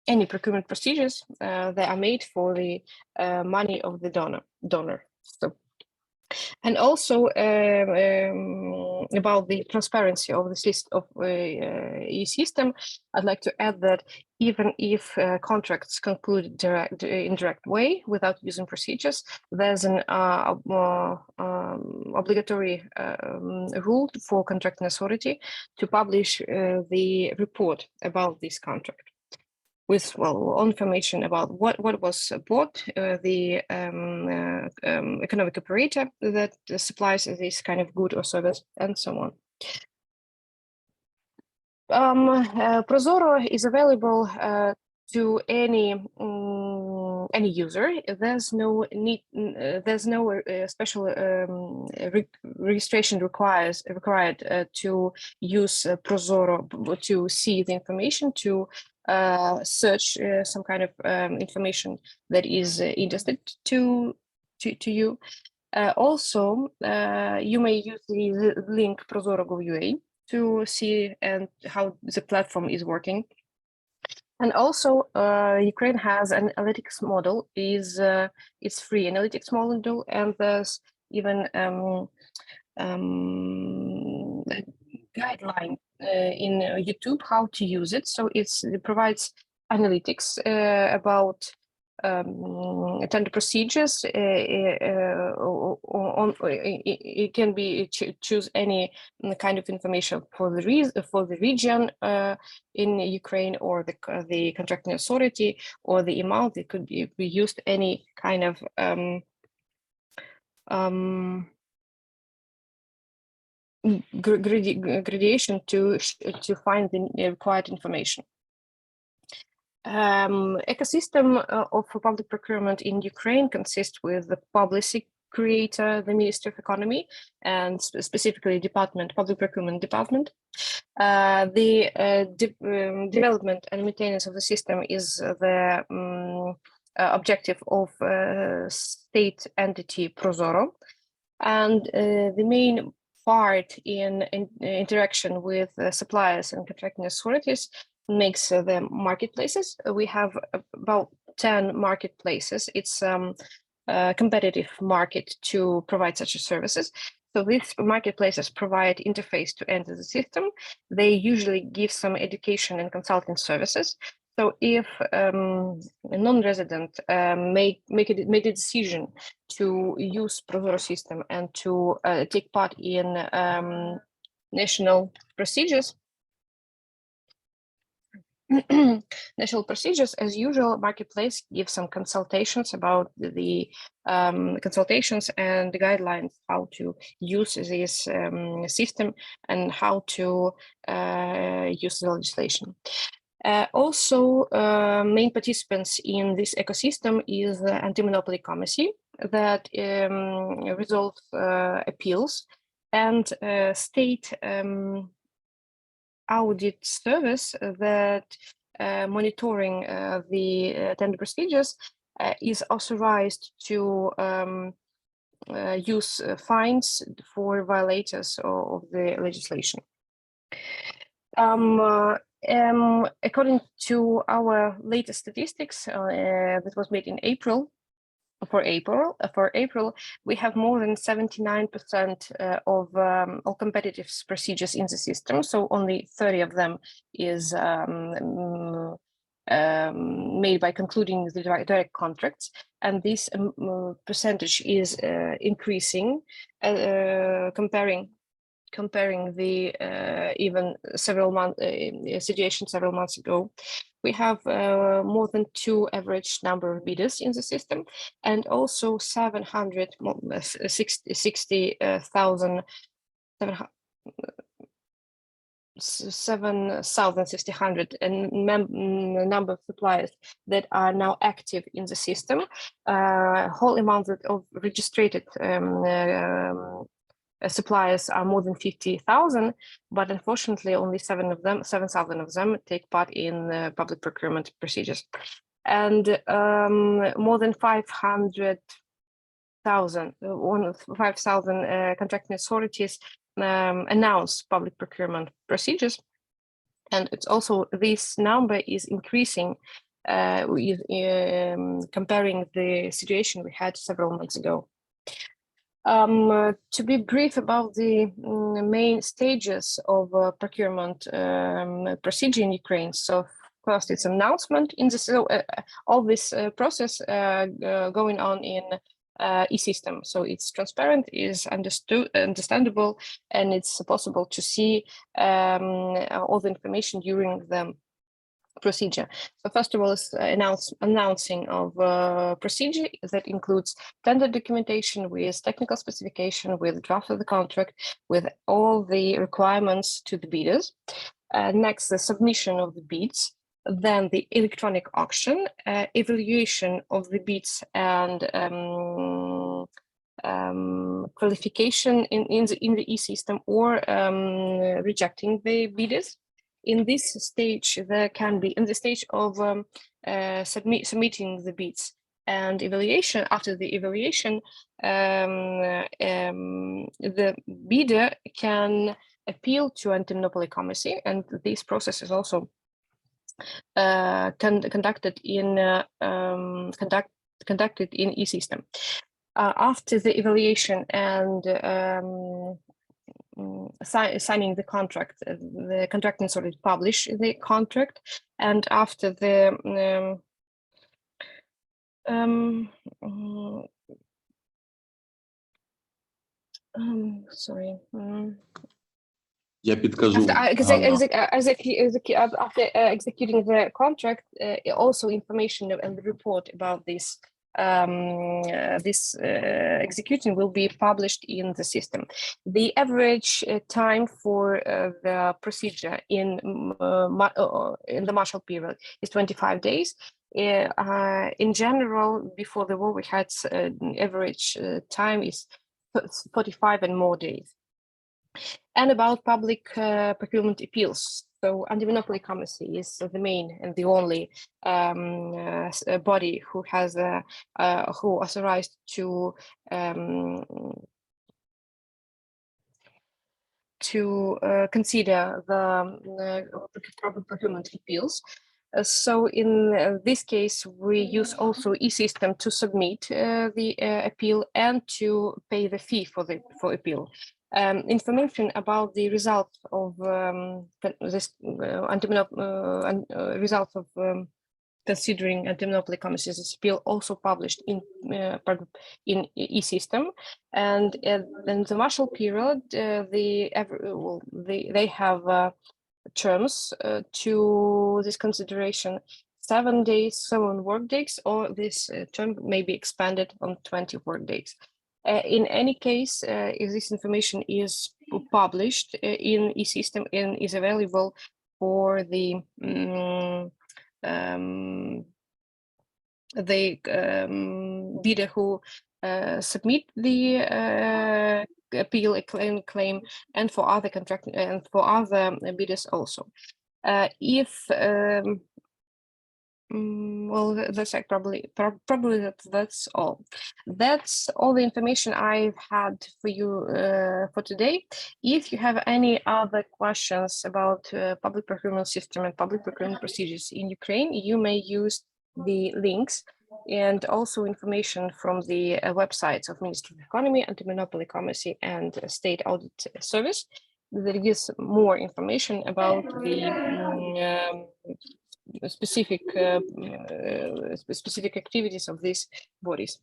any procurement procedures that are made for the money of the donor. So. And also about the transparency of the system of e-system, I'd like to add that even if contracts concluded in direct way without using procedures, there's an obligatory rule for contracting authority to publish the report about this contract, with all information about what was bought, the economic operator that supplies this kind of good or service, and so on. ProZorro is available to any user. There's no need. There's no special registration required to use ProZorro to see the information, to search some kind of information that is interested to you. Also, you may use the link prozorro.gov.ua to see and how the platform is working. And also, Ukraine has an analytics model. It's free analytics model, and there's even guideline in YouTube how to use it. So it provides analytics about tender procedures. It can be choose any kind of information for the region in Ukraine, or the contracting authority, or the amount. It could be used any kind of gradation to find the required information. Ecosystem of public procurement in Ukraine consists with the policy creator, the Ministry of Economy, and specifically public procurement department. The development and maintenance of the system is the objective of state entity ProZorro, and the main part in interaction with suppliers and contracting authorities makes the marketplaces. We have about 10 marketplaces. It's a competitive market to provide such services. So these marketplaces provide interface to enter the system. They usually give some education and consulting services. So if a non-resident made a decision to use ProZorro system and to take part in national procedures, as usual, marketplace gives some consultations about the consultations and the guidelines how to use this system and how to use the legislation. Also, main participants in this ecosystem is the anti-monopoly committee that resolves appeals, and state audit service that monitoring the tender procedures is authorized to use fines for violators of the legislation. According to our latest statistics that was made in April, for April, we have more than 79% of all competitive procedures in the system. So only 30 of them is made by concluding the direct contracts, and this percentage is increasing, comparing the even several months situation several months ago. We have more than 2 average number of bidders in the system, and also 760,000 7,600 number of suppliers that are now active in the system. Whole amount of registered suppliers are more than 50,000, but unfortunately only 7,000 of them take part in public procurement procedures. And more than 5,000 contracting authorities announce public procurement procedures. And it's also, this number is increasing comparing the situation we had several months ago. To be brief about the main stages of procurement procedure in Ukraine. So first, it's announcement in this all this process going on in e-system. So it's transparent, is understandable, and it's possible to see all the information during the procedure. So first of all, is announcing of procedure that includes tender documentation with technical specification, with draft of the contract, with all the requirements to the bidders. Next, the submission of the bids, then the electronic auction, evaluation of the bids, and qualification in the e-system, or rejecting the bidders. In this stage, there can be, in the stage of submitting the bids and evaluation, after the evaluation, the bidder can appeal to anti-monopoly committee, and this process is also conducted in e-system. After the evaluation and signing the contract, the contracting authority publish the contract, and after the sorry. Я підкажу. After executing the contract, also information and the report about this executing will be published in the system. The average time for the procedure in the martial period is 25 days. In general, before the war, we had average time is 45 and more days. And about public procurement appeals. So anti-monopoly committee is the main and the only body who has who authorized to consider the public procurement appeals. So in this case, we use also e-system to submit the appeal and to pay the fee for appeal. Information about the results of this results of considering anti-monopoly committee's appeal also published in e-system, and in the martial period, they have terms to this consideration: 7 days, 7 work days, or this term may be expanded on 20 work days. In any case, if this information is published in e-system and is available for the bidder who submit the appeal claim, and for other contract and for other bidders also. Well, that's probably that's all. That's all the information I've had for you for today. If you have any other questions about public procurement system and public procurement procedures in Ukraine, you may use the links and also information from the websites of Ministry of Economy, Anti-Monopoly Committee, and State Audit Service. There is more information about the specific activities of these bodies.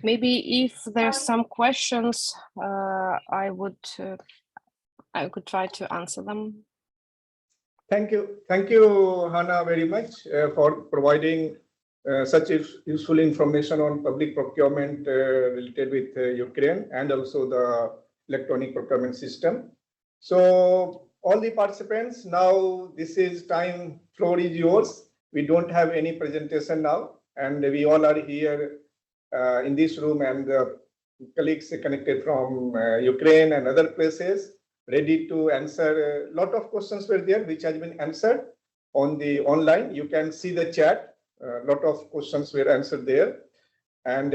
Maybe if there's some questions, I could try to answer them. Thank you, Hannah, very much for providing such useful information on public procurement related with Ukraine, and also the electronic procurement system. So all the participants, now this is time, floor is yours. We don't have any presentation now, and we all are here in this room, and the colleagues connected from Ukraine and other places, ready to answer. A lot of questions were there, which has been answered on the online. You can see the chat. A lot of questions were answered there, and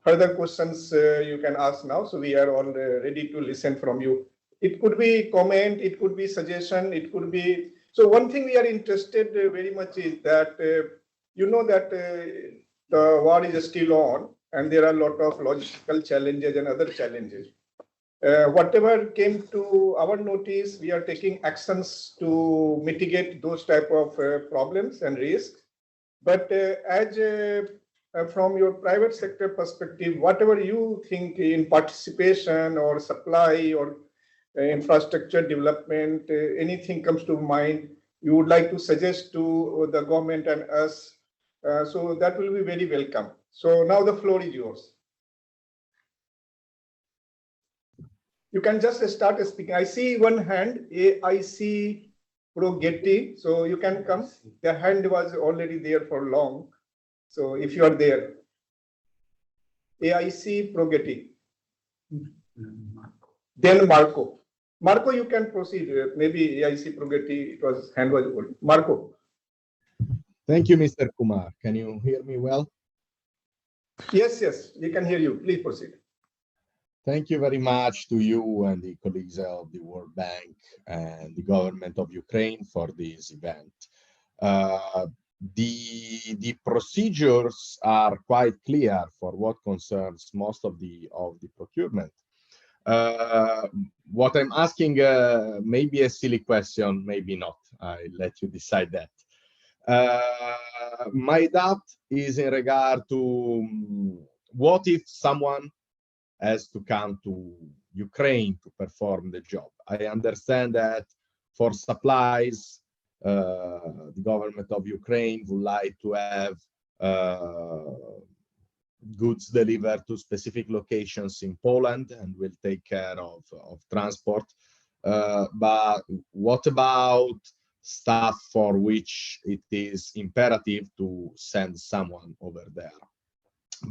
further questions you can ask now. So we are all ready to listen from you. It could be comment, it could be suggestion, it could be. So one thing we are interested very much is that you know that the war is still on, and there are a lot of logistical challenges and other challenges. Whatever came to our notice, we are taking actions to mitigate those type of problems and risks. But as from your private sector perspective, whatever you think in participation or supply or infrastructure development, anything comes to mind, you would like to suggest to the government and us, so that will be very welcome. So now the floor is yours. You can just start speaking. I see one hand, AIC Progeti, so you can come. The hand was already there for long. So if you are there, AIC Progeti. Then Marco. Marco, you can proceed. Maybe AIC Progeti, hand was old. Marco. Thank you, Mr. Kumar. Can you hear me well? Yes, yes, we can hear you. Please proceed. Thank you very much to you and the colleagues of the World Bank and the government of Ukraine for this event. The procedures are quite clear for what concerns most of the procurement. What I'm asking may be a silly question, maybe not. I'll let you decide that. My doubt is in regard to what if someone has to come to Ukraine to perform the job. I understand that for supplies, the government of Ukraine would like to have goods delivered to specific locations in Poland and will take care of transport. But what about stuff for which it is imperative to send someone over there?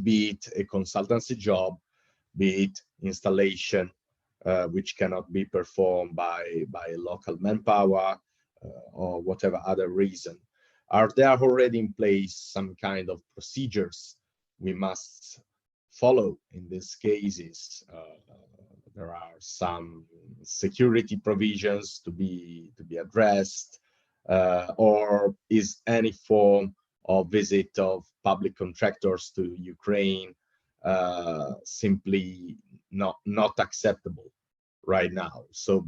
Be it a consultancy job, be it installation, which cannot be performed by local manpower or whatever other reason. Are there already in place some kind of procedures we must follow in these cases? There are some security provisions to be addressed, or is any form of visit of public contractors to Ukraine simply not acceptable right now? So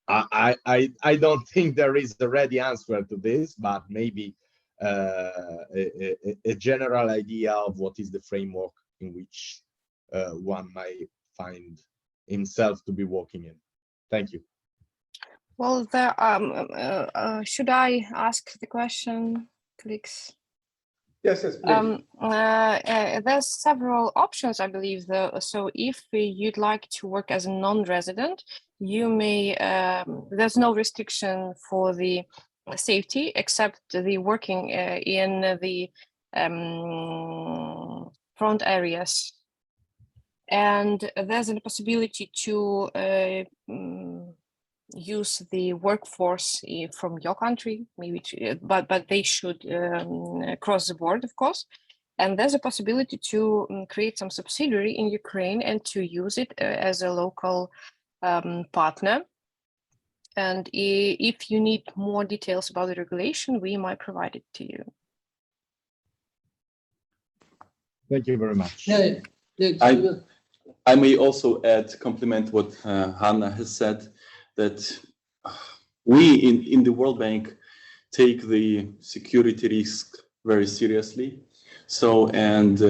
I don't think there is a ready answer to this, but maybe a general idea of what is the framework in which one might find himself to be working in. Thank you. Well, should I ask the question, colleagues? Yes, yes, please. There's several options, I believe, though. So if you'd like to work as a non-resident, you may, there's no restriction for the safety except the working in the front areas. And there's a possibility to use the workforce from your country, maybe, but they should cross the board, of course. And there's a possibility to create some subsidiary in Ukraine and to use it as a local partner. And if you need more details about the regulation, we might provide it to you. Thank you very much. I may also complement what Hanna has said, that we in the World Bank take the security risk very seriously. So, and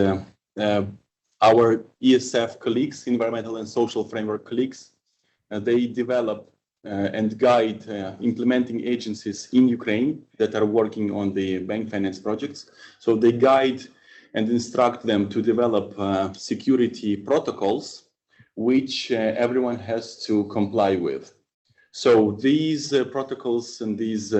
our ESF colleagues, environmental and social framework colleagues, they develop and guide implementing agencies in Ukraine that are working on the bank finance projects. So they guide and instruct them to develop security protocols, which everyone has to comply with. So these protocols and these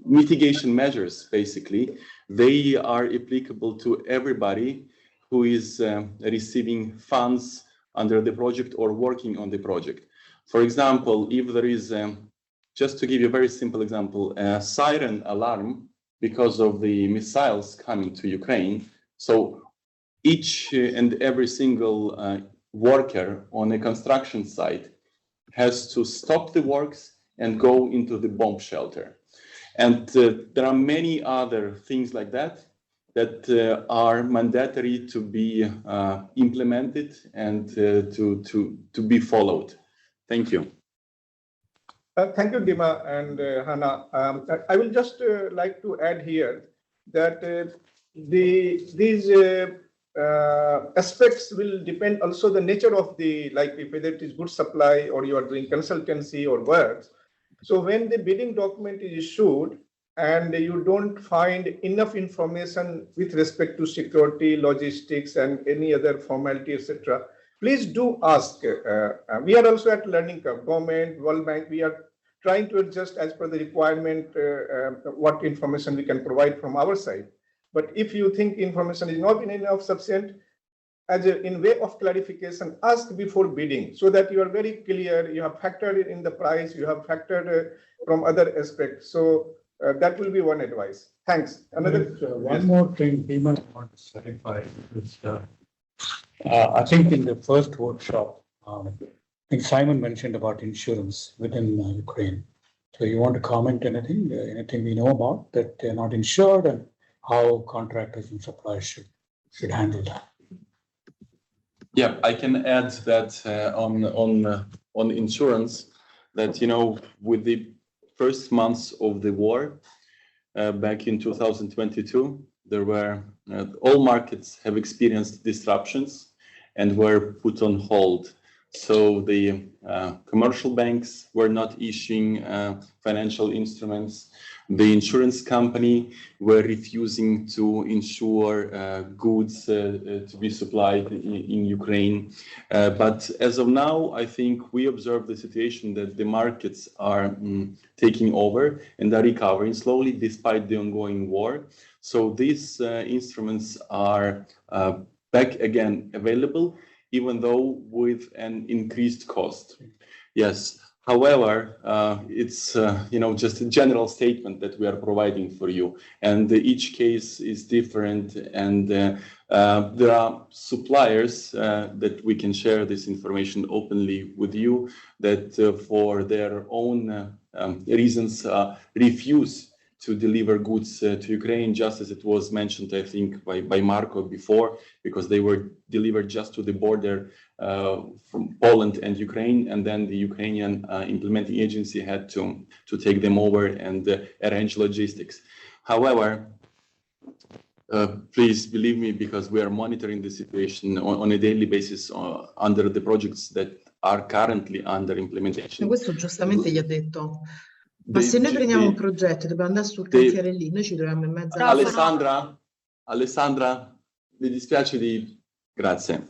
mitigation measures, basically, they are applicable to everybody who is receiving funds under the project or working on the project. For example, if there is, just to give you a very simple example, a siren alarm because of the missiles coming to Ukraine. So each and every single worker on a construction site has to stop the works and go into the bomb shelter. And there are many other things like that that are mandatory to be implemented and to be followed. Thank you. Thank you, Dima and Hannah. I will just like to add here that these aspects will depend also the nature of the, like if whether it is good supply or you are doing consultancy or works. So when the bidding document is issued and you don't find enough information with respect to security, logistics, and any other formality, etc., please do ask. We are also at learning curve. Government, World Bank, we are trying to adjust as per the requirement what information we can provide from our side. But if you think information is not enough sufficient, as in way of clarification, ask before bidding so that you are very clear. You have factored in the price, you have factored from other aspects. So that will be one advice. Thanks. Another one more thing Dima wants to clarify is I think in the first workshop, I think Simon mentioned about insurance within Ukraine. So you want to comment anything we know about that they're not insured and how contractors and suppliers should handle that? Yeah, I can add that on insurance that, you know, with the first months of the war back in 2022, there were all markets have experienced disruptions and were put on hold. So the commercial banks were not issuing financial instruments. The insurance company were refusing to insure goods to be supplied in Ukraine. But as of now, I think we observe the situation that the markets are taking over and are recovering slowly despite the ongoing war. So these instruments are back again available, even though with an increased cost. Yes. However, it's you know, just a general statement that we are providing for you, and each case is different, and there are suppliers that we can share this information openly with you that for their own reasons refuse to deliver goods to Ukraine, just as it was mentioned, I think, by Marco before, because they were delivered just to the border from Poland and Ukraine, and then the Ukrainian implementing agency had to take them over and arrange logistics. However, please believe me, because we are monitoring the situation on a daily basis under the projects that are currently under implementation. Questo giustamente gli ha detto. Ma se noi prendiamo un progetto, dobbiamo andare sul cantiere lì, noi ci troviamo in mezzo a... Alessandra, mi dispiace di... Grazie.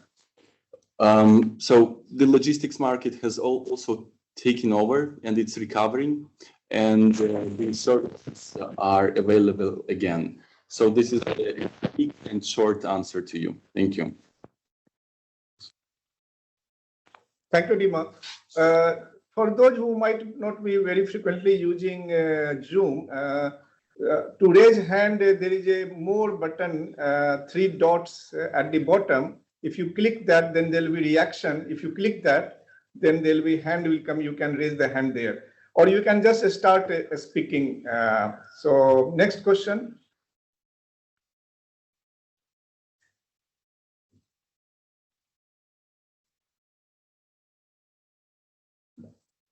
So the logistics market has also taken over and it's recovering, and the services are available again. So this is a quick and short answer to you. Thank you. Thank you, Dima. For those who might not be very frequently using Zoom, to raise hand, there is a more button, 3 dots at the bottom. If you click that, then there will be reaction. If you click that, then there will be hand will come. You can raise the hand there, or you can just start speaking. So next question.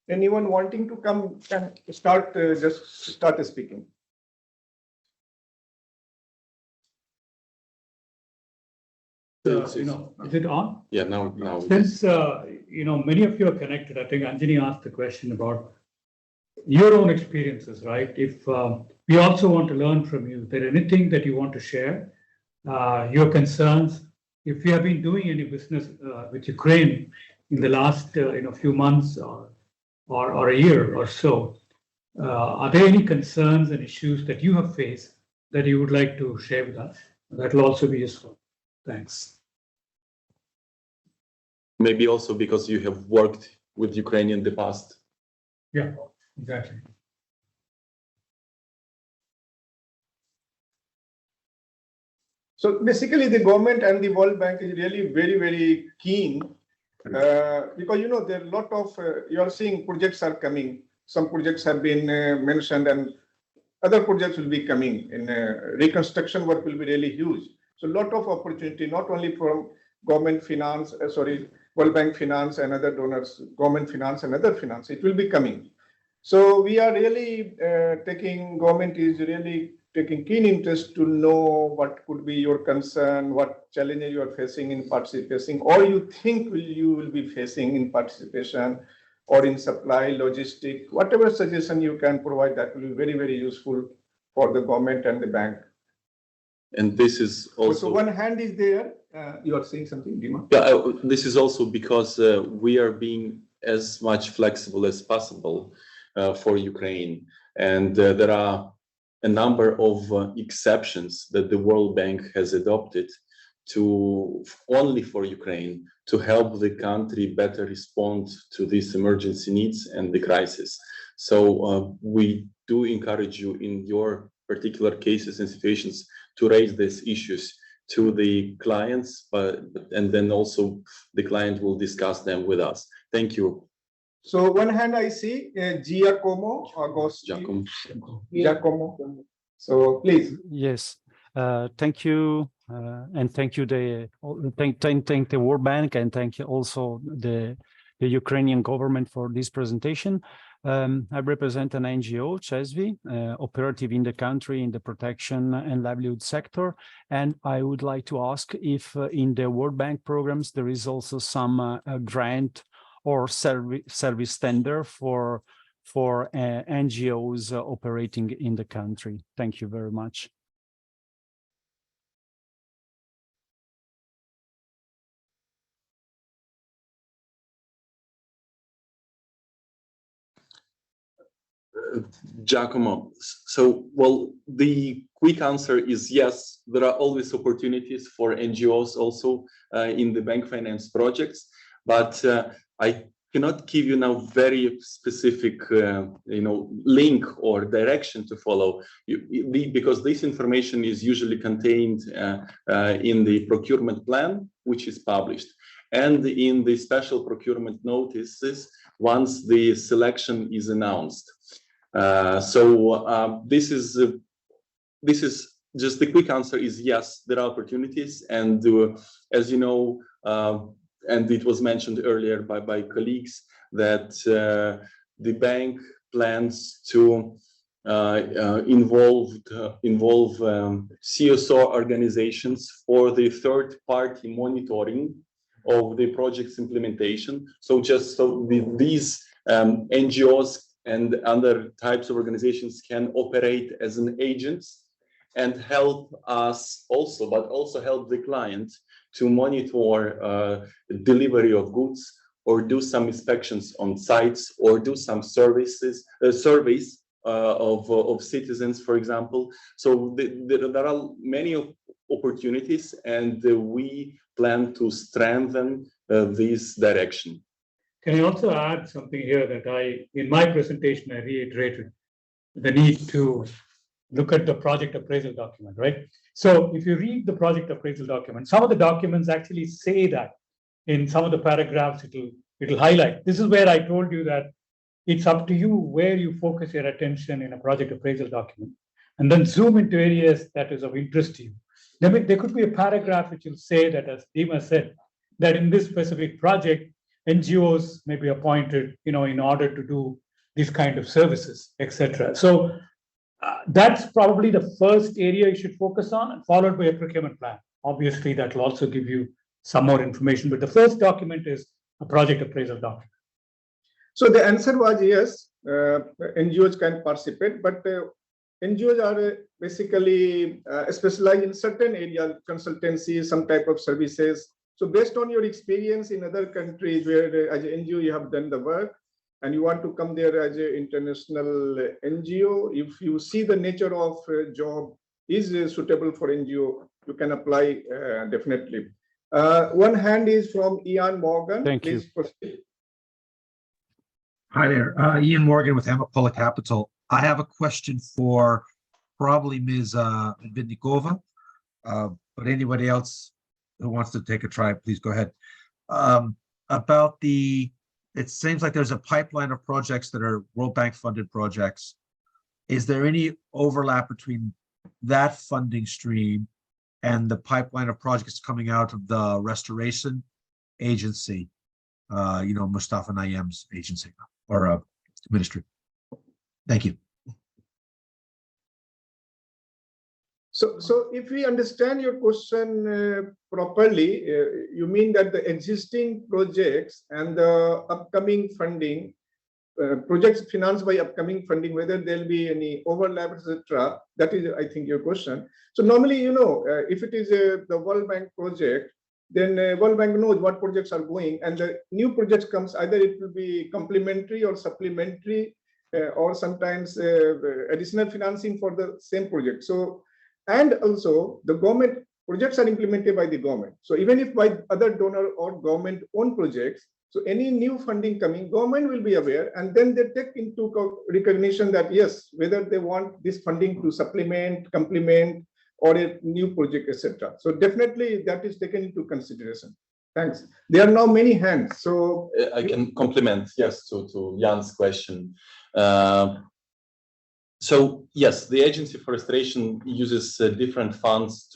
Anyone wanting to come can start, just start speaking. You know, is it on? Yeah, now. Since you know, many of you are connected, I think Anjani asked the question about your own experiences, right? If we also want to learn from you, is there anything that you want to share, your concerns? If you have been doing any business with Ukraine in the last few months, or or a year or so. Are there any concerns and issues that you have faced that you would like to share with us? That will also be useful. Thanks. Maybe also because you have worked with Ukraine in the past. Yeah, exactly. So basically, the government and the World Bank is really very, very keen because you know there are a lot of you are seeing projects are coming. Some projects have been mentioned, and other projects will be coming. In reconstruction work will be really huge. So a lot of opportunity, not only from government finance, World Bank finance and other donors, government finance and other finance. It will be coming. So we are really government is really taking keen interest to know what could be your concern, what challenges you are facing in participation, or you think you will be facing in participation, or in supply, logistic, whatever suggestion you can provide, that will be very, very useful for the government and the bank. And this is also. So one hand is there. You are saying something, Dima? Yeah, this is also because we are being as much flexible as possible for Ukraine, and there are a number of exceptions that the World Bank has adopted to only for Ukraine to help the country better respond to these emergency needs and the crisis. So we do encourage you in your particular cases and situations to raise these issues to the clients, and then also the client will discuss them with us. Thank you. So one hand I see Giacomo Agosti. Giacomo. So please. Yes, thank you, and thank you thank the World Bank, and thank you also the Ukrainian government for this presentation. I represent an NGO, CESVI, operative in the country in the protection and livelihood sector, and I would like to ask if in the World Bank programs there is also some grant or service tender for NGOs operating in the country. Thank you very much. Giacomo, so, well, the quick answer is yes, there are always opportunities for NGOs also in the bank finance projects, but I cannot give you now very specific, link or direction to follow, because this information is usually contained in the procurement plan, which is published, and in the special procurement notices once the selection is announced. This is just the quick answer is yes, there are opportunities, and as you know, and it was mentioned earlier by colleagues that the bank plans to involve CSO organizations for the third-party monitoring of the project's implementation. So these NGOs and other types of organizations can operate as an agent and help us also, but also help the client to monitor delivery of goods, or do some inspections on sites, or do some surveys of citizens, for example. So there are many opportunities, and we plan to strengthen this direction. Can I also add something here that in my presentation, I reiterated the need to look at the project appraisal document, right? So if you read the project appraisal document, some of the documents actually say that in some of the paragraphs, it'll highlight. This is where I told you that it's up to you where you focus your attention in a project appraisal document, and then zoom into areas that is of interest to you. There could be a paragraph which will say that, as Dima said, that in this specific project, NGOs may be appointed, in order to do these kind of services, etc. So that's probably the first area you should focus on, followed by a procurement plan. Obviously, that will also give you some more information, but the first document is a project appraisal document. So the answer was yes, NGOs can participate, but NGOs are basically specialized in certain areas, consultancy, some type of services. So based on your experience in other countries where as an NGO you have done the work, and you want to come there as an international NGO, if you see the nature of job is suitable for NGO, you can apply definitely. One hand is from Ian Morgan. Thank you. Please proceed. Hi there, Ian Morgan with Amapola Capital. I have a question for probably Ms. Bidnikova, but anybody else who wants to take a try, please go ahead. About it seems like there's a pipeline of projects that are World Bank funded projects. Is there any overlap between that funding stream and the pipeline of projects coming out of the restoration agency, Mustafa Nayyem's agency or ministry? Thank you. So if we understand your question properly, you mean that the existing projects and the upcoming funding, projects financed by upcoming funding, whether there'll be any overlap, etc. That is, I think, your question. So normally, if it is the World Bank project, then World Bank knows what projects are going, and the new projects comes, either it will be complementary or supplementary, or sometimes additional financing for the same project. So, and also the government projects are implemented by the government. So even if by other donor or government owned projects, so any new funding coming, government will be aware, and then they take into recognition that yes, whether they want this funding to supplement, complement, or a new project, etc. So definitely that is taken into consideration. Thanks. There are now many hands. So I can complement, yes, to Jan's question. So yes, the Agency for Restoration uses different funds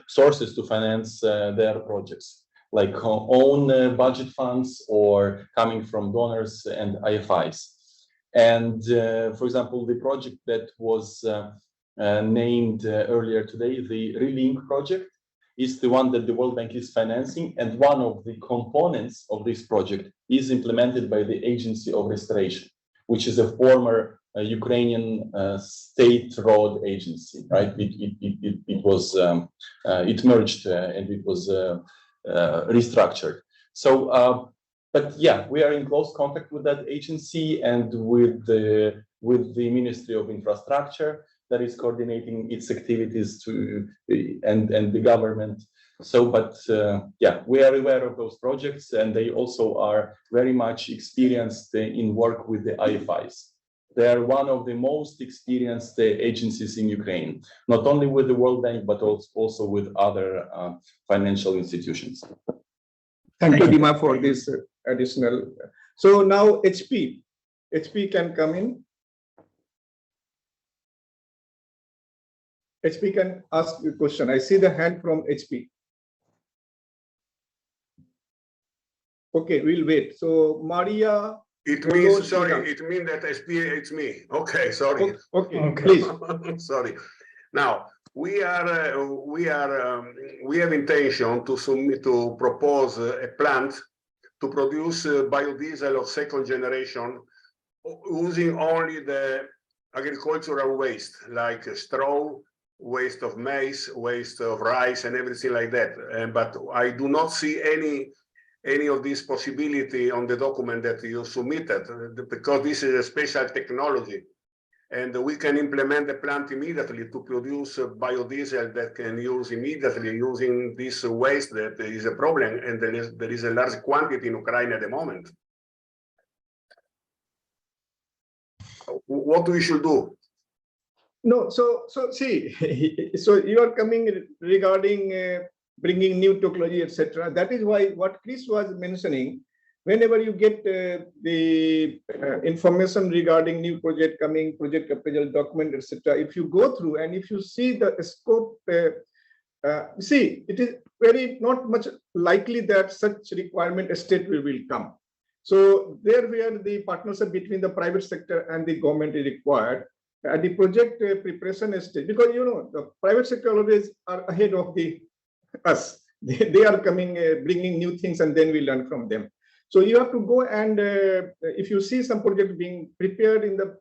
sources to finance their projects, like own budget funds or coming from donors and IFIs. And for example, the project that was named earlier today, the Relink project, is the one that the World Bank is financing, and one of the components of this project is implemented by the Agency of Restoration, which is a former Ukrainian state road agency, right? It merged and it was restructured. So, but yeah, we are in close contact with that agency and with the Ministry of Infrastructure that is coordinating its activities and the government. So, but yeah, we are aware of those projects, and they also are very much experienced in work with the IFIs. They are one of the most experienced agencies in Ukraine, not only with the World Bank, but also with other financial institutions. Thank you, Dima, for this additional. So now HP can come in. HP can ask the question. I see the hand from HP. Okay, we'll wait. So Maria. It means, sorry, it means that SP, it's me. Okay, sorry. Okay, please. Sorry. Now, we have intention to submit, to propose a plant to produce biodiesel of second generation using only the agricultural waste, like straw, waste of maize, waste of rice, and everything like that. But I do not see any of this possibility on the document that you submitted, because this is a special technology, and we can implement the plant immediately to produce biodiesel that can use immediately using this waste that is a problem, and there is a large quantity in Ukraine at the moment. What we should do? No, so see, so you are coming regarding bringing new technology, etc. That is why what Chris was mentioning, whenever you get the information regarding new project coming, project appraisal document, etc., if you go through and if you see the scope, see, it is very not much likely that such requirement state will come. So there where the partnership between the private sector and the government is required at the project preparation stage, because the private sector always are ahead of us. They are coming, bringing new things, and then we learn from them. So you have to go and if you see some project being prepared in the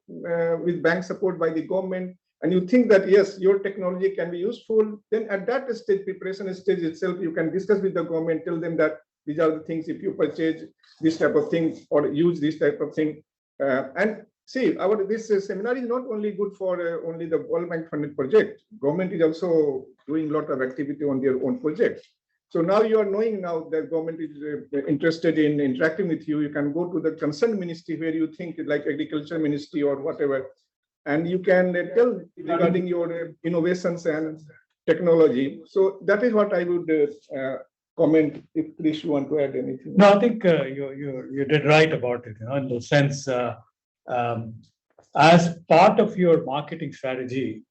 with bank support by the government, and you think that yes, your technology can be useful, then at that stage, preparation stage itself, you can discuss with the government, tell them that these are the things, if you purchase this type of thing or use this type of thing. And see, this seminar is not only good for only the World Bank funded project. Government is also doing a lot of activity on their own projects. So now you are knowing now that government is interested in interacting with you. You can go to the concerned ministry where you think like agriculture ministry or whatever, and you can tell regarding your innovations and technology. So that is what I would comment. If Krish you want to add anything. No, I think you did right about it. In the sense, as part of your marketing strategy,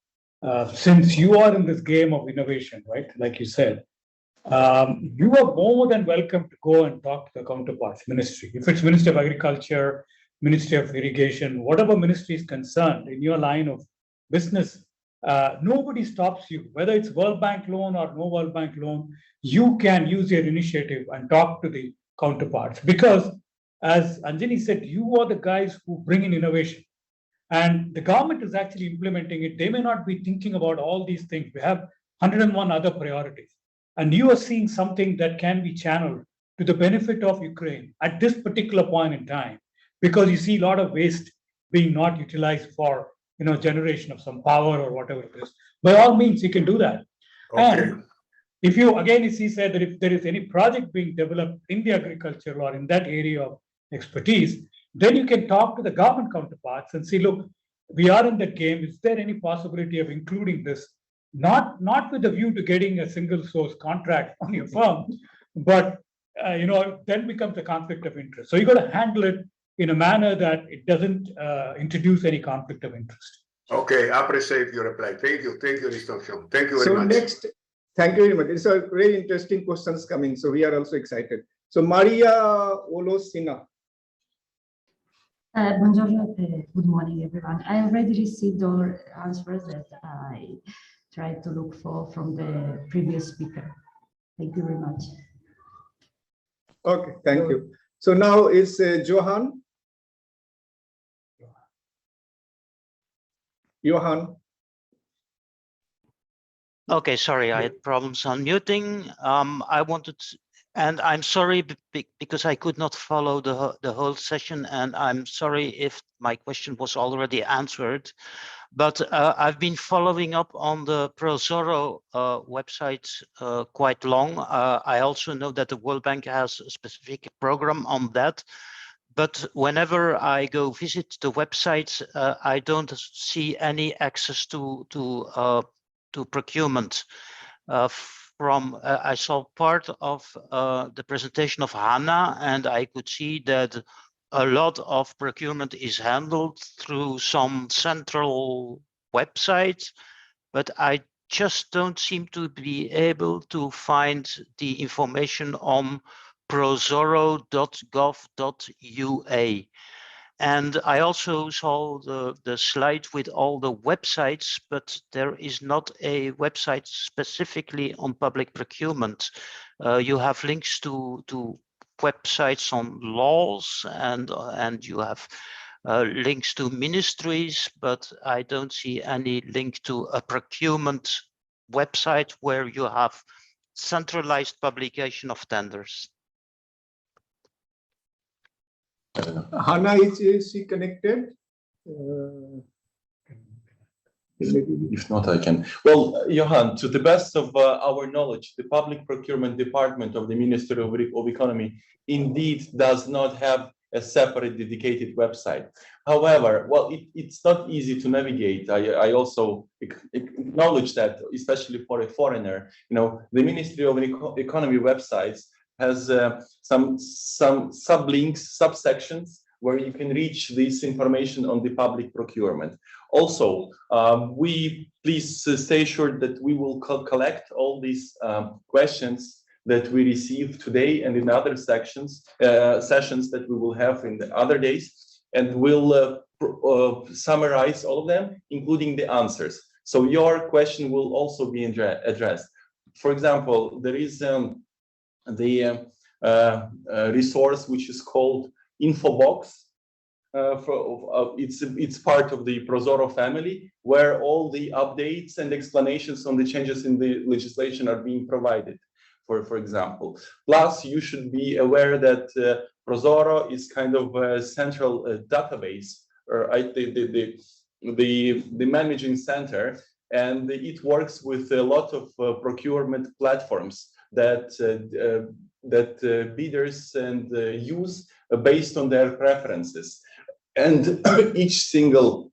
since you are in this game of innovation, right? Like you said. You are more than welcome to go and talk to the counterparts ministry. If it's Ministry of Agriculture, Ministry of Irrigation, whatever ministry is concerned in your line of business, nobody stops you. Whether it's World Bank loan or no World Bank loan, you can use your initiative and talk to the counterparts. Because as Anjani said, you are the guys who bring in innovation. And the government is actually implementing it. They may not be thinking about all these things. We have 101 other priorities. And you are seeing something that can be channeled to the benefit of Ukraine at this particular point in time, because you see a lot of waste being not utilized for generation of some power or whatever it is. By all means, you can do that. Okay. And if you, again, as he said, that if there is any project being developed in the agriculture or in that area of expertise, then you can talk to the government counterparts and see, look, we are in that game. Is there any possibility of including this? Not with the view to getting a single source contract on your firm, but then becomes a conflict of interest. So you got to handle it in a manner that it doesn't introduce any conflict of interest. Okay, I appreciate your reply. Thank you, Registrazione. Thank you very much. So next, thank you very much. It's a very interesting questions coming, so we are also excited. So Maria Olosina. Buongiorno, good morning, everyone. I already received all answers that I tried to look for from the previous speaker. Thank you very much. Okay, thank you. So now is Johan. Johan. Okay, sorry, I had problems unmuting. I wanted, and I'm sorry because I could not follow the whole session, and I'm sorry if my question was already answered. But I've been following up on the ProZorro website quite long. I also know that the World Bank has a specific program on that. But whenever I go visit the website, I don't see any access to procurement. I saw part of the presentation of Hannah, and I could see that a lot of procurement is handled through some central website, but I just don't seem to be able to find the information on prozorro.gov.ua. And I also saw the slide with all the websites, but there is not a website specifically on public procurement. You have links to websites on laws and you have links to ministries, but I don't see any link to a procurement website where you have centralized publication of tenders. Hannah, is she connected? If not, I can. Well, Johan, to the best of our knowledge, the Public Procurement Department of the Ministry of Economy indeed does not have a separate dedicated website. However, well, it's not easy to navigate. I also acknowledge that, especially for a foreigner, the Ministry of Economy websites has some sublinks, subsections where you can reach this information on the public procurement. Also, please stay assured that we will collect all these questions that we receive today and in other sessions that we will have in the other days, and we'll summarize all of them, including the answers. So your question will also be addressed. For example, there is the resource which is called Infobox. It's part of the ProZorro family, where all the updates and explanations on the changes in the legislation are being provided. for example. Plus, you should be aware that Prozoro is kind of a central database, or the managing center, and it works with a lot of procurement platforms that bidders and use based on their preferences. And each single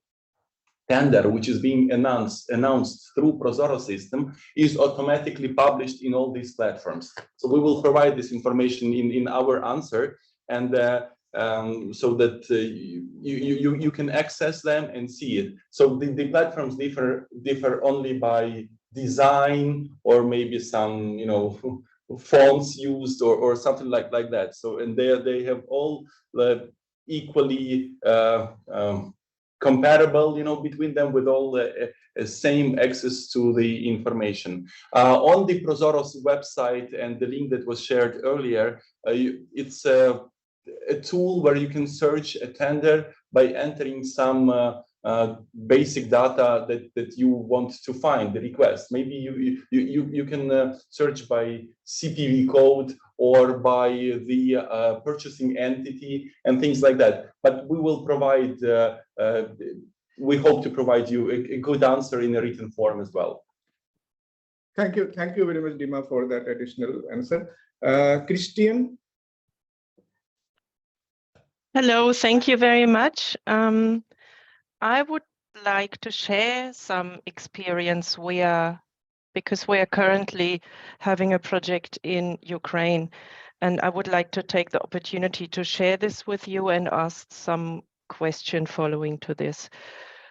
tender which is being announced through Prozoro system is automatically published in all these platforms. So we will provide this information in our answer, and so that you can access them and see it. So the platforms differ only by design, or maybe some fonts used, or something like that. So, and they have all equally comparable, between them, with all the same access to the information. On the Prozoro's website, and the link that was shared earlier, it's a tool where you can search a tender by entering some basic data that you want to find, the request. Maybe you can search by CPV code, or by the purchasing entity, and things like that. But we will provide, we hope to provide you a good answer in a written form as well. Thank you very much, Dima, for that additional answer. Christian? Hello, thank you very much. I would like to share some experience because we are currently having a project in Ukraine, and I would like to take the opportunity to share this with you and ask some question following to this.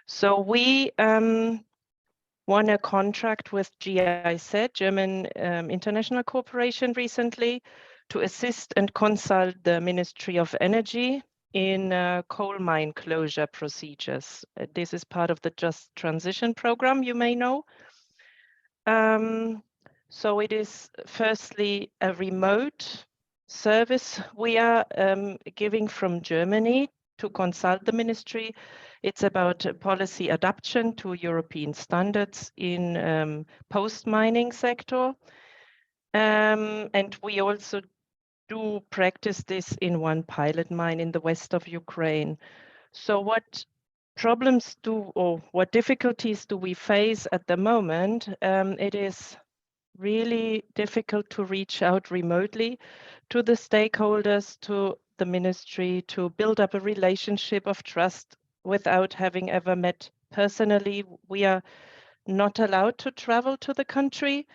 So we won a contract with GIZ, German International Corporation, recently, to assist and consult the Ministry of Energy in coal mine closure procedures. This is part of the Just Transition program, you may know. So it is firstly a remote service we are giving from Germany to consult the ministry. It's about policy adaptation to European standards in post-mining sector. And we also do practice this in one pilot mine in the west of Ukraine. So what problems what difficulties do we face at the moment? It is really difficult to reach out remotely to the stakeholders, to the ministry, to build up a relationship of trust without having ever met personally. We are not allowed to travel to the country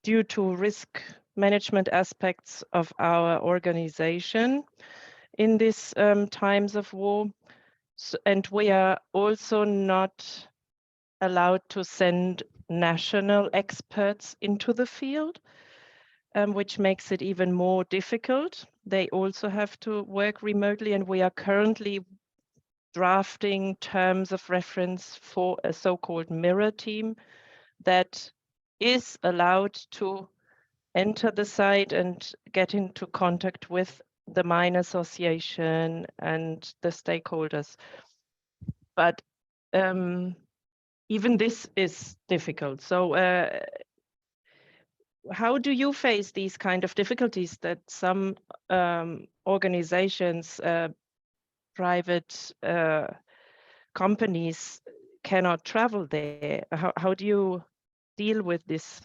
due to risk management aspects of our organization in these times of war. And we are also not allowed to send national experts into the field, which makes it even more difficult. They also have to work remotely, and we are currently drafting terms of reference for a so-called mirror team that is allowed to enter the site and get into contact with the mine association and the stakeholders. But even this is difficult. So how do you face these kind of difficulties that some organizations, private companies cannot travel there? How do you deal with this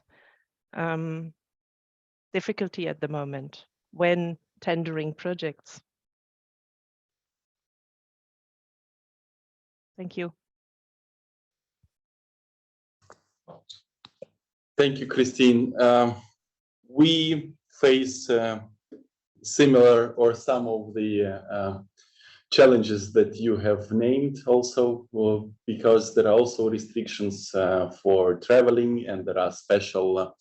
difficulty at the moment when tendering projects? Thank you. Thank you, Christine. We face similar or some of the challenges that you have named also, because there are also restrictions for traveling, and there are special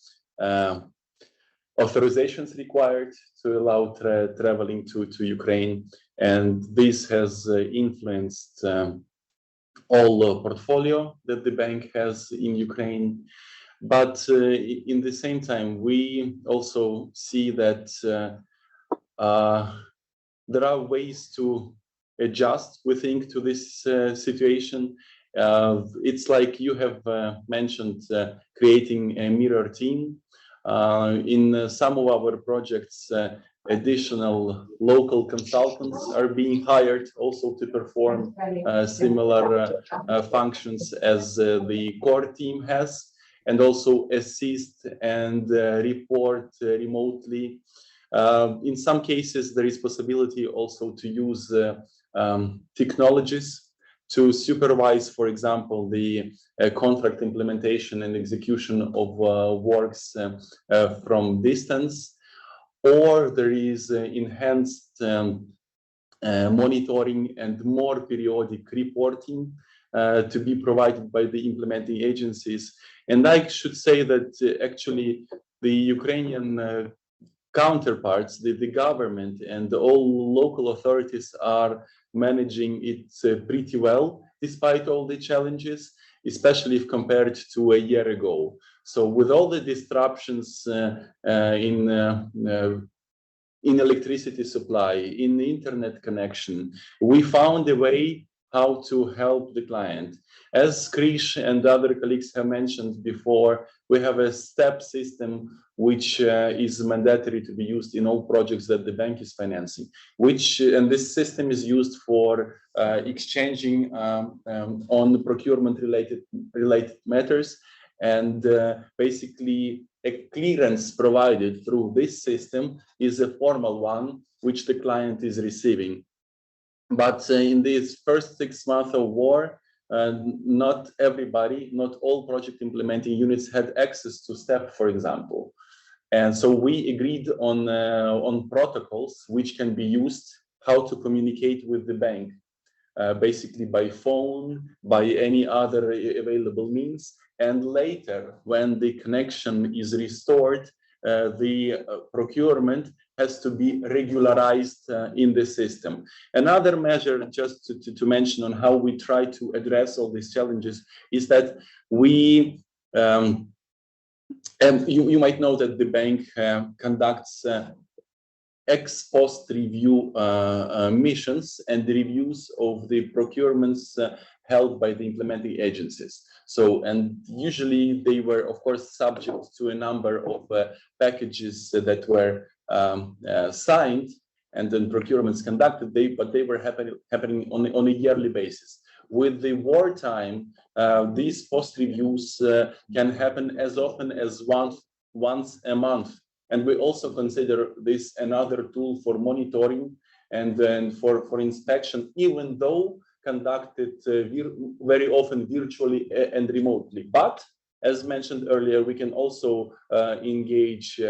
authorizations required to allow traveling to Ukraine. And this has influenced all the portfolio that the bank has in Ukraine. But in the same time, we also see that there are ways to adjust, we think, to this situation. It's like you have mentioned, creating a mirror team. In some of our projects, additional local consultants are being hired also to perform similar functions as the core team has, and also assist and report remotely. In some cases, there is possibility also to use technologies to supervise, for example, the contract implementation and execution of works from distance, or there is enhanced monitoring and more periodic reporting to be provided by the implementing agencies. And I should say that actually the Ukrainian counterparts, the government and all local authorities are managing it pretty well, despite all the challenges, especially if compared to a year ago. So with all the disruptions in electricity supply, in the internet connection, we found a way how to help the client. As Krish and other colleagues have mentioned before, we have a step system which is mandatory to be used in all projects that the bank is financing, and this system is used for exchanging on procurement related matters, and basically a clearance provided through this system is a formal one which the client is receiving. But in these first 6 months of war, not everybody, not all project implementing units had access to STEP, for example. And so we agreed on protocols which can be used how to communicate with the bank, basically by phone, by any other available means. And later, when the connection is restored, the procurement has to be regularized in the system. Another measure, just to mention on how we try to address all these challenges, is that we, and you might know that the bank conducts ex post review missions and reviews of the procurements held by the implementing agencies. So, and usually they were, of course, subject to a number of packages that were signed and then procurements conducted, but they were happening on a yearly basis. With the wartime, these post reviews can happen as often as once a month. And we also consider this another tool for monitoring and then for inspection, even though conducted very often virtually and remotely. But as mentioned earlier, we can also engage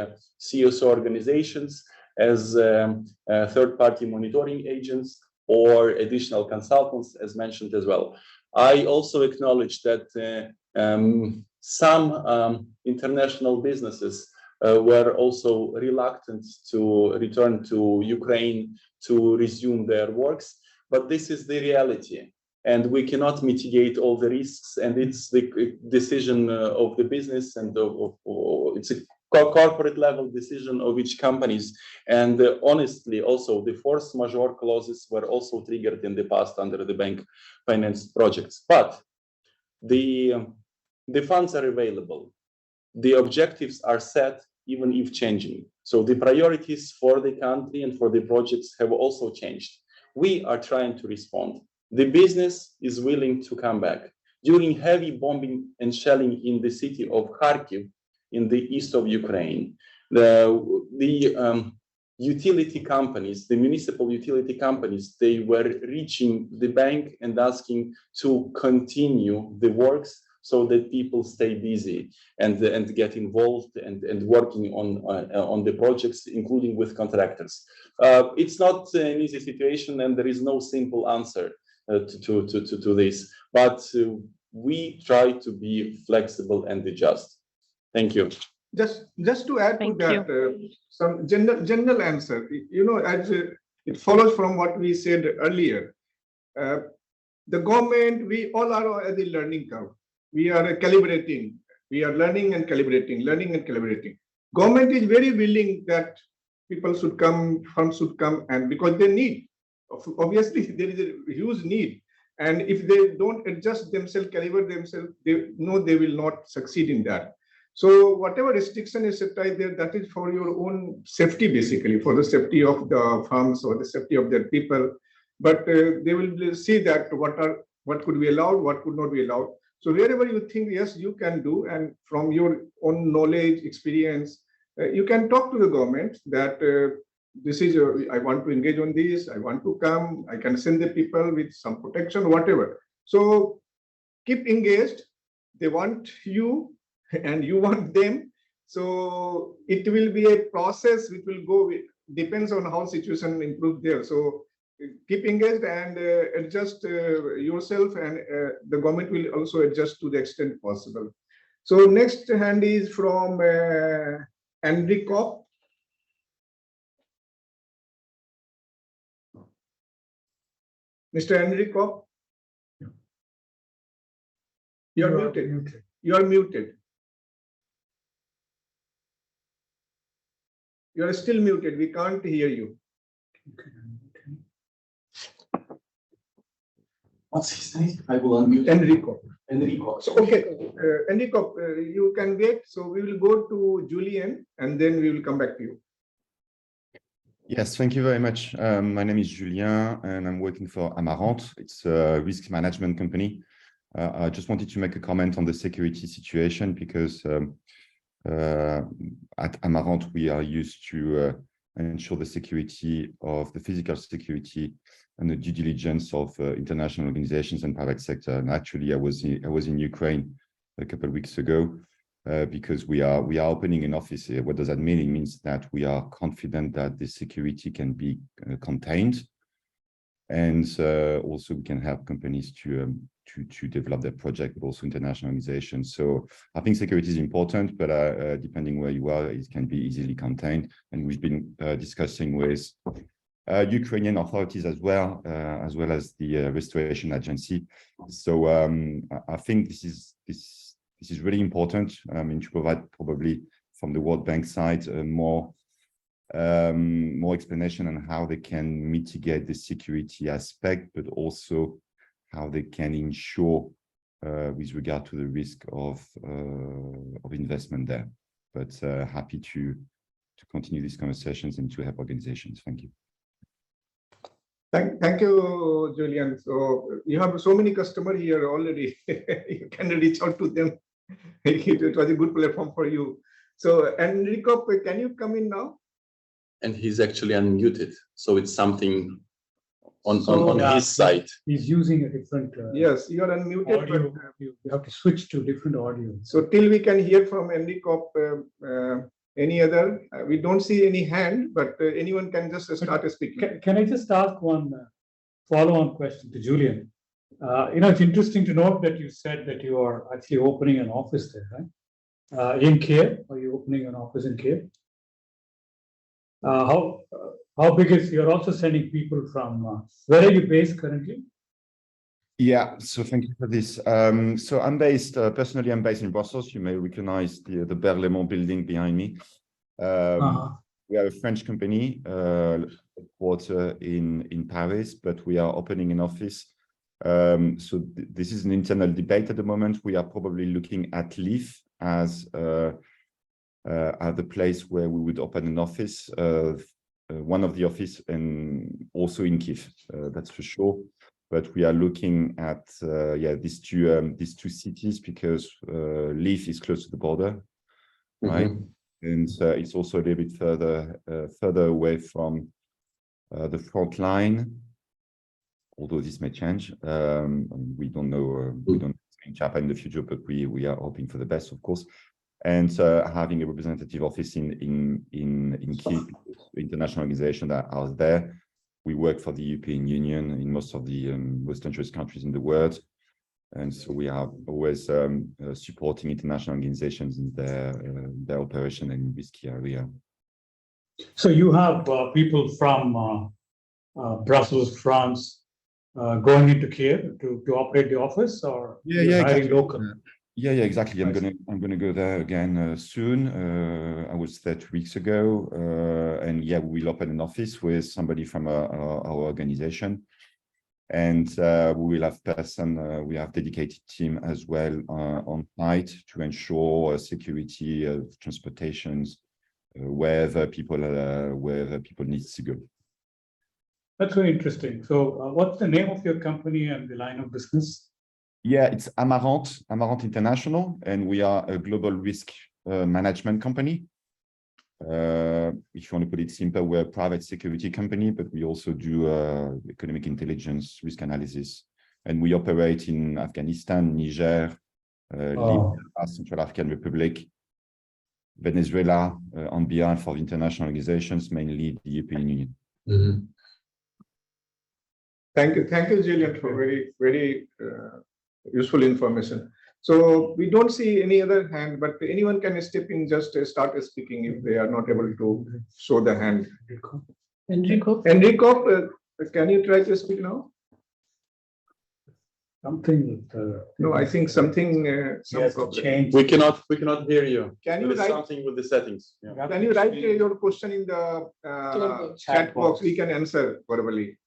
CSO organizations as third-party monitoring agents or additional consultants, as mentioned as well. I also acknowledge that some international businesses were also reluctant to return to Ukraine to resume their works, but this is the reality. And we cannot mitigate all the risks, and it's the decision of the business and it's a corporate level decision of each companies. And honestly, also the force majeure clauses were also triggered in the past under the bank finance projects. But the funds are available. The objectives are set, even if changing. So the priorities for the country and for the projects have also changed. We are trying to respond. The business is willing to come back. During heavy bombing and shelling in the city of Kharkiv, in the east of Ukraine, the utility companies, the municipal utility companies, they were reaching the bank and asking to continue the works so that people stay busy and get involved and working on the projects, including with contractors. It's not an easy situation, and there is no simple answer to this, but we try to be flexible and adjust. Thank you. Just to add to that, some general answer. You know, as it follows from what we said earlier, the government, we all are at the learning curve. We are calibrating. We are learning and calibrating, learning and calibrating. Government is very willing that people should come, funds should come, and because they need. Obviously, there is a huge need. And if they don't adjust themselves, calibrate themselves, they know they will not succeed in that. So whatever restriction is set there, that is for your own safety, basically, for the safety of the farms or the safety of their people. But they will see that what could be allowed, what could not be allowed. So wherever you think, yes, you can do, and from your own knowledge, experience, you can talk to the government that this is, I want to engage on this, I want to come, I can send the people with some protection, whatever. So keep engaged. They want you and you want them. So it will be a process which will go, depends on how situation improves there. So keep engaged and adjust yourself, and the government will also adjust to the extent possible. So next hand is from Enrico. Mr. Enrico, you are muted. You are muted. You are still muted. We can't hear you. What's his name? I will unmute. Enrico. Enrico. So, okay, Enrico, you can wait. So we will go to Julian and then we will come back to you. Yes, thank you very much. My name is Julien and I'm working for Amarante. It's a risk management company. I just wanted to make a comment on the security situation because at Amarante, we are used to ensure the security of the physical security and the due diligence of international organizations and private sector. And actually, I was in Ukraine a couple of weeks ago because we are opening an office here. What does that mean? It means that we are confident that the security can be contained, and also we can help companies to develop their project, but also international organizations. So I think security is important, but depending where you are, it can be easily contained. And we've been discussing with Ukrainian authorities as well as the Restoration Agency. So I think this is really important. I mean, to provide probably from the World Bank side more explanation on how they can mitigate the security aspect, but also how they can ensure with regard to the risk of investment there. But happy to continue these conversations and to help organizations. Thank you. Thank you, Julian. So you have so many customers here already. You can reach out to them. It was a good platform for you. So Enrico, can you come in now? And he's actually unmuted, so it's something on his side. He's using a different yes, you are unmuted, audio. but You have to switch to different audio. so till we can hear from Enrico, any other, we don't see any hand, but anyone can just start speaking. Can I just ask one follow-on question to Julian? It's interesting to note that you said that you are actually opening an office there, right? In Kiev, are you opening an office in Kiev? How big is, you're also sending people from, where are you based currently? Yeah, so thank you for this. So I'm based, personally, I'm based in Brussels. You may recognize the Berlaymont building behind me. We are a French company, headquartered in Paris, but we are opening an office. So this is an internal debate at the moment. We are probably looking at Lviv as the place where we would open an office, one of the office, and also in Kiev, that's for sure. But we are looking at these two cities because Lviv is close to the border, right? And it's also a little bit further away from the front line. Although this may change, we don't know. We don't know what's going to happen in the future, but we are hoping for the best, of course. And having a representative office in Kiev, international organizations that are there. We work for the European Union in most of the most dangerous countries in the world. And so we are always supporting international organizations in their operation in this key area. So you have people from Brussels, France, going into Kiev to operate the office, or hiring local? Yeah, exactly. I'm gonna go there again soon. I was there 2 weeks ago, and yeah, we will open an office with somebody from our organization. And we will have we have dedicated team as well on site to ensure security of transportations wherever people needs to go. That's very interesting. So what's the name of your company and the line of business? Yeah, it's Amarant International, and we are a global risk management company. If you want to put it simple, we're a private security company, but we also do economic intelligence, risk analysis, and we operate in Afghanistan, Niger, Libya, Central African Republic, Venezuela, on behalf of international organizations, mainly the European Union. Mm-hmm. Thank you, Julian, for very useful information. So we don't see any other hand, but anyone can step in, just start speaking if they are not able to show the hand. Enrico, can you try to speak now? Something with no, I think something changed. We cannot hear you. Can you write something with the settings? Yeah. Can you write your question in the chat box? We can answer verbally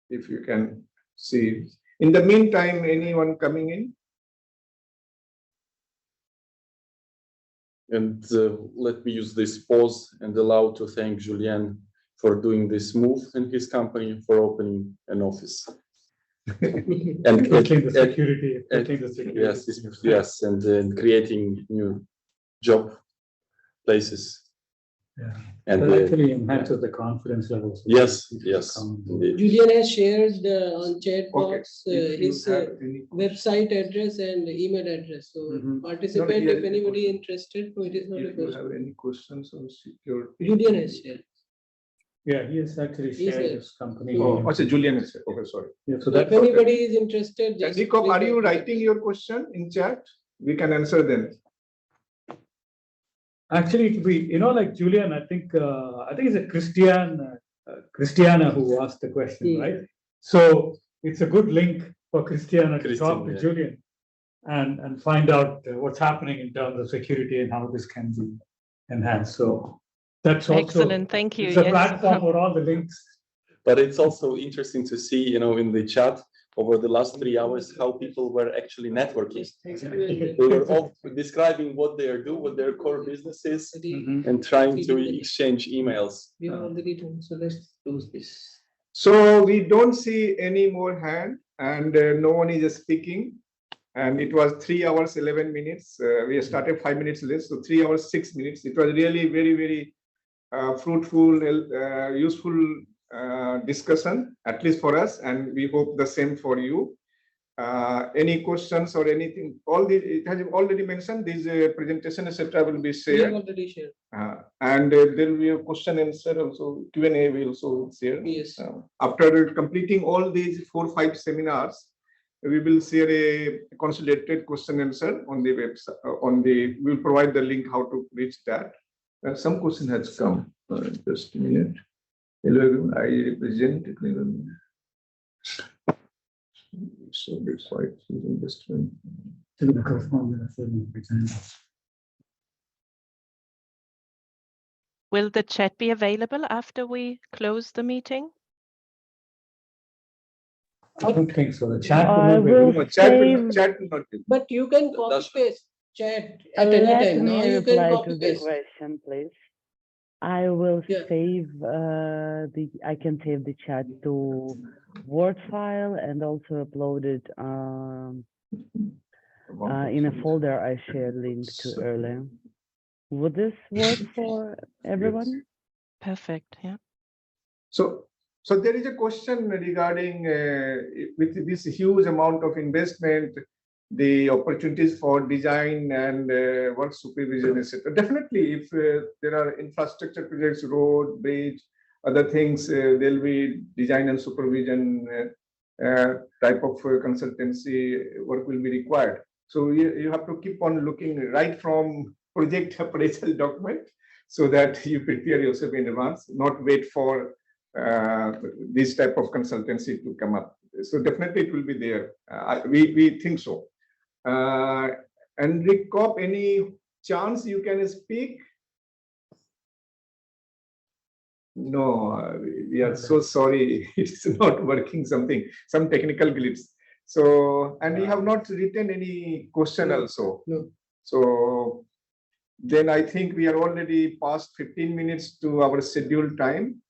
if you can see. In the meantime, anyone coming in? And let me use this pause and allow to thank Julien for doing this move in his company, for opening an office. And the security. Yes, and creating new job places. Yeah, and that actually enhances the confidence levels. Yes. Indeed. Julian has shared on chat box his website address and email address. So participant, if anybody interested, so it is not a question. If you have any questions on security, Julian has shared. Yeah, he has actually shared his company. Oh, so Julian is here. Okay, sorry. Yeah, so if anybody is interested, just Nico, are you writing your question in chat? We can answer them. Actually, it will be, like Julian, I think it's a Christiana who asked the question, right? So it's a good link for Christiana to talk to Julian and find out what's happening in terms of security and how this can be enhanced. So that's also excellent. Thank you. It's a platform for all the links. But it's also interesting to see, in the chat over the last 3 hours, how people were actually networking. They were all describing what they are doing, what their core business is, and trying to exchange emails. We have all the details, so let's close this. So we don't see any more hand, and no one is speaking. And it was 3 hours, 11 minutes. We started 5 minutes late, so 3 hours, 6 minutes. It was really very, very fruitful, useful discussion, at least for us, and we hope the same for you. Any questions or anything? It has already mentioned this presentation, etc., will be shared. We have already shared. And there will be a question answer also. Q&A will also share. Yes. After completing all these 4 or 5 seminars, we will share a consolidated question answer on the website. We'll provide the link how to reach that. Some question has come. Just a minute. Hello everyone, I represent it. So this site is investment. Will the chat be available after we close the meeting? I don't think so. The chat chat not. But you can copy paste chat at any time. Now you can copy paste. Question, please. I will save I can save the chat to Word file and also upload it in a folder I shared link to earlier. Would this work for everyone? Perfect. Yeah. So there is a question regarding with this huge amount of investment, the opportunities for design and work supervision, etc. Definitely, if there are infrastructure projects, road, bridge, other things, there'll be design and supervision type of consultancy work will be required. So you have to keep on looking right from project appraisal document so that you prepare yourself in advance, not wait for this type of consultancy to come up. So definitely it will be there. We think so. Enrico, any chance you can speak? No, we are so sorry. It's not working. Some technical glitch. So, and we have not written any question also. No. So then I think we are already past 15 minutes to our scheduled time.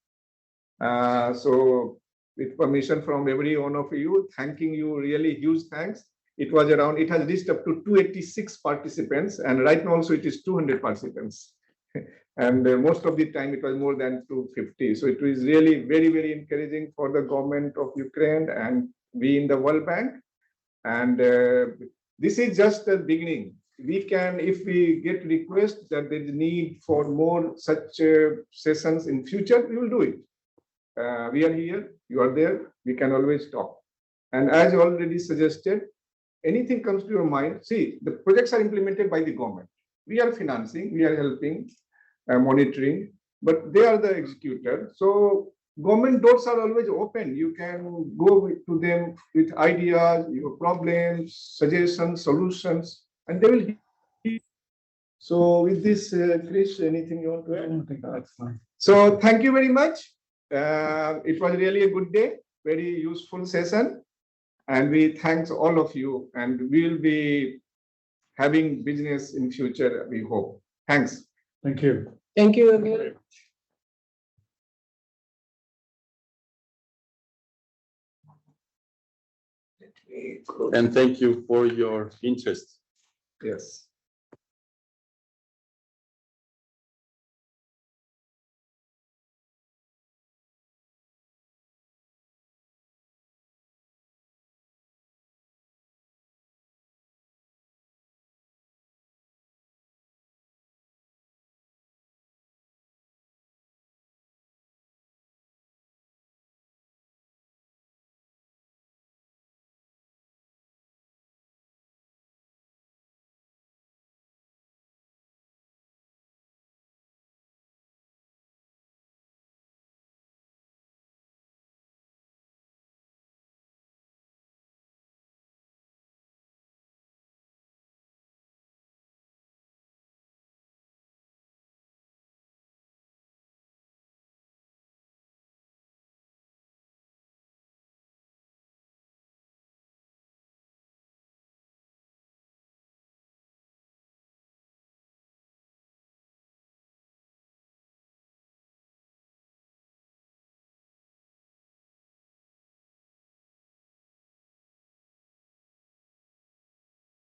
So with permission from every one of you, thanking you, really huge thanks. It has reached up to 286 participants, and right now also it is 200 participants. And most of the time it was more than 250. So it was really very, very encouraging for the government of Ukraine and we in the World Bank. And this is just the beginning. We can, if we get requests that there is need for more such sessions in future, we will do it. We are here, you are there, we can always talk. And as already suggested, anything comes to your mind, see, the projects are implemented by the government. We are financing, we are helping, monitoring, but they are the executor. So government doors are always open. You can go to them with ideas, your problems, suggestions, solutions, and they will. So with this, Chris, anything you want to add? I think that's fine. So thank you very much. It was really a good day, very useful session. And we thank all of you, and we will be having business in future, we hope. Thanks. Thank you. Thank you again. And thank you for your interest. Yes.